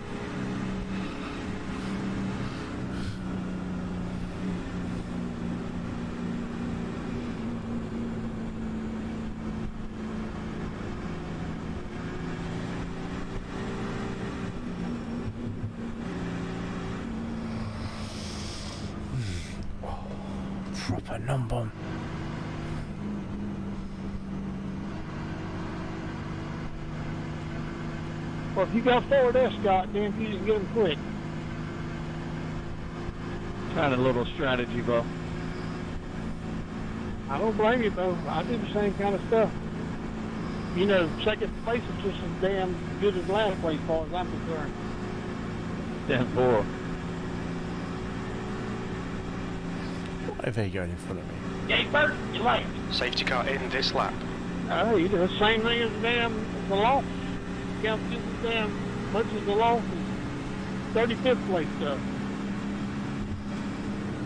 Proper non-bomb. Well, if you got forward there, Scott, then you can get him quick. Kind of a little strategy, bro. I don't blame you, though. I do the same kind of stuff. You know, second place is just as damn good as last place, as far as I'm concerned. 10-4. Why are they going in front of me? Yay, Bert, you late. Safety car in this lap. Oh, you do the same thing as the loss. Count just as damn much as the loss is 35th place stuff.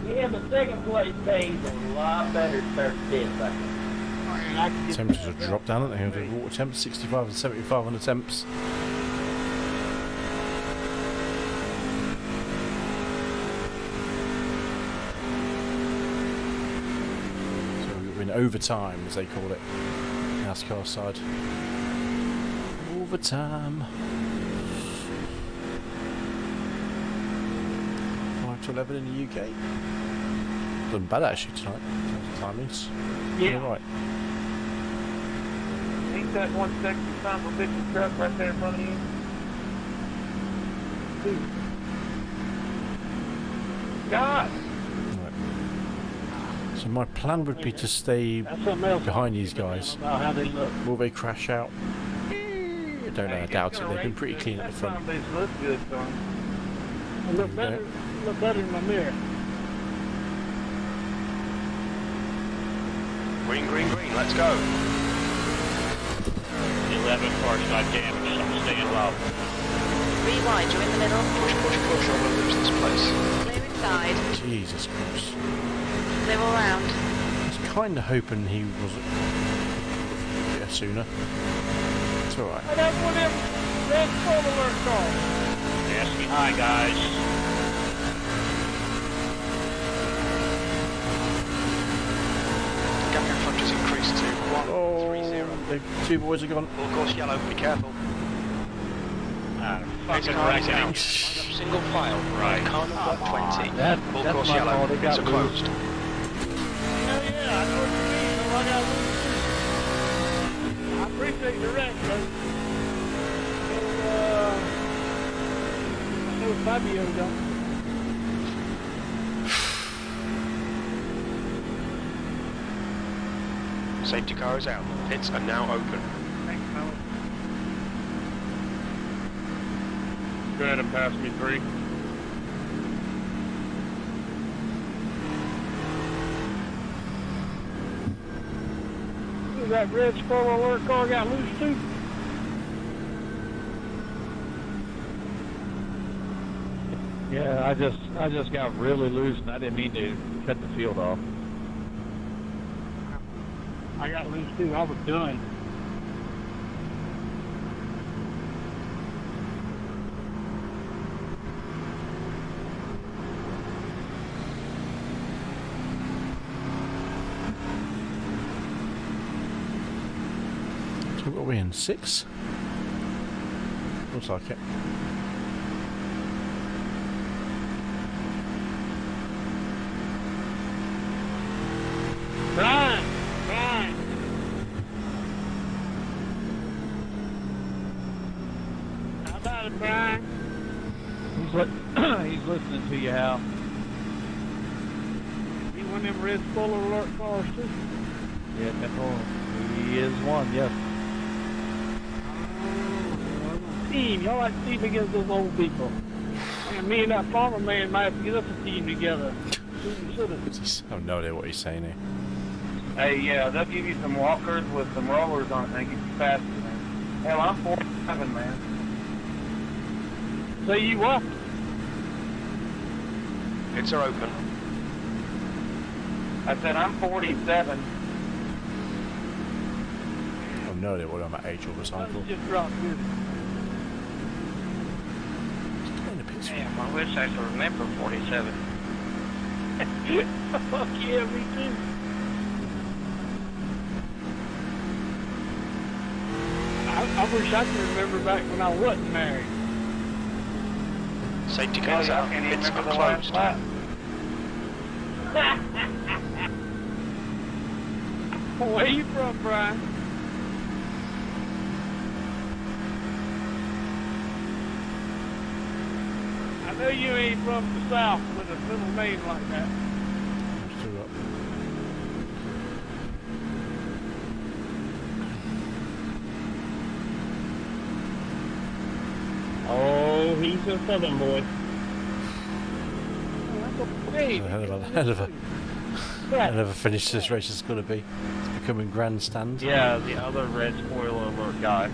Yeah, but second place pays a lot better than 35th, I think. Temperatures have dropped down, haven't they? The water temps 65 and 75 on the temps. So we're in overtime, as they call it, NASCAR side. Overtime. 5 to 11 in the UK. Done bad actually tonight. In terms of timings. Yeah. Right. Ain't that one sexy son of a bitch truck right there in front of you? God! Right. So my plan would be to stay That's something else behind these guys. about how they look. Will they crash out? I don't know, I doubt it. They've been pretty clean at the front. That look good, son. They look better in my mirror. Green, green, green, let's go. 11 cars got damaged, I'm staying low. 3 wide, you're in the middle. Push, push, push, or we'll lose this place. Clear inside. Jesus Christ. Clear all round. I was kind of hoping he wasn't yeah, sooner. It's alright. And that's one of them red full alert cars. Ask me hi, guys. Gap in front has increased to 130. The two boys are gone. Full course yellow, be careful. Fucking car is wreck out. out. Single file, Right. Canon 120. That's Full my course fault, yellow, they got pits are closed. Hell yeah, I know what you mean. So I got I appreciate the wreck, but I know Fabio don't. Safety car is out. Pits are now open. Thanks, fellas. Go ahead and pass me 3. Is that red spoiler alert car got loose too? Yeah, I just got really loose, and I didn't mean to cut the field off. I got loose too. I was done. So what are we in? 6? Looks like it. Brian! How about it, Brian? He's listening to you, Hal. He one of them red spoiler alert cars too? Yeah, he is one, yes. Team, y'all like to team against those old people. And me and that farmer man might have to get us a team together. I have no idea what he's saying here. Hey, yeah, they'll give you some walkers with some rollers on it and get you faster, man. Hell, I'm 47, man. Say you what? Pits are open. I said I'm 47. I have no idea what I'm at age over cycle. Let's just drop this. Damn, I wish I could remember 47. Fuck yeah, me too. I wish I could remember back when I wasn't married. Safety car's out. Can you Pits remember are the last closed. lap? Where you from, Brian? I know you ain't from the South with a little name like that. Still up. Oh, he's a southern boy. Hey, Hell of a finish this race is going to be. It's becoming grandstand. Yeah, the other red spoiler alert guy.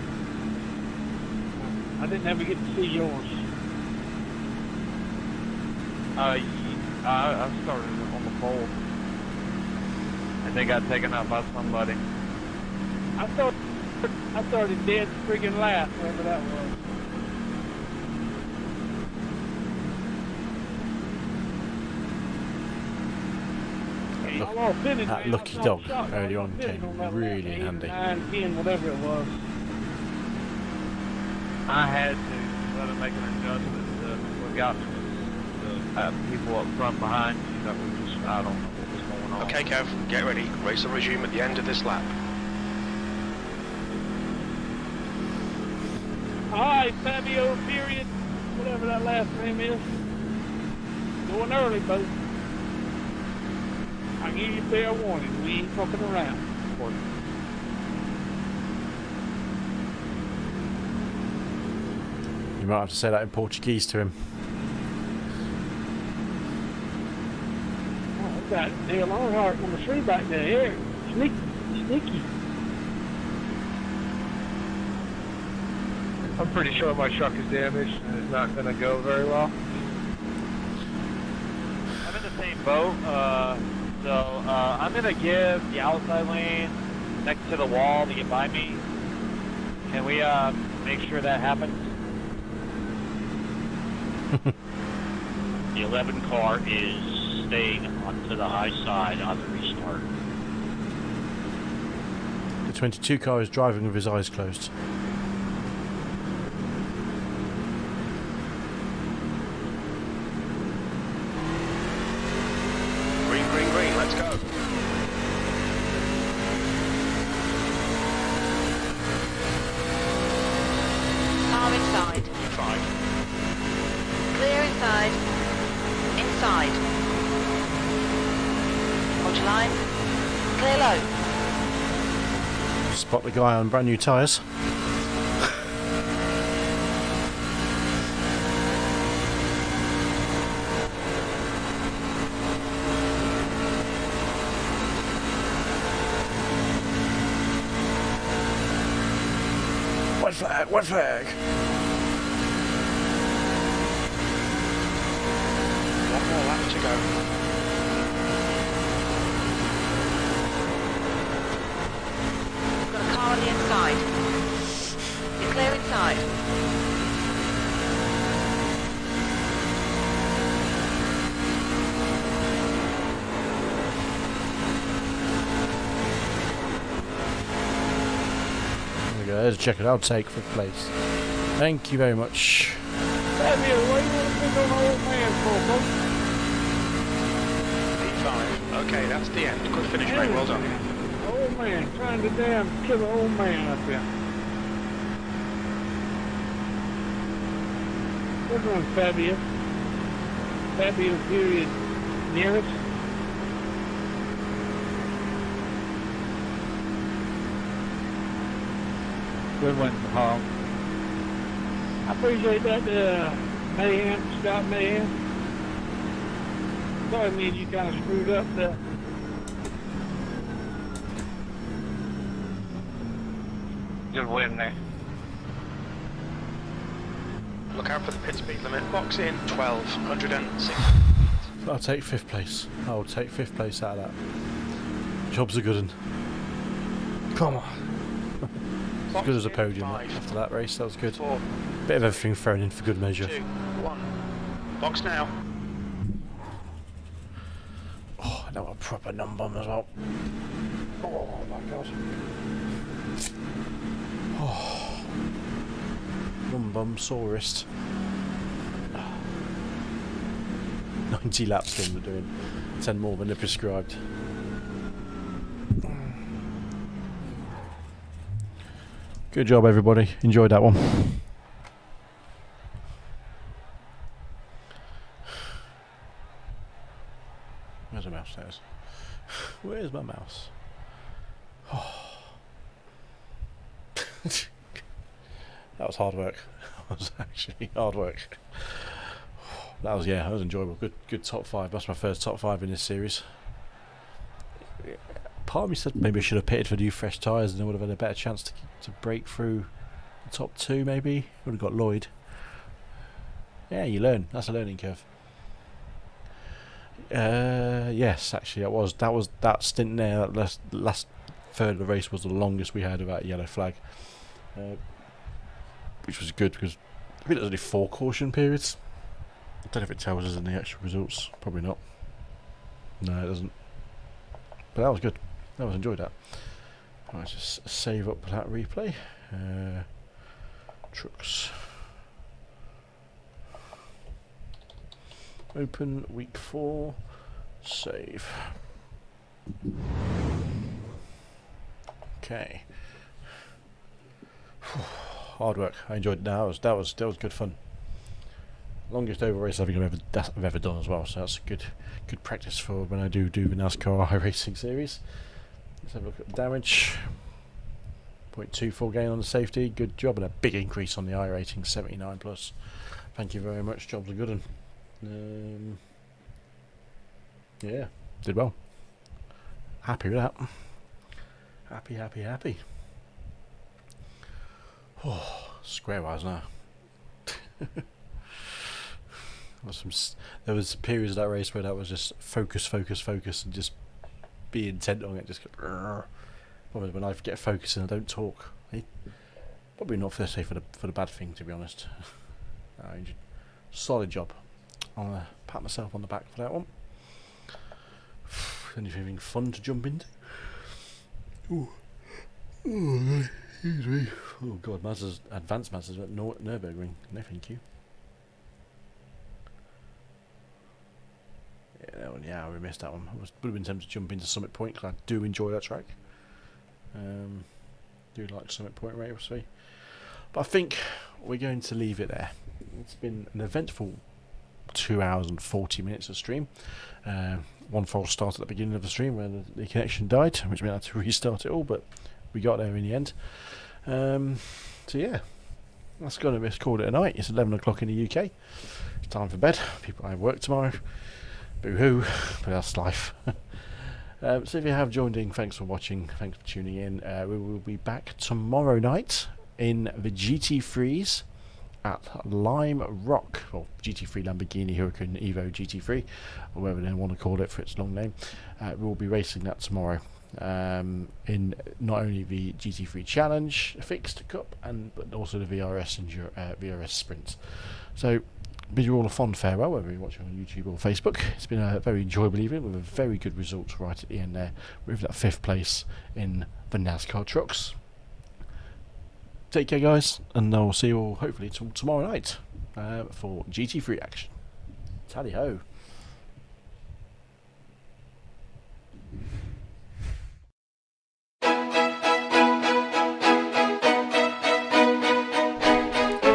I didn't ever get to see yours. I started on the pole, and they got taken out by somebody. I started dead friggin' last, whatever that was. That lucky dog early on came really in handy. 9, 10, whatever it was. I had to make an adjustment. What got me was the people up front behind you that were just, I don't know what was going on. Okay, Kev, get ready. Race will resume at the end of this lap. Alright, Fabio, period, whatever that last name is. Going early, folks. I give you fair warning, we ain't fucking around. You might have to say that in Portuguese to him. Oh, got Dale Earnhardt on the tree back there. Sneaky. I'm pretty sure my truck is damaged and it's not going to go very well. I'm in the same boat, so I'm going to give the outside lane next to the wall to get by me. Can we make sure that happens? The 11 car is staying onto the high side on the restart. The 22 car is driving with his eyes closed. Green, let's go. Car inside. 5. Clear inside. Inside. Hold your line. Clear low. Spot the guy on brand new tyres. White flag! One more lap to go. We've got a car on the inside. You're clear inside. There's a checker. I'll take 5th place. Thank you very much. Fabian, what do you want to pick on old man for, P5. Okay, that's the end. Good finish, mate. Well done. Old man, trying to damn kill the old man up there. Good one, Fabian. Fabian period nearest. Good one, Paul. I appreciate that, Mayhem, Scott Mayhem. Sorry, me and you kind of screwed up there. Good win there. Look out for the pit speed limit. Box in 1206. I'll take 5th place. I'll take 5th place out of that. Job's a good one. Come on. As good as a podium after that race, that was good. 4, Bit of everything thrown in for good measure. 2, 1. Box now. Oh, I got a proper numb bomb as well. Oh my god. Oh. Numb bomb, sore wrist. 90 laps in we're doing. 10 more than they're prescribed. Good job, everybody. Enjoyed that one. Where's the mouse? There's. Where's my mouse? Oh. That was hard work. That was actually hard work. That was enjoyable. Good top 5. That's my first top 5 in this series. Part of me said maybe I should have pitted for new fresh tyres and then would have had a better chance to break through the top 2 maybe. Would have got Lloyd. Yeah, you learn. That's a learning curve. Yes, actually that stint there, that last third of the race was the longest we had without a yellow flag. Which was good because I think there's only 4 caution periods. I don't know if it tells us in the actual results. Probably not. No, it doesn't. But that was good. I always enjoyed that. I'll just save up that replay. Trucks. Open week 4. Save. Okay. Hard work. I enjoyed it. That was good fun. Longest over race I think I've ever done as well. So that's good practice for when I do the NASCAR iRacing series. Let's have a look at the damage. 0.24 gain on the safety. Good job, and a big increase on the I rating, 79 plus. Thank you very much. Job's a good one. Yeah, did well. Happy with that. Happy. Oh, square wise now. There was periods of that race where that was just focus, and just be intent on it. Just when I get focused and I don't talk. Probably not for the bad thing, to be honest. Solid job. I'll pat myself on the back for that one. Anything fun to jump into? Ooh. Oh, excuse me. Oh god, advanced Mazda's at Nürburgring. No thank you. Yeah, we missed that one. I would have been tempted to jump into Summit Point because I do enjoy that track. Do like Summit Point obviously. But I think we're going to leave it there. It's been an eventful 2 hours and 40 minutes of stream. One false start at the beginning of the stream where the connection died, which meant I had to restart it all, but we got there in the end. So yeah, that's going to be called it a night. It's 11 o'clock in the UK. It's time for bed. People have work tomorrow. Boo-hoo, but that's life. So if you have joined in, thanks for watching, thanks for tuning in. We will be back tomorrow night in the GT3s at Lime Rock, or GT3 Lamborghini Huracan Evo GT3, or whatever they want to call it for its long name. We will be racing that tomorrow in not only the GT3 Challenge Fixed Cup, but also the VRS and VRS Sprints. So bid you all a fond farewell, whether you're watching on YouTube or Facebook. It's been a very enjoyable evening with a very good result right at the end there, with that 5th place in the NASCAR trucks. Take care, guys, and I'll see you all hopefully tomorrow night for GT3 action. Tally ho!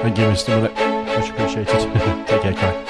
Thank you, Mr. Mullet. Much appreciated. Take care, Kai.